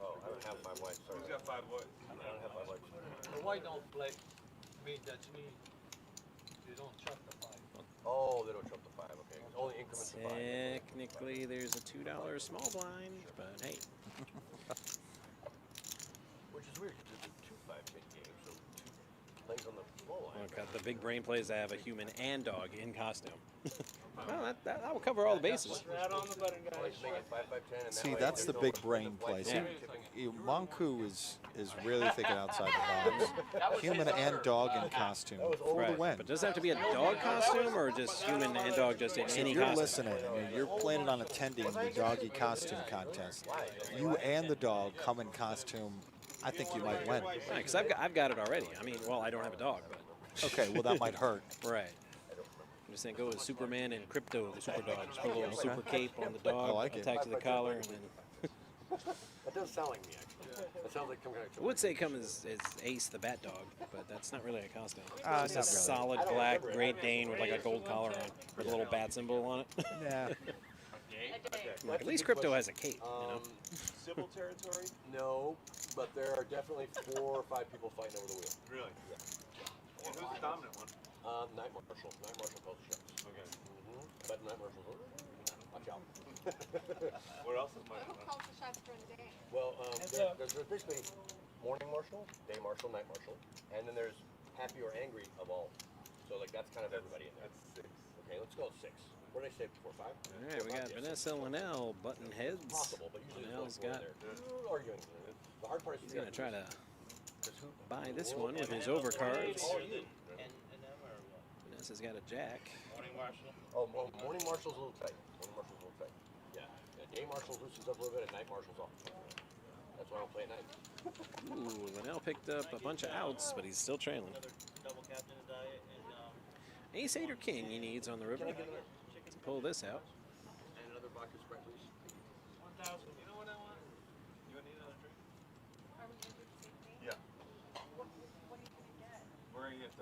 Oh, I don't have 5 whites. Sorry. Who's got 5 whites? I don't have 5 whites. The white don't play mean that you need, they don't chuck the five. Oh, they don't trump the 5. Okay. It's only increments of 5. Technically, there's a $2 small blind, but hey. Which is weird because it's a 2 5-hit game, so 2 plays on the small line. Look, the big brain plays to have a human and dog in costume. Well, that will cover all the bases. Right on the button, guys. Make it 5 5 10. And See, that way that's the there's no big brain play. white See, Monku is really thinking outside the box. Human and dog in costume for the win. But does it have to be a dog costume, or just human and dog just in So any if you're costume? listening and you're planning on attending the doggy costume contest, you and the dog come in costume, I think you might win. Because I've got it already. I mean, well, I don't have a dog, but Okay, well, that might hurt. Right. I'm just saying, go with Superman and Crypto, the super dog. Just put a little super cape on the dog, I like it. attack to the collar, and then. That does sound like me, actually. That sounds like some kind I would say come as Ace the Bat Dog, but that's not really a costume. It's It's not a really. solid black Great Dane with like a gold collar on, with a little bat symbol on it. Yeah. Like, at least Crypto has a cape, you know. Civil territory? No, but there are definitely 4 or 5 people fighting over the wheel. Really? Yeah. And who's the dominant one? Night Marshal. Night Marshal calls the shots. Okay. But Night Marshal's watch out. What else is my? Who calls the shots during the day? Well, there's basically Morning Marshal, Day Marshal, Night Marshal, and then there's Happy or Angry of all. So like that's kind of everybody in there. That's 6. Okay, let's go with 6. What did I say before? 5? All right, we got Vanessa Linnell button heads. Possible, but usually Linnell's there's got. like 4 in there. Arguing. The hard part is He's gonna try to buy this one with his overcards. Vanessa's got a jack. Morning Marshal. Oh, Morning Marshal's a little tight. Morning Marshal's a little tight. Yeah. Day Marshal loosens up a little bit, and Night Marshal's off. That's why I don't play at night. Ooh, Linnell picked up a bunch of outs, but he's still trailing. Another double captain to diet and Ace 8 or king he needs on the river to pull this out. And another vodka Sprite, please. 1,000. You know what I want? You want to need another drink? Yeah. We're gonna get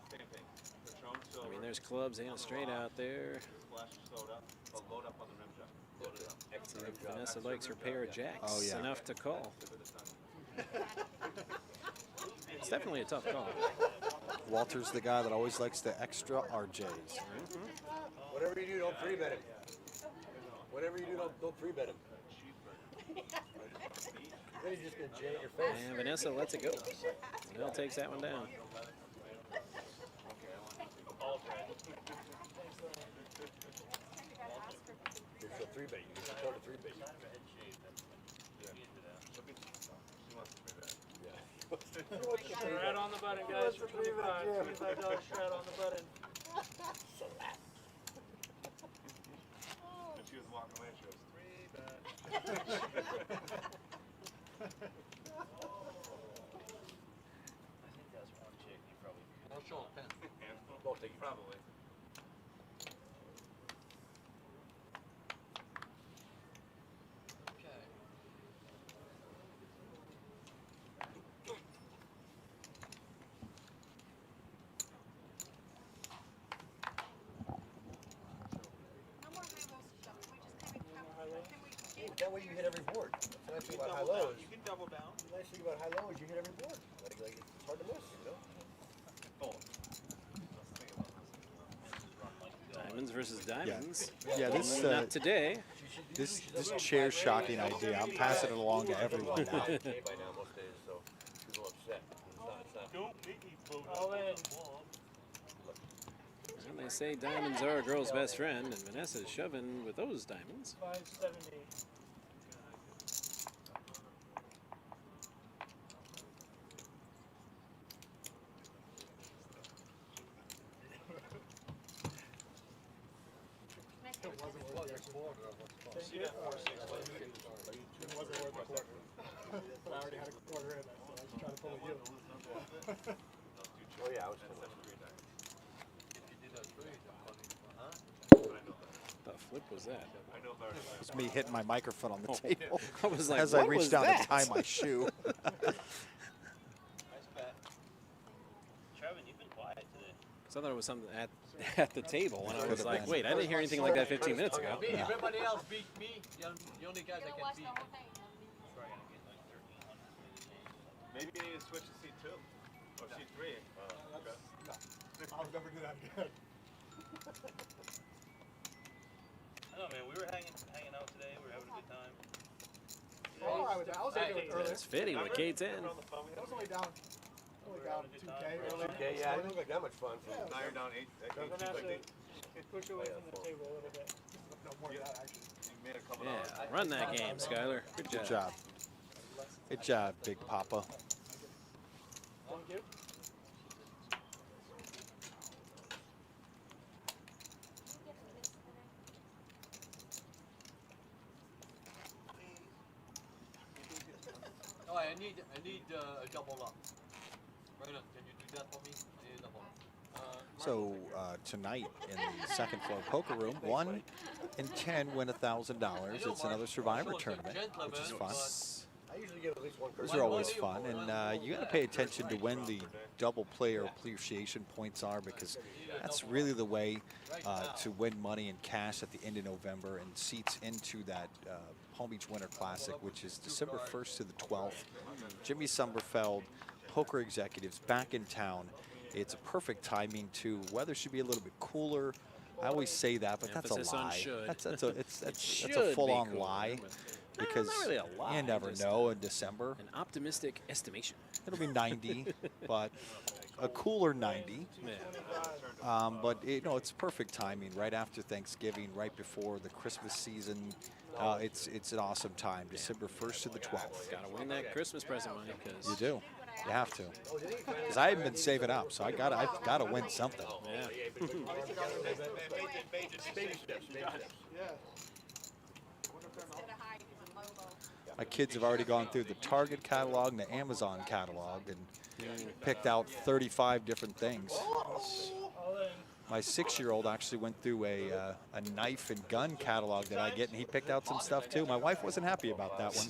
stamping. Patron I silver. mean, there's clubs and straight out there. Splash of soda. But load up on the rim shot. Load it up. See if Vanessa likes her pair of jacks Oh, yeah. enough to call. It's definitely a tough call. Walter's the guy that always likes the extra RJs. Whatever you do, don't free bet him. Whatever you do, don't free bet him. Then he's just gonna jam your face. And Vanessa lets it go. Linnell takes that one down. It's a 3 bet. You can throw to 3 bet. Shred on the button, guys, for 25. $25 shred on the button. And she was walking away. She goes 3 bet. I think that's one chick you probably. I'll show him a pen. Don't take it. Probably. Okay. No more high-low stuff. We just kind of can we That way you hit every board. The nice thing about high low is You can double down. the nice thing about high low is you hit every board. Like it's hard to miss, you know. Diamonds versus diamonds. Yeah, this Not today. this chair shocking idea. I'm passing it along to everyone now. Okay by now most days, so people upset. It's not. Don't make me float all in. And they say diamonds are a girl's best friend, and Vanessa's shoving with those diamonds. 570. See that 460? It wasn't worth a quarter. But I already had a quarter in there, so I was just trying to pull a you. Oh yeah, I was still The flip was that? It's me hitting my microphone on the Oh, table I was like, as I what reached was down that? to tie my shoe. Nice bet. Trevin, you've been quiet today. So I thought it was something at the table, and I was like, wait, I didn't hear anything like that 15 minutes ago. Me, everybody else beat me. You're the only guy that can beat me. Maybe you need to switch to seat 2 or seat 3. I'll never do that again. I know, man. We were hanging out today. We were having a good time. Oh, I was able to earlier. It's Fitty with a K10. I was only down 2K earlier. Okay, yeah, it didn't look like that much fun. Now you're down 8. Push away from the table a little bit. No more than that, actually. You made a couple Yeah, run that game, Skyler. Good job. Good job. Good job, Big Papa. Thank you. Oh, I need a double up. Right on, can you do that for me? I need a double up. So tonight in the second floor poker room, 1 in 10 win $1,000. It's another Survivor tournament, which is fun. I usually get at least one Those are always fun, and you got to pay attention to when the double player appreciation points are, because that's really the way to win money and cash at the end of November and seats into that Palm Beach Winter Classic, which is December 1st to the 12th. Jimmy Summerfeld, poker executives back in town. It's a perfect timing too. Weather should be a little bit cooler. I always say that, but Emphasis that's a on lie. should. That's a full-on lie. Because not really a lie, you never just know in December. An optimistic estimation. It'll be 90, but a cooler 90. Yeah. But it's perfect timing right after Thanksgiving, right before the Christmas season. It's an awesome time, December 1st to the 12th. Gotta win that Christmas present money, because You do. You have to. Because I haven't been saving up, so I've got to win something. Yeah. My kids have already gone through the Target catalog and the Amazon catalog and picked out 35 different things. My 6-year-old actually went through a knife and gun catalog that I get, and he picked out some stuff too. My wife wasn't happy about that one.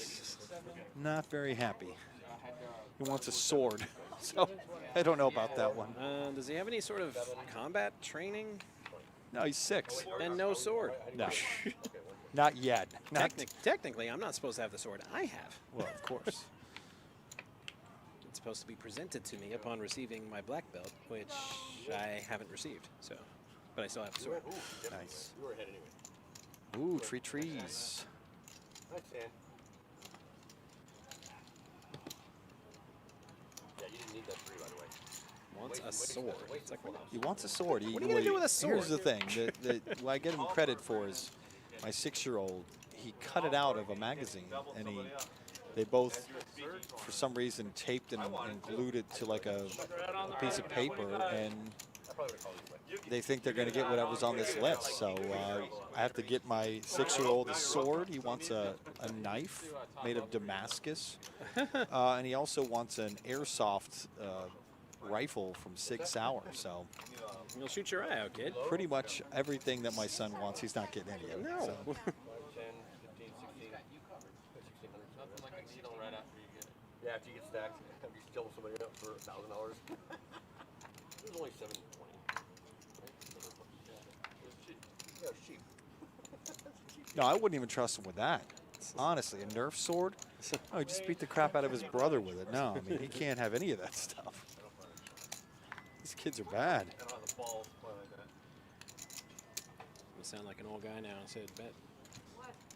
Not very happy. He wants a sword, so I don't know about that one. Does he have any sort of combat training? No, he's 6. And no sword? No. Not yet. Technically, I'm not supposed to have the sword. I have. Well, of course. It's supposed to be presented to me upon receiving my black belt, which I haven't received. So, but I still have the sword. Nice. You were ahead anyway. Ooh, trees. Nice, Dan. Yeah, you didn't need that 3, by the way. Wants a sword. It's like, He wants a sword. What are you gonna do with a sword? Here's the thing. What I get him credit for is my 6-year-old. He cut it out of a magazine, and they both, for some reason, taped and glued it to like a piece of paper, and they think they're going to get whatever's on this list. So I have to get my 6-year-old a sword. He wants a knife made of Damascus, and he also wants an airsoft rifle from Sig Sauer. So you'll shoot your eye out, kid. pretty much everything that my son wants, he's not getting any of it. No. So. 10, 15, 16. Nothing like a needle right after you get it. Yeah, after you get stacked, you steal somebody up for $1,000. It was only $720. Yeah, it was cheap. No, I wouldn't even trust him with that. Honestly, a Nerf sword? Oh, he just beat the crap out of his brother with it. No, I mean, he can't have any of that stuff. These kids are bad. I don't have the balls to play like that. I sound like an old guy now. I said,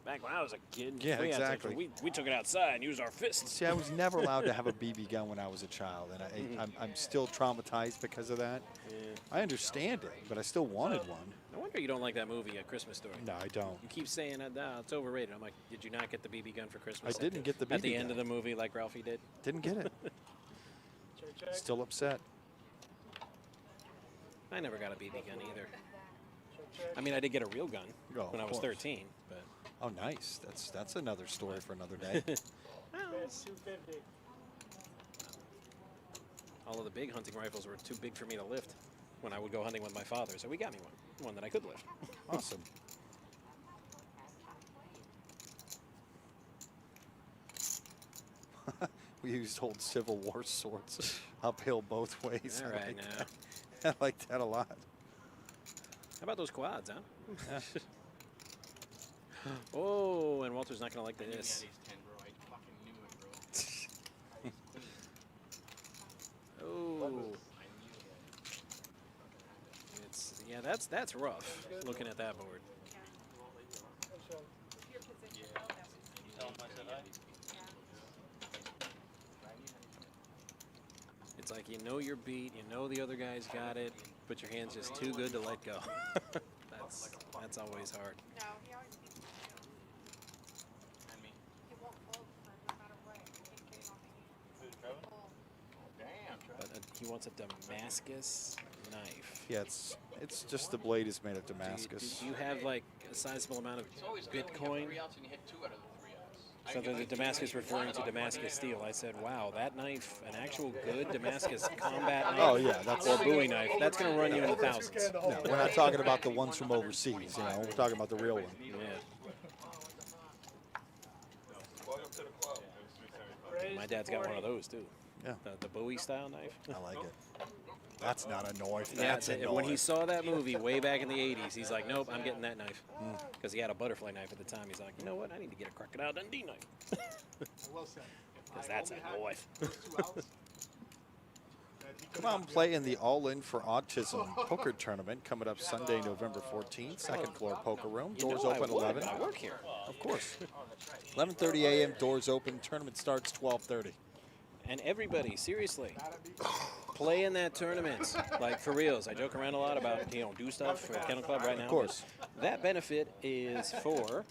back when I was a kid, Yeah, we had exactly. we took it outside and used our fists. See, I was never allowed to have a BB gun when I was a child, and I'm still traumatized because of that. Yeah. I understand it, but I still wanted one. No wonder you don't like that movie, A Christmas Story. No, I don't. You keep saying that it's overrated. I'm like, did you not get the BB gun for Christmas? I didn't get the BB at the gun. end of the movie, like Ralphie did. Didn't get it. Still upset. I never got a BB gun either. I mean, I did get a real gun when I was 13, but. Oh, nice. That's another story for another day. All of the big hunting rifles were too big for me to lift when I would go hunting with my father, so we got me one that I could lift. Awesome. We used old Civil War swords uphill both ways. All I right, like now. that. I like that a lot. How about those quads, huh? Oh, and Walter's not going to like this. Oh. Yeah, that's rough, looking at that board. It's like you know you're beat, you know the other guy's got it, but your hand's just too good to let go. That's always hard. No, he always beats me. He won't fold for no matter what. He keeps getting on me. But he wants a Damascus knife. Yeah, it's just the blade is made of Damascus. Do you have like a sizable amount of Bitcoin? 3 outs and you hit 2 out of the 3 outs. Something that Damascus referring to Damascus steel. I said, wow, that knife, an actual good Damascus combat knife. Oh, yeah, that's or Bowie knife. That's going to run you in the thousands. No, we're not talking about the ones from overseas. You know, we're talking about the real one. Yeah. Welcome to the club. My dad's got one of those too. Yeah. The Bowie style knife. I like it. That's not a knife. Yeah, That's a knife. when he saw that movie way back in the 80s, he's like, nope, I'm getting that knife. Because he had a butterfly knife at the time. He's like, you know what? I need to get a Crocodile Dundee knife. Well said. Because that's a knife. Come on, play in the All In for Autism poker tournament coming up Sunday, November 14th. Second floor poker room. Doors open 11. I work here. Of course. 11:30 a.m. Doors open. Tournament starts 12:30. And everybody, seriously, play in that tournament. Like, for reals. I joke around a lot about, you know, do stuff for the Kennel Club right now. Of course. That benefit is for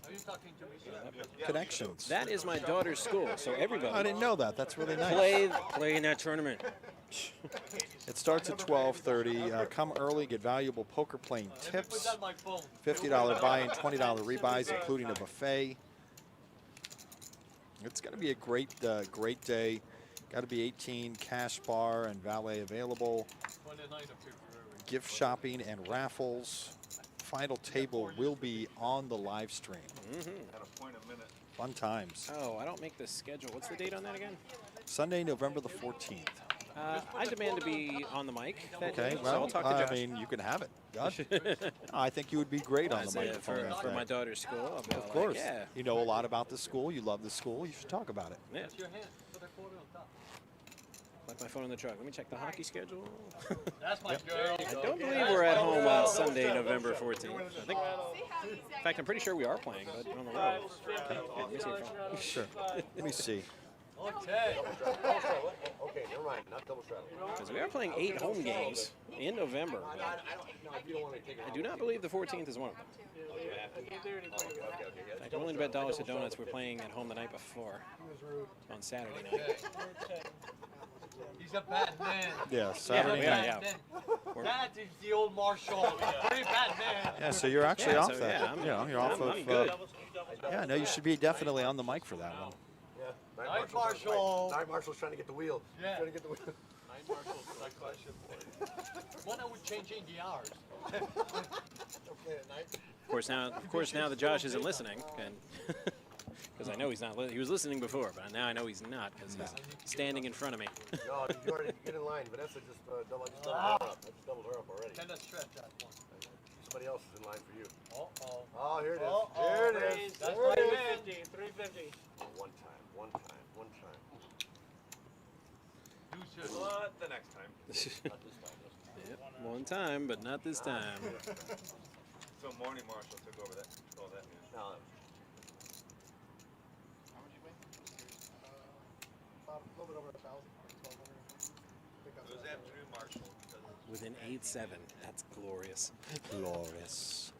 Connections. That is my daughter's school, so everybody. I didn't know that. That's really nice. Play in that tournament. It starts at 12:30. Come early, get valuable poker playing tips. $50 buy-in, $20 rebuys, including a buffet. It's going to be a great day. Got to be 18, cash bar and valet available. Gift shopping and raffles. Final table will be on the live stream. At a point a minute. Fun times. Oh, I don't make the schedule. What's the date on that again? Sunday, November the 14th. I demand to be on the mic that day, Okay, so well, I'll talk to I Josh. mean, you can have it. God. I think you would be great on the microphone. For my daughter's school. I'll be all Of like, course. yeah. You know a lot about the school. You love the school. You should talk about it. Yeah. Like my phone in the truck. Let me check the hockey schedule. That's my girl. I don't believe we're at home on Sunday, November 14th. I think, in fact, I'm pretty sure we are playing, but on the road. Okay. Let me see your phone. Sure. Let me see. Okay. Okay, never mind. Not double straddle. Because we are playing 8 home games in November. I do not believe the 14th is one of them. In fact, I'm willing to bet dollars to donuts we're playing at home the night before on Saturday night. He's a bad man. Yeah, Saturday night. Yeah. That is the old Marshall. Very bad man. Yeah, so you're actually off so, that. yeah, I'm- you know, you're off I'm of. good. Yeah, no, you should be definitely on the mic for that one. Yeah. Night Marshall. Night Marshall's trying to get the wheel. Yeah. Trying to get the wheel. Night Marshall, that question boy. When are we changing the hours? Of course, now that Josh isn't listening, and because I know he's not. He was listening before, but now I know he's not because he's standing in front of me. No, you already get in line. Vanessa just doubled her up. I just doubled her up already. Kind of stretch that one. Somebody else is in line for you. Uh-oh. Oh, here it is. Uh-oh. Here it is. That's There it is. 350. One time. What the next time? Yep, one time, but not this time. So Morning Marshall took over that. Control that. No, About a little bit over 1,000, 1,200. It was afternoon Marshall. With an 8-7, that's glorious. Glorious.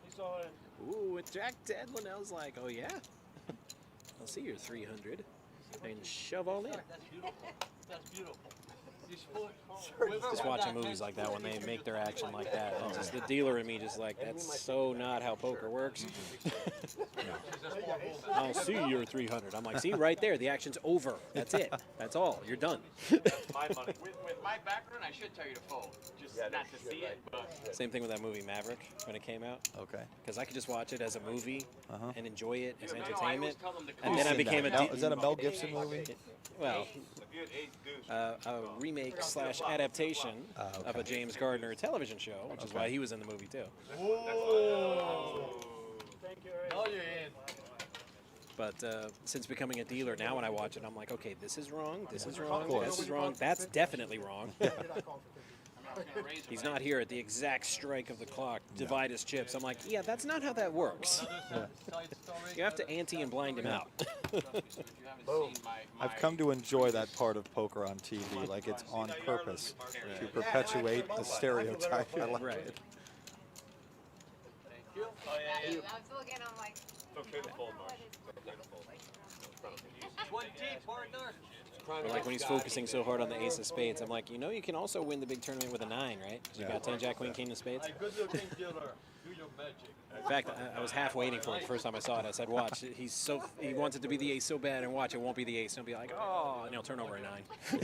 He saw it. Ooh, and Jack Ted Linnell's like, oh yeah, I'll see your 300 and shove all in. That's beautiful. That's beautiful. Just watching movies like that when they make their action like that. It's just the dealer in me just like, that's so not how poker works. I'll see your 300. I'm like, see right there, the action's over. That's it. That's all. You're done. My money. With my background, I should tell you to fold, just not to see it. But Same thing with that movie Maverick when it came out. Okay. Because I could just watch it as a movie and enjoy it as I entertainment. always tell them to And then I became a Is that a Mel Gibson movie? well, If you had 8 goose. a remake / adaptation of a James Gardner television show, which is why he was in the movie too. Thank you, Oh, you're in. But since becoming a dealer, now when I watch it, I'm like, okay, this is wrong, this is wrong, this is wrong, that's definitely wrong. He's not here at the exact strike of the clock, divide his chips. I'm like, yeah, that's not how that works. You have to ante and blind him out. I've come to enjoy that part of poker on TV, like it's on purpose to perpetuate a stereotype. I like it. Thank you. I'm still looking, I'm like, It's okay to fold, Marshall. It's okay to fold. 20 partner. Or like when he's focusing so hard on the ace of spades, I'm like, you know, you can also win the big tournament with a 9, right? 'Cause you got 10, Jack, Queen, King of spades. Good looking dealer. Do In fact, I was half waiting for it the first time I saw it. I said, "Watch, he wants it to be the ace so bad, and watch, it won't be the ace." And he'll be like, "Oh," and he'll turn over a 9. My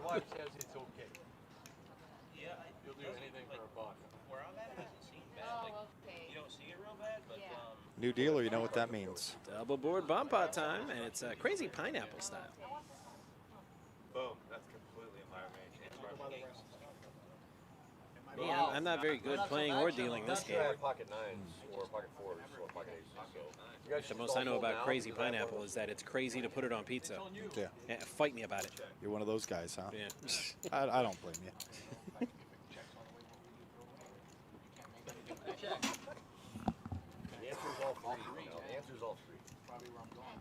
wife says it's okay. Yeah, You'll do anything for a buck. where I'm at, it doesn't seem bad. Like, you don't see it real bad, but New dealer, you know what that means. Double board bomb pot time, and it's crazy pineapple style. Boom. That's completely in my range. Me, I'm not very good playing or dealing this game. Pocket 9s or pocket 4s or pocket 8s. So The most I know about crazy pineapple is that it's crazy to put it on pizza. Yeah. Fight me about it. You're one of those guys, huh? Yeah. I don't blame you. The answer is all three. No, the answer is all three. Probably where I'm going.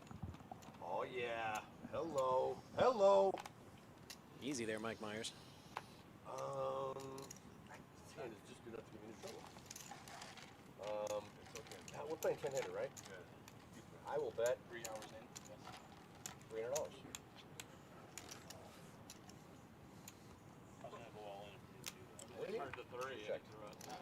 Oh yeah. Hello. Hello. Easy there, Mike Myers. This hand is just good enough to give me any trouble. We're playing 10-hitter, right? I will bet 3 hours in. $300. I was gonna go all in. Turned to 3. Check.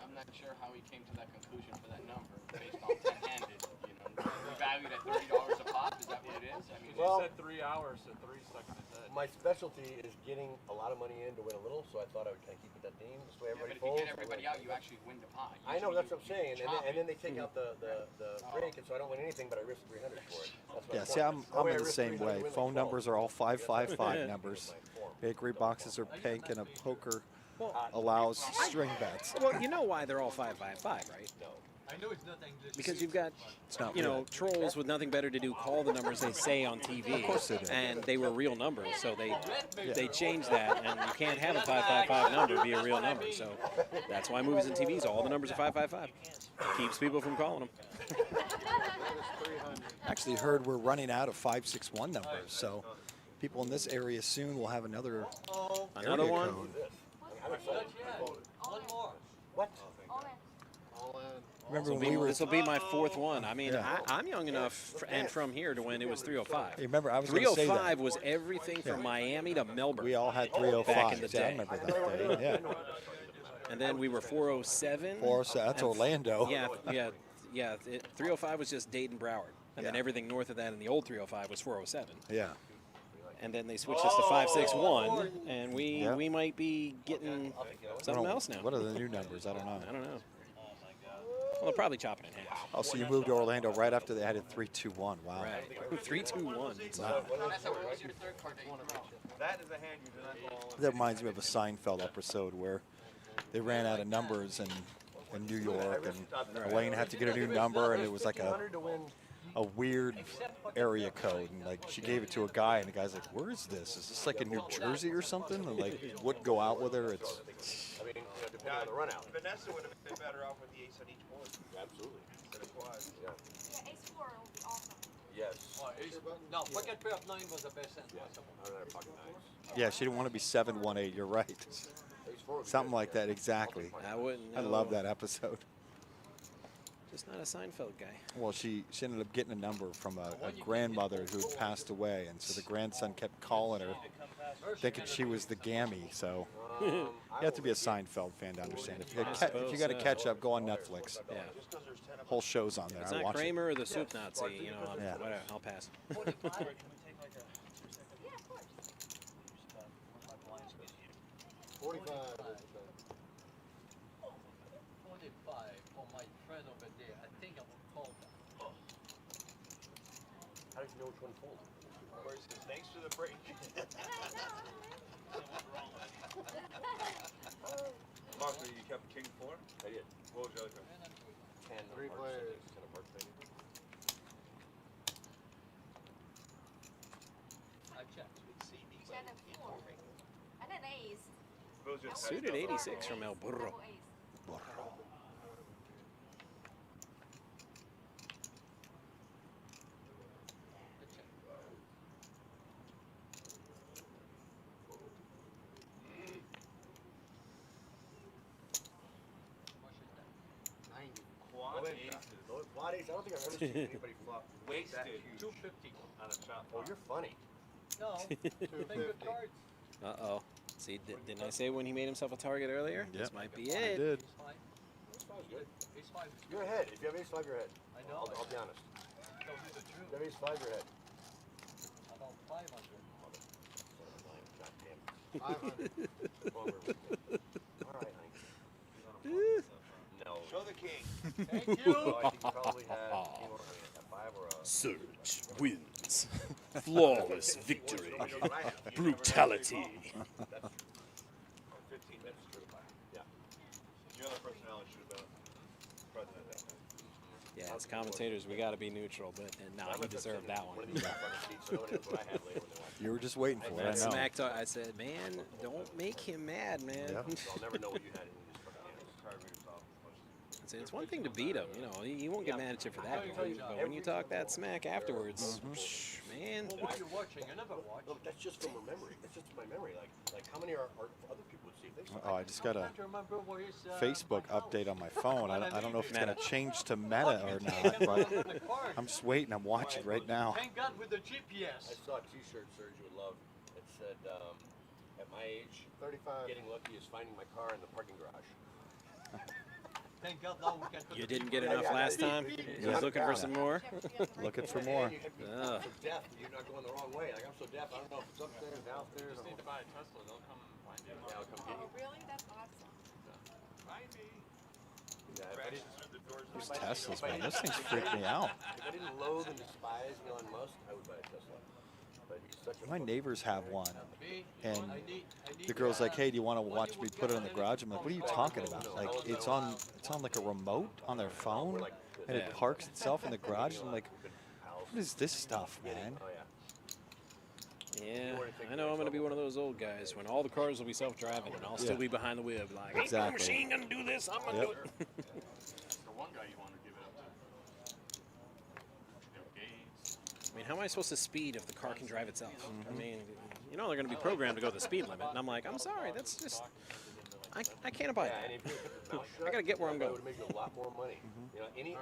I'm not sure how he came to that conclusion for that number based on 10-handed. You know, we valued at $30 a pop. Is that what it is? I mean, Well- he said 3 hours, so 3 stuck in his head. My specialty is getting a lot of money in to win a little, so I thought I would kind of keep it that theme. This way yeah, but everybody if you folds. get everybody out, you actually win the pot. I know, Usually that's what I'm saying. And then they take out the break, and so I don't win anything, but I risk 300 for it. That's my Yeah, point. see, I'm That way I in the risk same 300 way. to win Phone like 12. numbers are all 555 Yeah. numbers. Bakery boxes are pink, and a poker allows string bets. Well, you know why they're all 555, right? No. I know it's not English. Because you've got, It's not you know, real. trolls with nothing better to do call the numbers they say on TV. Of course they do. And they were real numbers, so they changed that, and you can't have a 555 number be a real number. So that's why movies and TVs, all the numbers are 555. Keeps people from calling them. Actually heard we're running out of 561 numbers, so people in this area soon will have another Another area one? code. One more. What? Remember when we were? This will be my 4th one. I mean, Yeah. I'm young enough and from here to when it was 305. Hey, remember, I was going to say that. 305 was everything from Miami to Melbourne. We all had 305s. Back in the Yeah, I day. remember that day. Yeah. And then we were 407. 407, that's Orlando. Yeah. 305 was just Dade and Broward. And then Yeah. everything north of that in the old 305 was 407. Yeah. And then they switched us to 561, and we Yeah. might be getting something else now. What are the new numbers? I don't know. I don't know. Well, they'll probably chop it in half. Oh, so you moved to Orlando right after they added 321. Wow. Right. 321. Wow. Vanessa, what was your third card that you drew? That is a hand you do not go all in. That reminds me of a Seinfeld episode where they ran out of numbers in New York, and Elaine had to get a new number, and it was like a weird area code, and like she gave it to a guy, and the guy's like, "Where is this? Is this like in New Jersey or something?" And like wouldn't go out with her. It's I mean, depending on the run out. Vanessa would have been better off with the ace on each board. Absolutely. Instead of quads. Yeah. Yeah, ace 4 will be awesome. Yes. No, pocket pair of 9 was the best hand Yeah. possible. I don't have pocket 9s. yeah, she didn't want to be 718. You're right. Ace 4 would be Something good, like yeah. that exactly. I wouldn't know. I love that episode. Just not a Seinfeld guy. Well, she ended up getting a number from a grandmother who had passed away, and so the grandson kept calling her, thinking she was the Gammy. So you have to be a Seinfeld fan to understand. If you got to catch up, go on Netflix. Yeah. Whole show's on there. It's I not watch it. Kramer or the Soup Nazi, you know, Yeah. whatever, I'll pass. 45, or can we take like a 2 second? Yeah, of course. My blinds with you. 45. 45 for my friend over there. I think I will call that. How did you know which one folded? Where he says, thanks for the break. Martha, you kept king 4? I did. What was your other card? 10 of Three hearts, I players. think. 10 of hearts, maybe. I checked. 10 and 4. And an ace. What was your Suited best 86 from El Burro. Double ace. Quad aces. Quad ace, I don't think I've ever seen anybody flop that Wasted. huge. 250. On a chop. Oh, you're funny. No, think good cards. Uh-oh. See, didn't I say when he made himself a target earlier? This Yep. might be I it. did. It's fine. was good. Ace 5 is You're ahead. If you have ace 5, you're ahead. I know. I'll be honest. Tell you the truth. If you have ace 5, you're ahead. About 500. God damn. All right, honey. No. Show the king. Thank you. So I think you probably had a 5 or a... Surge wins. Flawless victory. Brutality. That's true. 15 minutes true. Yeah. Your other personality should have been president that night. Yeah, as commentators, we got to be neutral, but no, he deserved that one. You were just waiting for it. I That know. smack talk, I said, man, don't make him mad, man. Yeah. I'll never know what you had in these fucking hands. It's one thing to beat him, you know, he won't get mad at you for that, but when you talk that smack afterwards, man. Well, what are you watching? I never watch. No, that's just from my memory. That's just my memory. Like how many are other people would see? Oh, I just got a I can't remember where his, Facebook update on my phone. I don't know if it's going to change to Meta or not, but I'm just waiting. I'm watching right now. Thank God with the GPS. I saw a T-shirt, Serge, you would love. It said, "At my age, 35, getting lucky is finding my car in the parking garage." Thank God now we can put You the didn't people get in. enough last time? You was looking for some more? Looking for more. And you have to be so deaf, you're not going the wrong way. Like I'm so deaf, I don't know if it's upstairs, downstairs. Just need to buy a Tesla. They'll come find you. Yeah, I'll come get Oh, you. really? That's awesome. Find me. Yeah, if I didn't, These Teslas, man, those things freak me out. if I didn't loathe and despise Elon Musk, I would buy a Tesla. But he's such a My neighbors have one, and I need the girl's like, "Hey, do you want to watch me put it in the garage?" I'm like, "What are you talking about? Like, it's on like a remote on their phone, and it parks itself in the garage." I'm like, "What is this stuff, man?" Oh yeah. Yeah, I know I'm going to be one of those old guys when all the cars will be self-driving and I'll still be behind the wheel like, ain't no machine going to do this, I'm going to do it. The one guy you want to give it up to. Bill Gates. I mean, how am I supposed to speed if the car can drive itself? I mean, you know they're going to be programmed to go the speed limit, and I'm like, I'm sorry, that's just, I can't abide Yeah, and that. if you kept your mouth shut, I gotta get where I'm that going. would have made you a lot more money. You know, any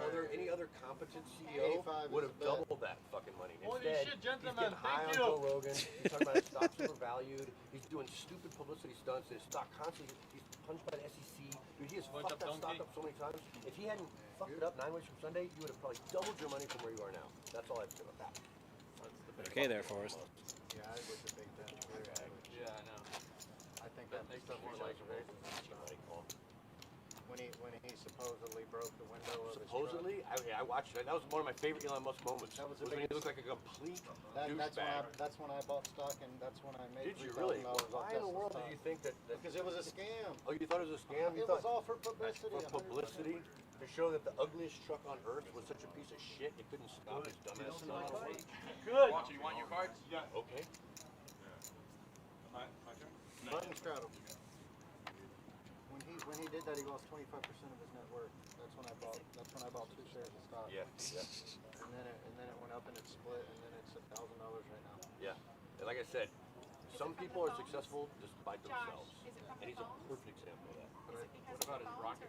other competent CEO would have doubled that fucking money. Holy Instead, shit, he's gentlemen, getting high on thank you. Joe Rogan. He's talking about his stock's overvalued. He's doing stupid publicity stunts. His stock constantly, he's punched by the SEC. Dude, he has Bunch fucked of that stock donkey. up so many times. If he hadn't fucked it up 9 weeks from Sunday, you would have probably doubled your money from where you are now. That's all I have to say about that. Okay there, Forrest. Yeah, I would debate that. Yeah, I know. I think That that makes stuff it more was likely. when he supposedly broke the window of his Supposedly, I watched it. That was one of my favorite Elon Musk moments. That was the when he biggest- looked like a complete truck. douchebag. That's when I bought stock, and that's when I made Did you really? $3,000 Why in the world did you think that? Because it was a scam. Oh, you thought it was a scam? You It thought was all for publicity. for publicity to show that the ugliest truck on earth was such a piece of shit it couldn't stop his dumbass son of a bitch. Good. Watch, you want your cards? Yeah. Okay. My turn? Martin Straddle. When he did that, he lost 25% of his net worth. That's when I bought 2 shares of stock. Yeah. And then it went up and it split, and then it's $1,000 right now. Yeah. And like I said, some people are successful just by themselves, and he's a perfect example of that. What about his rocket?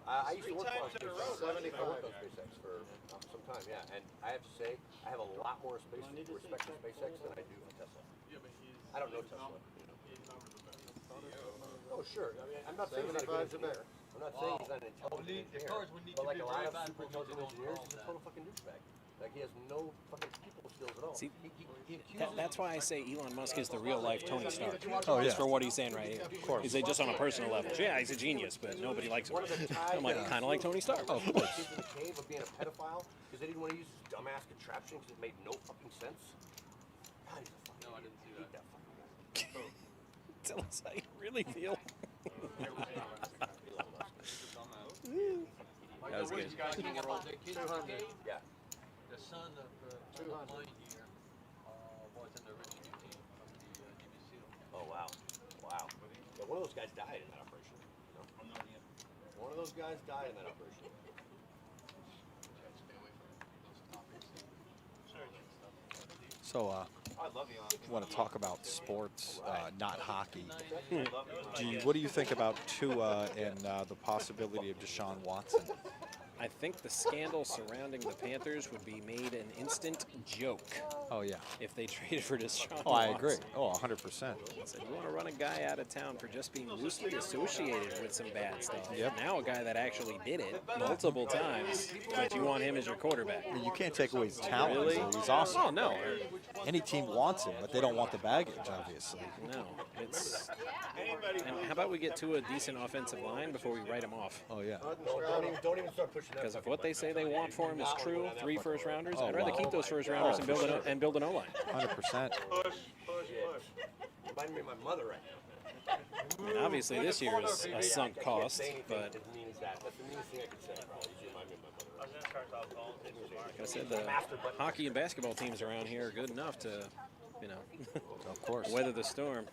I used to work on in a row. SpaceX. I worked on SpaceX for some time, yeah. And I have to say, I have a lot more respect for SpaceX than I do for Tesla. Yeah, but he's. I don't know Tesla. He's not the best. Oh, sure. I mean, I'm not saying he's not a good engineer. I'm not saying he's not an intelligent The engineer. cars would need But to like be a lot very of bad super for me to intelligent go engineers, wrong he's a then. total fucking douchebag. Like he has no fucking people skills at all. See, he accuses That's why I say Elon Musk is the real life Tony Stark. Oh, yeah. Just for what he's saying right here. Of course. He's just on a personal level. Yeah, he's a genius, but nobody likes him. I'm like, kind of like Tony Stark. Oh, of course. Kids in the cave of being a pedophile because they didn't want to use his dumbass contraption because it made no fucking sense. God, he's a fucking No, I didn't see idiot. that. Hate that fucking guy. Tell us how you really feel. That was good. Yeah. The son of Pioneer was in the rescue team from the DBC. Oh wow, wow. Yeah, one of those guys died in that operation. You know? One of those guys died in that operation. So, I love Elon. want to talk about sports, not hockey. What do you think about Tua and the possibility of Deshaun Watson? I think the scandal surrounding the Panthers would be made an instant joke. Oh, yeah. If they traded for Deshaun Oh, I Watson. agree. Oh, 100%. Said, you want to run a guy out of town for just being loosely associated with some bad stuff. Yep. Now a guy that actually did it multiple times, but you want him as your quarterback. I mean, you can't take away his talent. Really? He's awesome. Oh, no. Any team wants him, but they don't want the baggage, obviously. No. It's. And how about we get to a decent offensive line before we write him off? Oh, yeah. Don't even start pushing that. Because if what they say they want for him is true, 3 first-rounders, I'd rather keep those first-rounders and build an O-line. 100%. Push. Remind me of my mother right now. And obviously this year is a sunk cost, but That's the meanest thing I could say, bro. You remind me of my mother. like I said, the hockey and basketball teams around here are good enough to, you know, of course, weather the storm.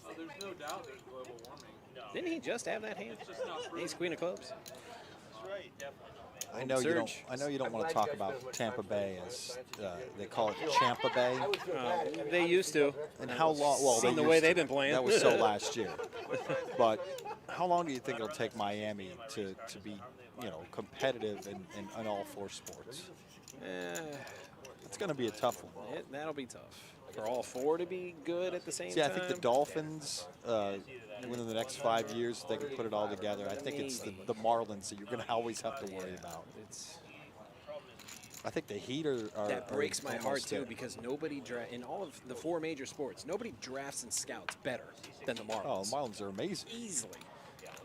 Well, there's no doubt there's global warming. Didn't he just have that hand? Ace Queen of Clubs. That's right, definitely. I know you don't. I know you don't want to talk about Tampa Bay as they call it Champa Bay. They used to. And how long? Well, Seen the way they've been playing. That was so last year. But how long do you think it'll take Miami to be, you know, competitive in all 4 sports? It's going to be a tough one. That'll be tough for all 4 to be good at the same time. See, I think the Dolphins, within the next 5 years, they can put it all together. I think it's the Marlins that you're going to always have to worry about. I think the Heat are that breaks my heart too, there. because nobody in all of the 4 major sports, nobody drafts and scouts better than the Marlins. Oh, the Marlins are amazing. Easily,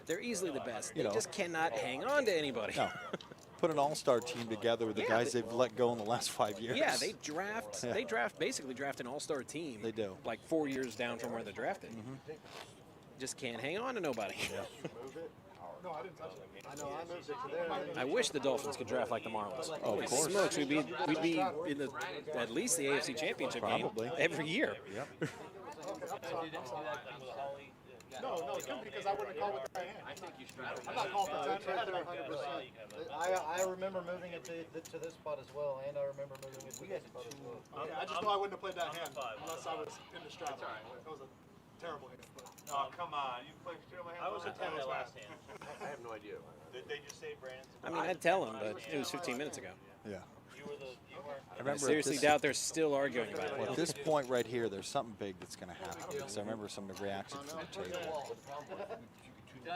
they're easily the best. You They know. just cannot hang on to anybody. No. Put an all-star team together with the guys they've let go in the last 5 years. Yeah, they draft. They basically draft an all-star team. They do. Like 4 years down from where they're drafted. Just can't hang on to nobody. No, I didn't touch it. I know, I moved it to there. I wish the Dolphins could draft like the Marlins. Oh, of course. Smokes, we'd be in the at least the AFC Championship Probably. game every year. Yep. No, it's good because I wouldn't call with the right hand. I think you straddle. I'm not calling for 10 right there. 100%. I remember moving it to this spot as well, and I remember moving it to this spot as well. Okay, I just know I wouldn't have played that hand unless I was in the strap. That was a terrible hand. Oh, come on. You played two of my hands. I was a 10 that last hand. I have no idea. Did they just say Brandon? I mean, I'd tell him, but it was 15 minutes ago. Yeah. I seriously doubt they're still arguing about it. Well, at this point right here, there's something big that's going to happen. Because I remember some of the reactions from the table. I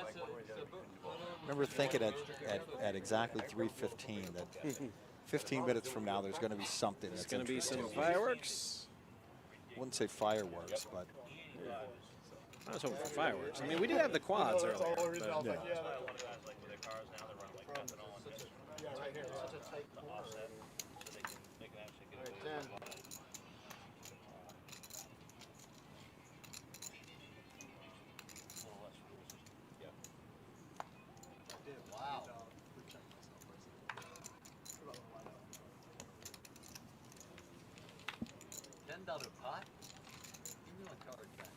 remember thinking at exactly 3:15 that 15 minutes from now, there's going to be something that's going to be some interesting. fireworks. I wouldn't say fireworks, but I was hoping for fireworks. I mean, we did have the quads earlier. But Yeah, right here. Wow. $10 pot? Give me my card back.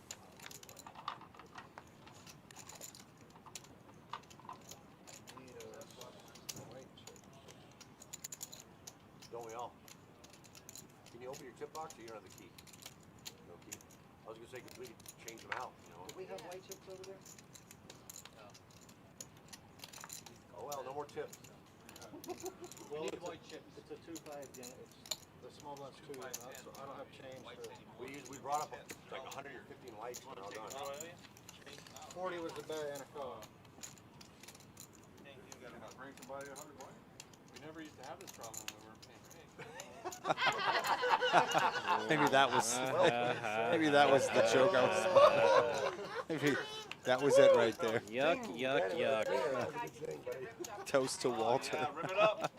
Don't we all? Can you open your tip box or you don't have the key? No key? I was gonna say, cause we could change them out, you know? Do we have white chips over there? Oh well, no more tips. Well, it's white chips. It's a 2.5, yeah, it's the small one's 2, and I don't have change for. We brought up like 100 or 15 whites when I was on. 40 was the better and a cola. Bring somebody 100 white. We never used to have this problem when we weren't paying for maybe that was the joke I was. Maybe that was it right there. Yuck, yuck, yuck. Toast to Walter. Yeah, rip it up.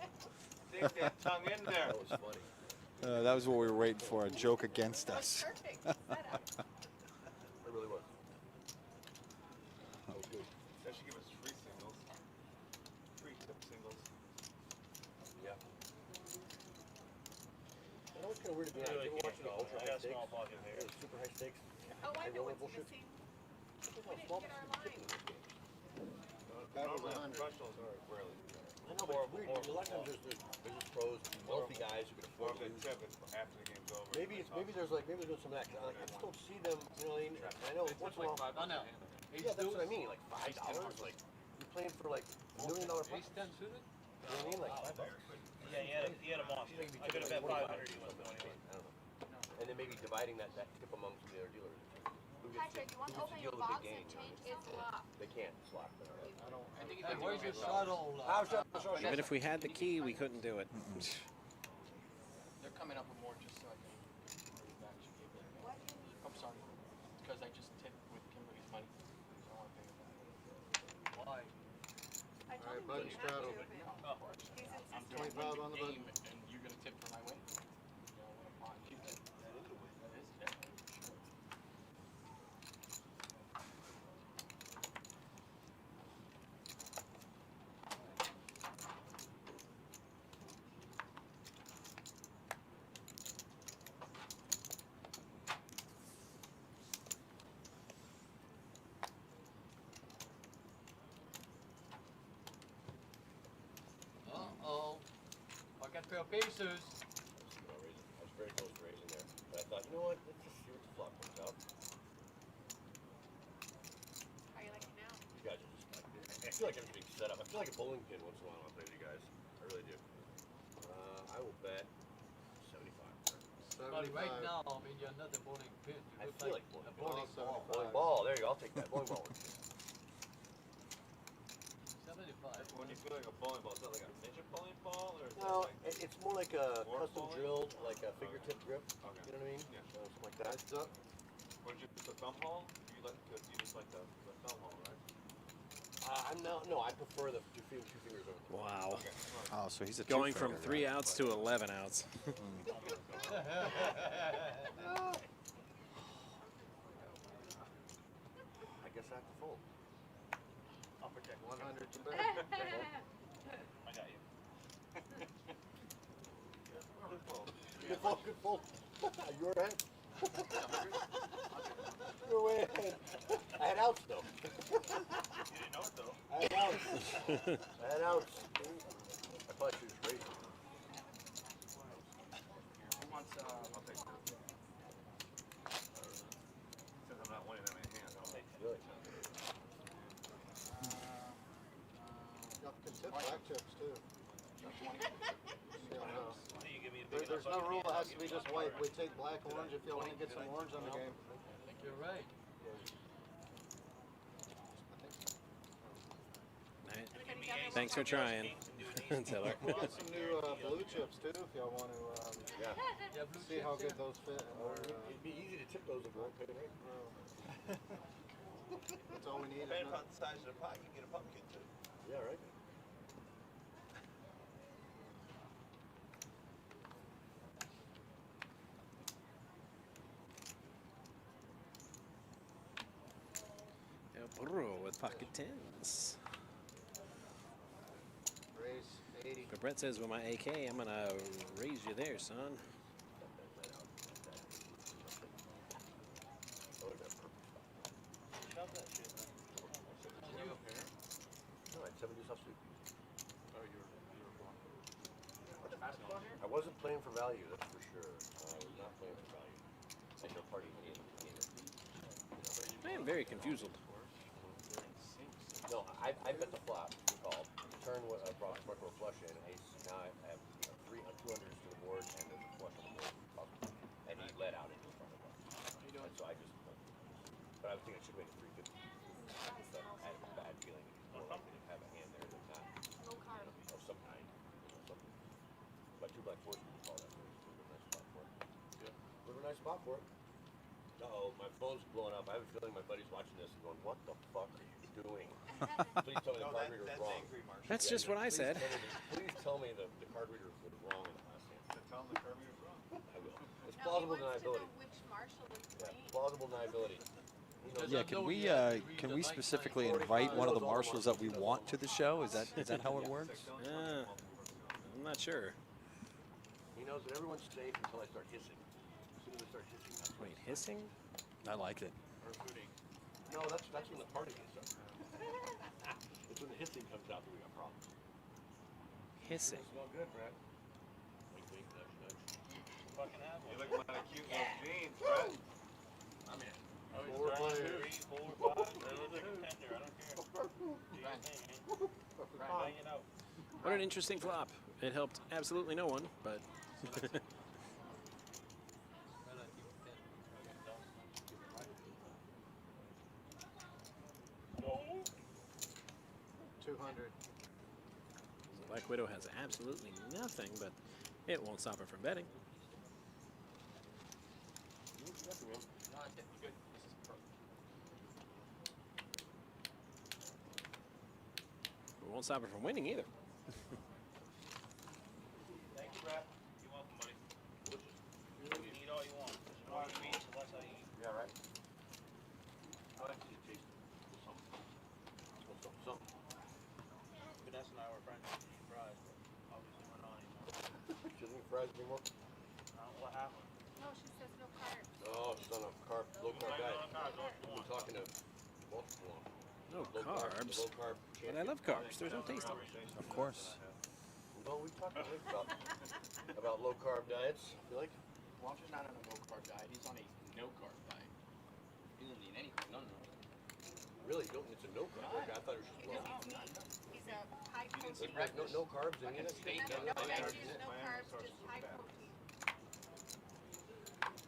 Stick that tongue in there. That was funny. That was what we were waiting for, a joke against us. It really was. That was good. They should give us free singles. Free tip singles. Yeah. You know what's kind of weird to me? I was watching the ultra high stakes. Super high stakes. Oh, I know roller what's bullshit. missing. Look We how small didn't get our line. That was 100. Professionals are rarely. I know, but it's weird. A lot of times there's pros, wealthy guys who can Or afford if to they lose. tip it after the game's over. Maybe there's some of that. I just don't see them. You know what I mean? I know once in a while. Oh, no. Yeah, that's what I mean. Like $5. Like you're playing for like $1 million. Ace 10 suited? know what I mean? Like $5. Yeah, he had a monster. I could have bet 500 he went 21. I don't know. And then maybe dividing that tip amongst the other dealers. Who gets Patrick, you want to open deal your with the box big and gain? change its lock? They can't slot. I don't. I think Hey, where's your shuttle? Even if we had the key, we couldn't do it. They're coming up with more just so I can bring it back. I'm sorry. Because I just tipped with Kimberly's money. So I want to pay it back. Why? I told him Buddy you straddle. have to. He's I'm insistent. doing 25 on the game, button. and you're going to tip for my win? You know, what a keep it. That is a win. That is, yeah. Sure. Uh-oh. I got Pbkc. I was very close to raising there. But I thought, you know what? Let's just see what the flop comes out. How you like it now? You guys are just like, I feel like everything's set up. I feel like a bowling pin once in a while when I play with you guys. I really do. I will bet 75. But right now, I mean, you're not the bowling pin. You I look feel like like a bowling ball. bowling ball. There you go. I'll take that. Bowling ball. 75. When you feel like a bowling ball, is that like a midget bowling ball, or is No, that like it's more like a Dwarf custom bowling? drilled, like a fingertip grip. Okay. You know what I mean? Yeah. Something like that. Heads up. Would you use the thumb hole? You like, cause you just like the thumb hole, right? No, I prefer the two fingers over. Wow. Okay. Oh, so he's a Going from two-finger 3 guy. outs to 11 outs. I guess I have to fold. I'll protect 100 to bet. I got you. Good fold. Good fold, good fold. You're ahead. You're way ahead. I had outs though. You didn't know it though. I had outs. I thought she was crazy. Who wants, I'll take that. Since I'm not winning in my hand, I'll take Really? Y'all can tip black chips too. Yeah, no. You give me a big There's enough no bucket, rule yeah, it has I'll to be give you just enough white. bucket. We take black, orange if y'all want to get some orange on the game. I think you're right. Thanks for trying, Tiller. We got some new blue chips too if y'all want to Yeah. Yeah, blue see how chips, good those fit. in our, It'd be easy to tip those if we weren't paying rent. That's all we need. Depending on the size of the pot, you can get a pumpkin too. Yeah, right. El Burro with pocket tens. Raise 80. But Brett says with my AK, I'm going to raise you there, son. Shove that shit, man. No, I had 7 deuce offsuit. I wasn't playing for value, that's for sure. I was not playing for value. And no party game. I am very confused. No, I bet the flop. He called. Turn brought a flush in. Now I have 2 unders to the board and there's a flush on the board. And he let out into the front of us. And so I just. But I was thinking I should have made it 350. But I had a bad feeling. More likely to have a hand there than not. No card. Of some kind. Something. But 2 black fours would call that. River nice spot for it. Yeah. River nice spot for it. Uh-oh, my phone's blowing up. I have a feeling my buddy's watching this and going, what the fuck are you doing? Please tell me the card reader was wrong. That's just what I said. Please tell me the card reader was wrong in the last hand. Tell them the card reader's wrong. I will. It's No, plausible he wants to deniability. know which marshal is Yeah, playing. plausible deniability. Yeah, can we specifically invite one of the marshals that we want to the show? Is that how it works? I'm not sure. He knows that everyone's safe until I start hissing. As soon as I start hissing, that's Wait, hissing? I like it. or hooting. No, that's when the party gets up. It's when the hissing comes out that we got problems. Hissing. Smell good, Brett. Wink, wink, nudge, nudge. Fucking have You one. look mighty cute in those jeans, Brett. I'm in. Oh, he's Four throwing players. 3, 4, 5. That was a contender. I don't care. Do your thing, man. Bang it out. What an interesting flop. It helped absolutely no one, but. 200. Black Widow has absolutely nothing, but it won't stop her from betting. It won't stop her from winning either. Thank you, Brad. You're welcome, buddy. You can eat all you want. The more you eat, the less I eat. Yeah, right. I like to taste something. Vanessa and I were friends eating fries, but obviously we're not anymore. She doesn't eat fries anymore? What happened? No, she says no carbs. Oh, she's on a low carb diet. We're talking to multiple. No carbs. Low carb. But I love carbs. There's no taste in it. Of course. Well, we talked about low carb diets. You like? Walter's not on a low carb diet. He's on a no carb diet. He doesn't eat any carb. None. Really? You don't? It's a no carb. Okay, I thought it was just low. He's a high protein. Like no carbs in it. No veggies, no carbs, just high protein.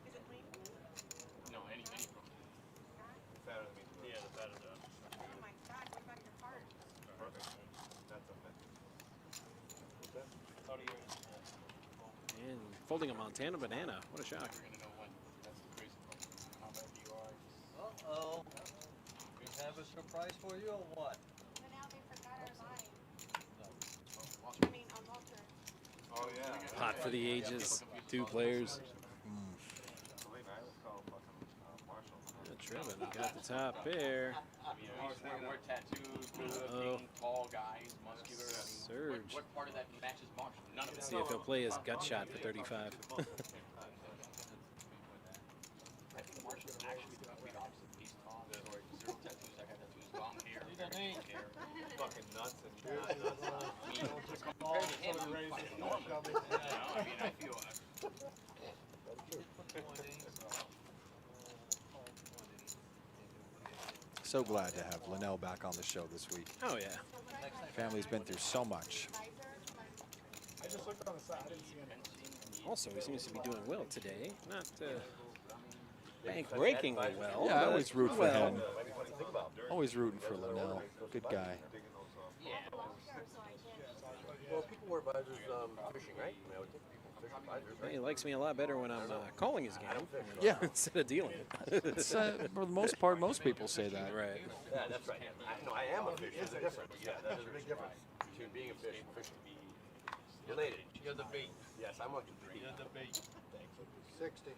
Is it lean? No, any protein. Fatter than me. Yeah, the fat is done. Oh my God, what about your heart? Perfect. That's okay. How do you? And folding a Montana banana. What a shock. You're gonna know when. That's the crazy part. How bad you are. Uh-oh. We have a surprise for you or what? But now they forgot our line. Walter. I mean, on Walter. Oh, yeah. Pot for the ages. 2 players. Believe me, I would call fucking Marshall. Trevin got the top pair. You know, we're tattooed, good-looking, tall guys, muscular. I mean, Surge. what part of that matches Marshall? None of it. Let's see if he'll play his gut shot for 35. I think Marshall's actually the complete opposite. He's tall, short, zero tattoos. I got tattoos, long hair, very long hair. Fucking nuts and I mean, compared to him, I'm fucking normal. You know, I mean, I feel. So glad to have Linnell back on the show this week. Oh, yeah. Family's been through so much. I just looked on the side. I didn't see anything. Also, he seems to be doing well today. Not bank-breakingly well. Yeah, I always root for well. him. Always rooting for Linnell. Good guy. Well, people wear visors fishing, right? I mean, I would think people fish with visors, right? He likes me a lot better when I'm calling his game. Yeah. Instead of dealing. It's, for the most part, most people say that. Right. Yeah, that's right. I am a fish. There's a difference. Yeah, there's a big difference between being a fish and fishing. Related. You're the bait. Yes, I'm a bait. You're the bait. 60.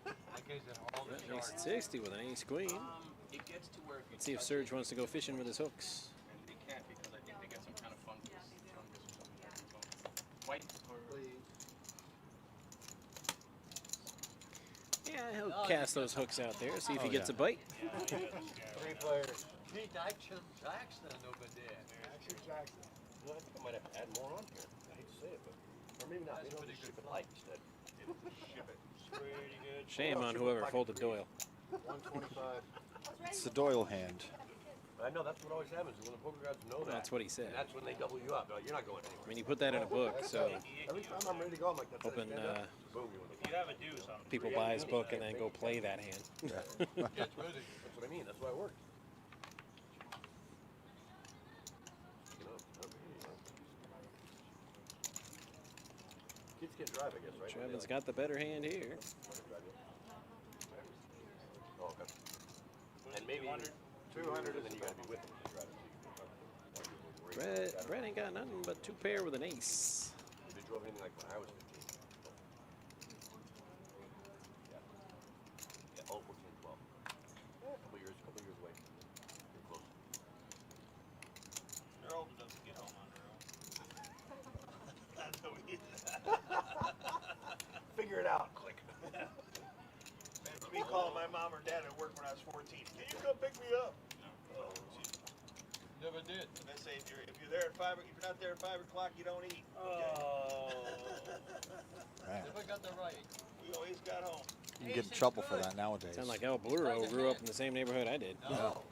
Like I said, all the That makes it 60 with an ace queen. It gets to where if you Let's see if Surge wants to go fishing with his hooks. and they can't because I think they got some kind of fungus or something. White or Yeah, he'll cast those hooks out there, see if he gets a bite. 3 players. Pete Jackson over there. Action Jackson. Well, I think I might have to add more on here. I hate to say it, but or maybe not. Maybe I'll just ship it light instead. Ship it. Pretty good. Shame on whoever folded Doyle. 125. It's the Doyle hand. I know that's what always happens when the poker gods know that. That's what he said. And that's when they double you up. They're like, you're not going I anywhere. mean, he put that in a book, so Every time I'm ready to go, I'm like, that's hoping it. Stand up. Boom, you win. If you have a deuce on people buy his book and then go play that hand. That's what I mean. That's why it worked. Kids can't drive, I guess, right? Trevin's got the better hand here. Oh, okay. And maybe 200, and then you gotta be with them to drive it. Brett ain't got nothing but 2 pair with an ace. If they drove anything like when I was 15. Yeah. Oh, 14, 12. Yeah, a couple years away. Pretty close. They're old enough to get home on their own. That's what we Figure it out. Click. me calling my mom or dad at work when I was 14. Can you come pick me up? No. Never did. And they say if you're there at 5, if you're not there at 5 o'clock, you don't eat. Oh. Man, Never got the right. We always got home. you can get in trouble for that nowadays. Sound like El Bluro grew up in the same neighborhood I did. No. Wow.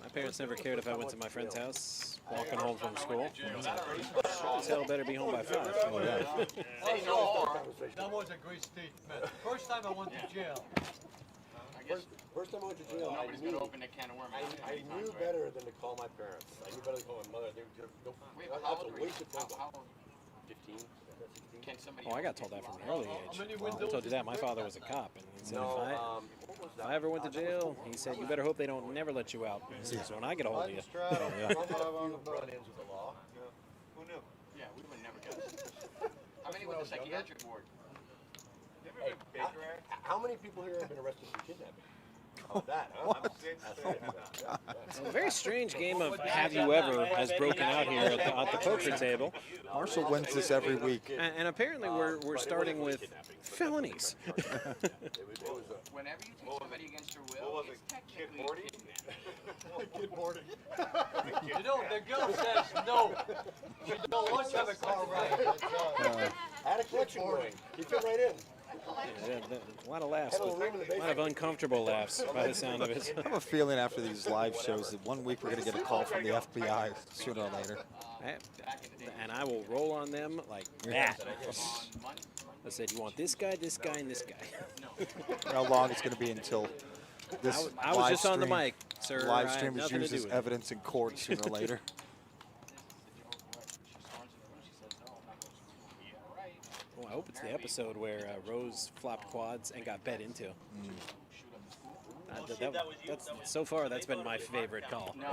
My parents never cared if I went to my friend's house. walking home from school. This hell better be home by 5. Oh, yeah. That was a great statement. First time I went to jail. First time I went to jail, Nobody's gonna open a can of worms. I knew better than to call my parents. I knew better than to call my mother. Wait, That's how a old were you? waste of phone How call. old? 15, 16. Can somebody? Oh, I got told that from an early age. I told you that. My father was a cop, and he said No, if I ever went to jail, he said, you better hope they don't never let you out. So when I get a hold of you. Run-ins with the law. Who knew? Yeah, we would never guess. How many with the psychiatric ward? Hey, how many people here have been arrested for kidnapping? How about that, huh? A very strange game of Have You Ever has broken out here at the poker table. Marshall wins this every week. And apparently we're starting with felonies. Whenever you take somebody against your will, it's technically Kidboarding. You know, the girl says no. She don't want to have a car ride. Had a collection going. He fit right in. Yeah, a lot of laughs, but a lot of uncomfortable laughs by the sound of it. I have a feeling after these live shows that one week we're going to get a call from the FBI sooner or later. And I will roll on them like that. I said, you want this guy, and this guy. How long it's going to be until this I was just on the mic, sir. live I had stream is nothing to used do as with it. evidence in court sooner or later. Well, I hope it's the episode where Rose flopped quads and got bet into. That's so far, that's been my favorite call. No,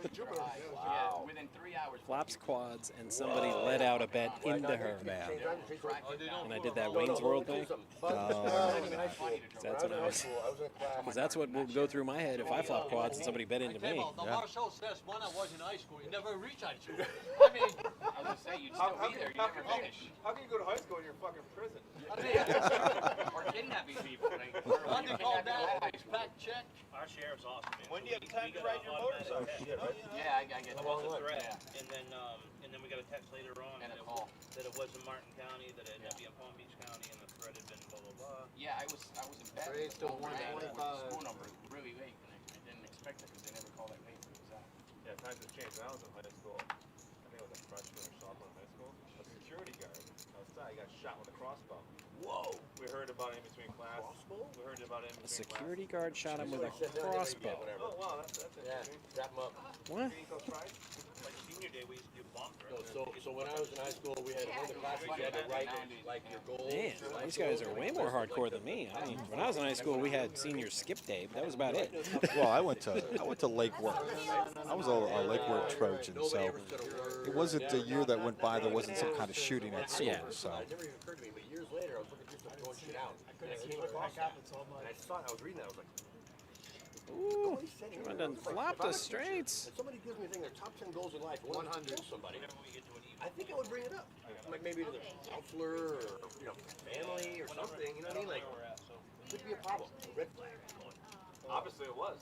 it was wow. Within 3 hours. Flops quads and somebody let out a bet into her. Man. And I did that Wayne's World thing. That's what I was. Because that's what will go through my head if I flop quads and somebody bet into me. The marshal says when I was in high school, you never reach high school. I mean, I was gonna say you'd still be there. You never finish. How can you go to high school when you're fucking in prison? Or kidnapping people. What do you call that? Fact check. Our sheriff's awesome, man. When do you have time to ride your motorcycle? Yeah, I get About the threat. And then we got a text later on And a call. that it was in Martin County, that it had to be in Palm Beach County, and the threat had been blah, blah, blah. Yeah, I was in bed. Raised to overnight with the 125. school number really late, and I didn't expect it because they never called that late. It was out. Yeah, times have changed. When I was in high school, I think I was a freshman or sophomore in high school, a security guard outside got shot with a crossbow. Whoa. We heard about it in between class. We heard about it in A between security guard shot him with a crossbow. Oh, wow, that's Yeah, interesting. strap him up. What? Like senior day, we used to do bomb threats. So when I was in high school, we had one of the classes you had to write like your goals. Man, these guys are way more hardcore than me. I mean, when I was in high school, we had senior skip day, but that was about it. Well, I went to Lake Worth. I was a Lake Worth Trojan, so it wasn't a year that went by there wasn't some kind of shooting at school. Yeah. So It never even occurred to me, but years later, I was looking through stuff throwing shit out. And I came across that. And I saw it, I was reading that, I was like, Ooh, I done flopped the straights. if somebody gives me a thing, their top 10 goals in life, 100 kill somebody, I think I would bring it up. Like maybe to the counselor or, family or something, you know what I mean? Like, could be a problem, a red flag. Obviously it was.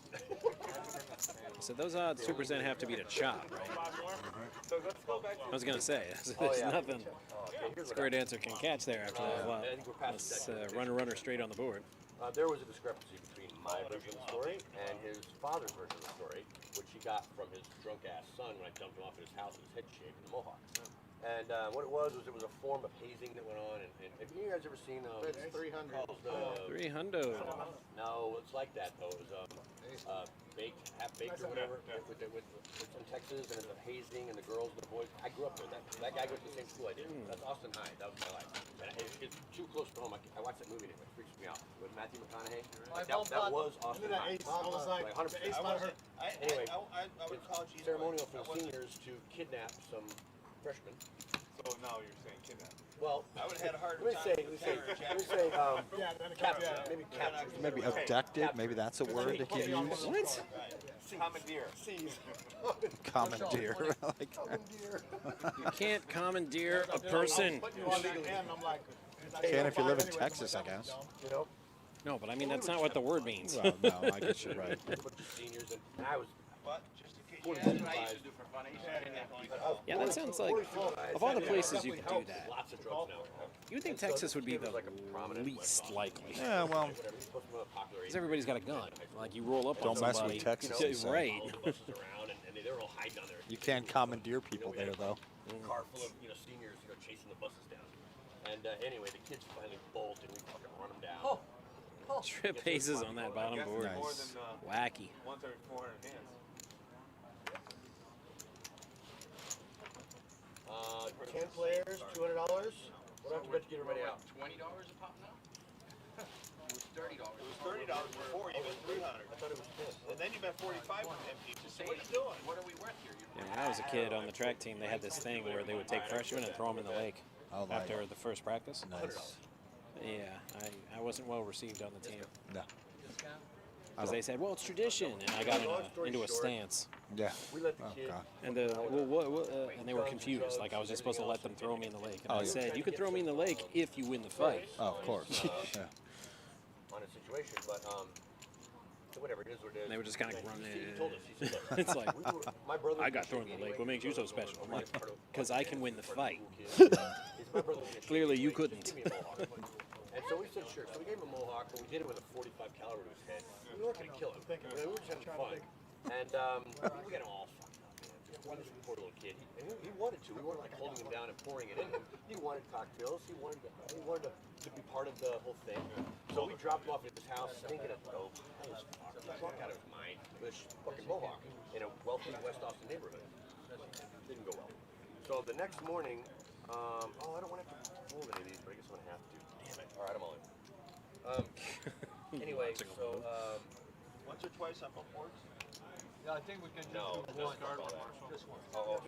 So those odds 2% have to be to chop, right? So let's go back to I was going to say, there's nothing squared answer can catch there after that. Well, let's run a runner straight on the board. There was a discrepancy between my version of the story and his father's version of the story, which he got from his drunk-ass son when I dumped him off at his house with his head shaved in the mohawk. And what it was it was a form of hazing that went on. And have you guys ever seen It's 300. 300. No, it's like that though. It was baked, half baked or whatever. It's in Texas, and it's a hazing, and the girls and the boys. I grew up there. That guy goes to the same school I did. That's Austin High. That was my life. And it's too close to home. I watched that movie and it freaks me out with Matthew McConaughey. That was Austin High. I was like, 100%. Anyway, it's ceremonial for the seniors to kidnap some freshmen. So now you're saying kidnap. Well, I would have had a harder let me time. say, capture, maybe capture. maybe abducted. Maybe that's a word that you use. What? Commandeer. Commandeer. Like, You can't commandeer a person. can if you live in Texas, I guess. You know? No, but I mean, that's not what the word means. Well, no, I guess you're right. Seniors, and I was. What? Just in case. That's what I used to do for fun. I used to kidnap people. Yeah, that sounds like, of all the places you could do that, Lots of drugs now. you would think Texas would be the least likely. Yeah, well, Because everybody's got a gun. Like, you roll up on Don't mess with somebody. Texas, they say. Right. All the buses around, and they're all hiding down there. You can't commandeer people there, though. Car full of seniors chasing the buses down. And anyway, the kids finally bolt and we fucking run them down. Trip aces on that bottom board. Nice. Wacky. Once every 400 hands. 10 players, $200. What do I have to bet to get everybody out? $20 a pop now? It was $30. It was $30 before, you bet 300. I thought it was 10. And then you bet 45 on 10 people. So what are you doing? What are we worth here? Yeah, when I was a kid on the track team, they had this thing where they would take freshmen and throw them in the lake after the first practice. Nice. Yeah, I wasn't well received on the team. No. Because they said, well, it's tradition, and I got into a stance. Yeah. We let the kid. And and they were confused. Like I was just supposed to let them throw me in the lake. And I said, you can throw me in the lake if you win the fight. Oh, of course. Yeah. On a situation, but so whatever it is, what it is. And they were just kind of running. He told us. He said, look, It's like, my brother I got thrown in the lake. What makes you so special? I'm like, because I can win the fight. Clearly, you couldn't. And so we said, sure. So we gave him a mohawk, but we did it with a 45 caliber to his head. We weren't going to kill him. We were just having fun. And we got him all fucked up, man. Just poor little kid. He wanted to. We weren't like holding him down and pouring it in him. He wanted cocktails. He wanted to be part of the whole thing. So we dropped him off at his house, stinking of dope. He was drunk out of his mind. With a fucking mohawk in a wealthy West Austin neighborhood. Didn't go well. So the next morning, I don't want to have to hold any of these, but I guess I'm going to have to. Damn it. All right, I'm all in. Anyway, so Once or twice on both boards? Yeah, I think we can just do one. This one. Oh,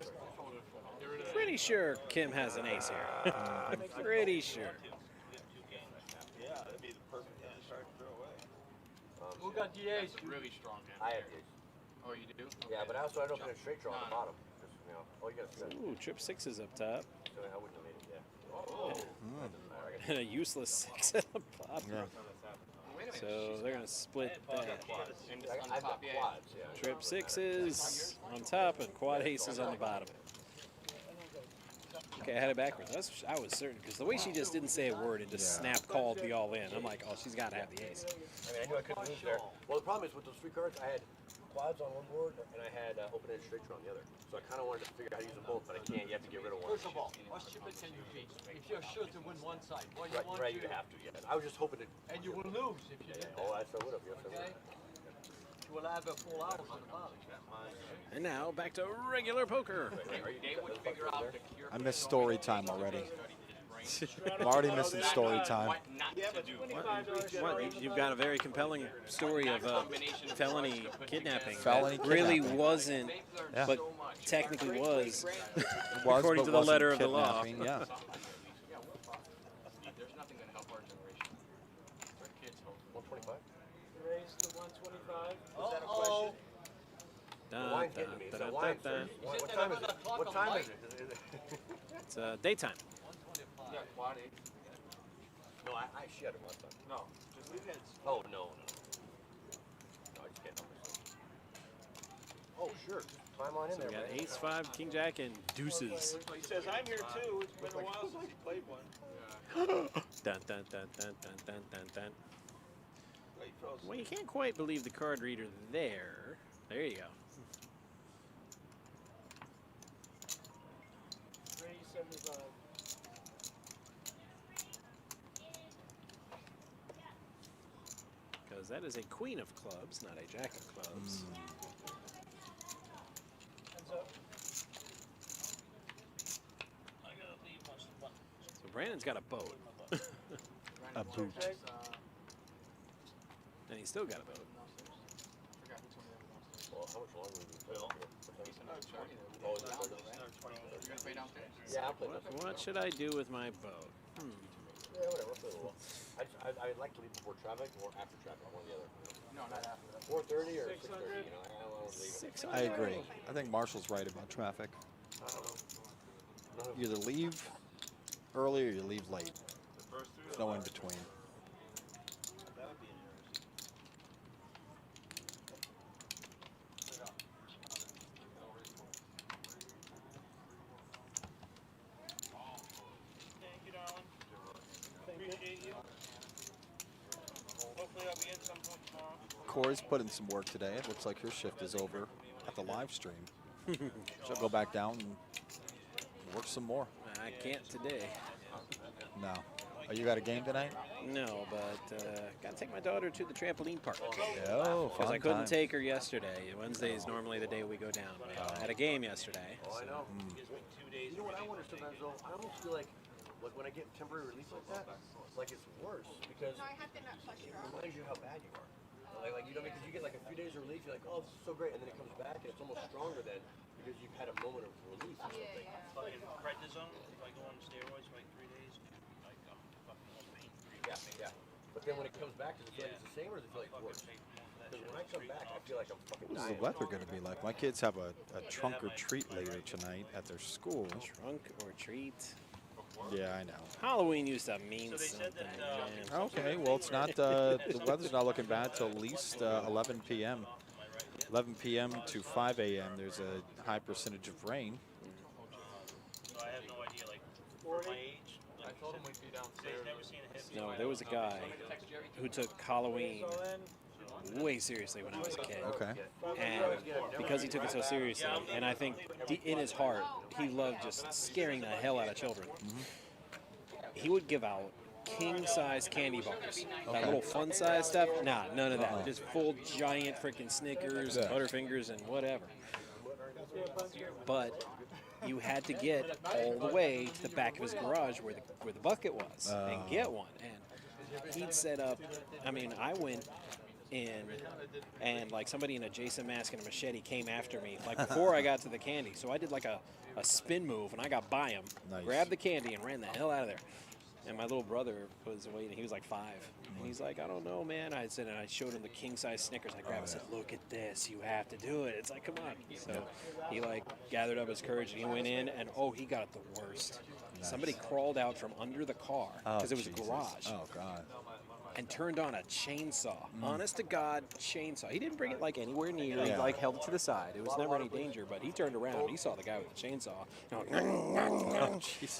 Pretty sure Kim has an ace here. Pretty sure. Yeah, that'd be the perfect hand to start to throw away. Who got the ace? Really strong hand. I have these. Oh, you do? Yeah, but I also had open a straight draw on the bottom. Just, you got to set. Ooh, trip sixes up top. So I wouldn't have made it, yeah. And a useless six at the bottom. Yeah. So they're going to split that. I've got quads, yeah. Trip sixes on top and quad aces on the bottom. Okay, I had it backwards. I was certain, because the way she just didn't say a word and just snap called the all in. I'm like, oh, she's got to have the ace. I mean, I knew I couldn't lose there. Well, the problem is with those three cards, I had quads on one board and I had open-ended straight draw on the other. So I kind of wanted to figure out how to use them both, but I can't. You have to get rid of one. First of all, what stupid can you be? If you're sure to win one side, well, you want Right, to, you have to, yeah. I was just hoping to. and you will lose if you did that. Oh, I would have, yes, I would Okay? have. You will have a full house on the bottom. And now back to regular poker. They would figure out the cure. I missed story time already. I'm already missing story time. What not to do. What? You've got a very compelling story of felony kidnapping. Felony that really kidnapping. wasn't, Yeah. but technically was, Was, according but to the wasn't letter of the law. kidnapping, Yeah. There's nothing going to help our generation. Our kids hope. 125? Raise to 125. Was that a question? The wine's getting to me. So wine, sir. What time is it? What time is it? It's daytime. Yeah, quad ace. No, she had him last time. No. Just leave it. Oh, no. No, I just can't help myself. Oh, sure. Climb on in So there, we got man. ace, five, king jack, and deuces. He says, I'm here too. It's been a while since he played one. Dun, dun, dun, dun, dun, dun, dun, dun. Wait, froze. Well, you can't quite believe the card reader there. There you go. 375. Because that is a queen of clubs, not a jack of clubs. Hands up. So Brandon's got a boat. A boot. And he's still got a boat. Well, how much longer will we play? Oh, is it 30? You're going to play downstairs? Yeah, I'll play this. What should I do with my boat? Yeah, whatever. I'll play a little. I'd like to leave before traffic or after traffic, one or the other. No, not after that. 4:30 or 6:30, I don't want to leave it. I agree. I think Marshall's right about traffic. I don't know. You either leave early or you leave late. The first three. There's no in between. That would be interesting. Thank you, darling. Appreciate you. Hopefully I'll be in sometime tomorrow. Corey's put in some work today. It looks like her shift is over at the live stream. She'll go back down and work some more. I can't today. No. Oh, you got a game tonight? No, but got to take my daughter to the trampoline park. Oh, Because I fun couldn't time. take her yesterday. Wednesday is normally the day we go down. But I had a game yesterday. Oh, I know. Mm. You know what I wonder sometimes, though? I almost feel like when I get temporary relief like that, like it's worse because it reminds you how bad you are. Like you know, because you get like a few days of relief, you're like, oh, this is so great, and then it comes back and it's almost stronger then because you've had a moment of relief or something. Fucking prednisone, if I go on steroids for like 3 days, like fucking almost pain free. Yeah. But then when it comes back, does it feel like it's the same or does it feel like worse? Because when I come back, I feel like I'm fucking What is dying. the weather going to be like? My kids have a trunk or treat later tonight at their school. Trunk or treat? Yeah, I know. Halloween used to mean something, man. Okay, well, it's not, the weather's not looking bad till at least 11 p.m. 11 p.m. to 5 a.m. There's a high percentage of rain. So I have no idea, like, for my age. Like, I told him we'd be downstairs. Never seen a hip. No, there was a guy who took Halloween way seriously when I was a kid. Okay. And because he took it so seriously, and I think in his heart, he loved just scaring the hell out of children. He would give out king-size candy bars. That little fun-size stuff, nah, none of that. Just full giant freaking Snickers and Butterfingers and whatever. But you had to get all the way to the back of his garage where the bucket was and get one. And he'd set up, I mean, I went in and like somebody in a Jason mask and a machete came after me like before I got to the candy. So I did like a spin move and I got by him, grabbed the candy and ran the hell out of there. And my little brother was waiting. He was like 5. And he's like, I don't know, man. I said, and I showed him the king-size Snickers. I grabbed it and said, look at this. You have to do it. It's like, come on. So he like gathered up his courage and he went in and, he got it the worst. Nice. Somebody crawled out from under the car because it was a garage. Oh, God. And turned on a chainsaw. Honest to God, chainsaw. He didn't bring it like anywhere near. He like held it to the side. It was never any danger, but he turned around and he saw the guy with the chainsaw.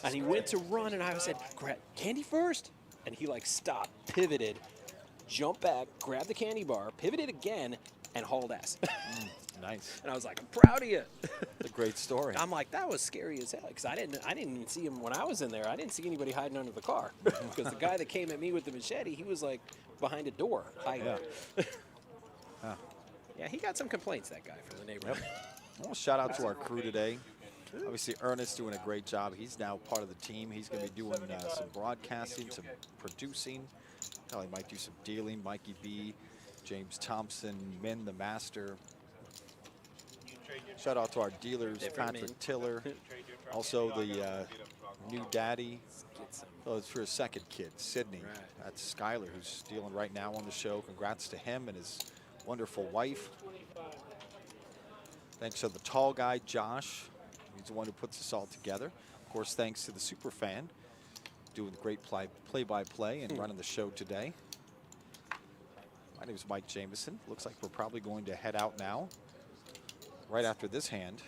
And he went to run and I said, grab candy first. And he like stopped, pivoted, jumped back, grabbed the candy bar, pivoted again, and hauled ass. Nice. And I was like, I'm proud of you. It's a great story. I'm like, that was scary as hell because I didn't even see him when I was in there. I didn't see anybody hiding under the car because the guy that came at me with the machete, he was like behind a door hiding. Yeah, he got some complaints, that guy from the neighborhood. Well, shout out to our crew today. Obviously, Ernest doing a great job. He's now part of the team. He's going to be doing some broadcasting, some producing. Probably might do some dealing. Mikey B, James Thompson, Min the Master. Shout out to our dealers, Patrick Tiller. Also the new daddy. Oh, it's for his second kid, Sydney. That's Skylar, who's dealing right now on the show. Congrats to him and his wonderful wife. Thanks to the tall guy, Josh. He's the one who puts this all together. Of course, thanks to the super fan doing great play-by-play and running the show today. My name is Mike Jameson. Looks like we're probably going to head out now. Right after this hand.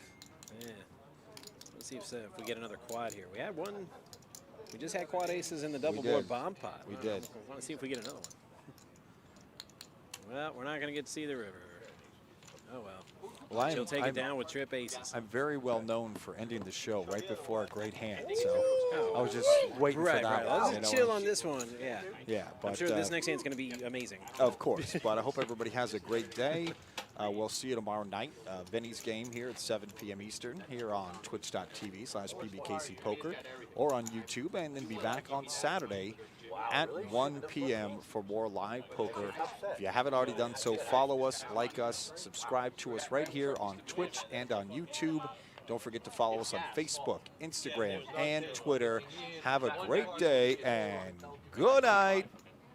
Yeah. Let's see if we get another quad here. We had one. We just had quad aces in the double board bomb pot. We did. I want to see if we get another one. Well, we're not going to get to see the river. Oh, well. She'll take it down with trip aces. I'm very well known for ending the show right before a great hand. So I was just waiting for that one. Let's chill on this one. Yeah. Yeah. But, I'm sure this next hand's going to be amazing. Of course. But I hope everybody has a great day. We'll see you tomorrow night. Vinny's game here at 7 p.m. Eastern here on twitch.tv/Pbkc Poker or on YouTube, and then be back on Saturday at 1 p.m. for more live poker. If you haven't already done so, follow us, like us, subscribe to us right here on Twitch and on YouTube. Don't forget to follow us on Facebook, Instagram, and Twitter. Have a great day and good night.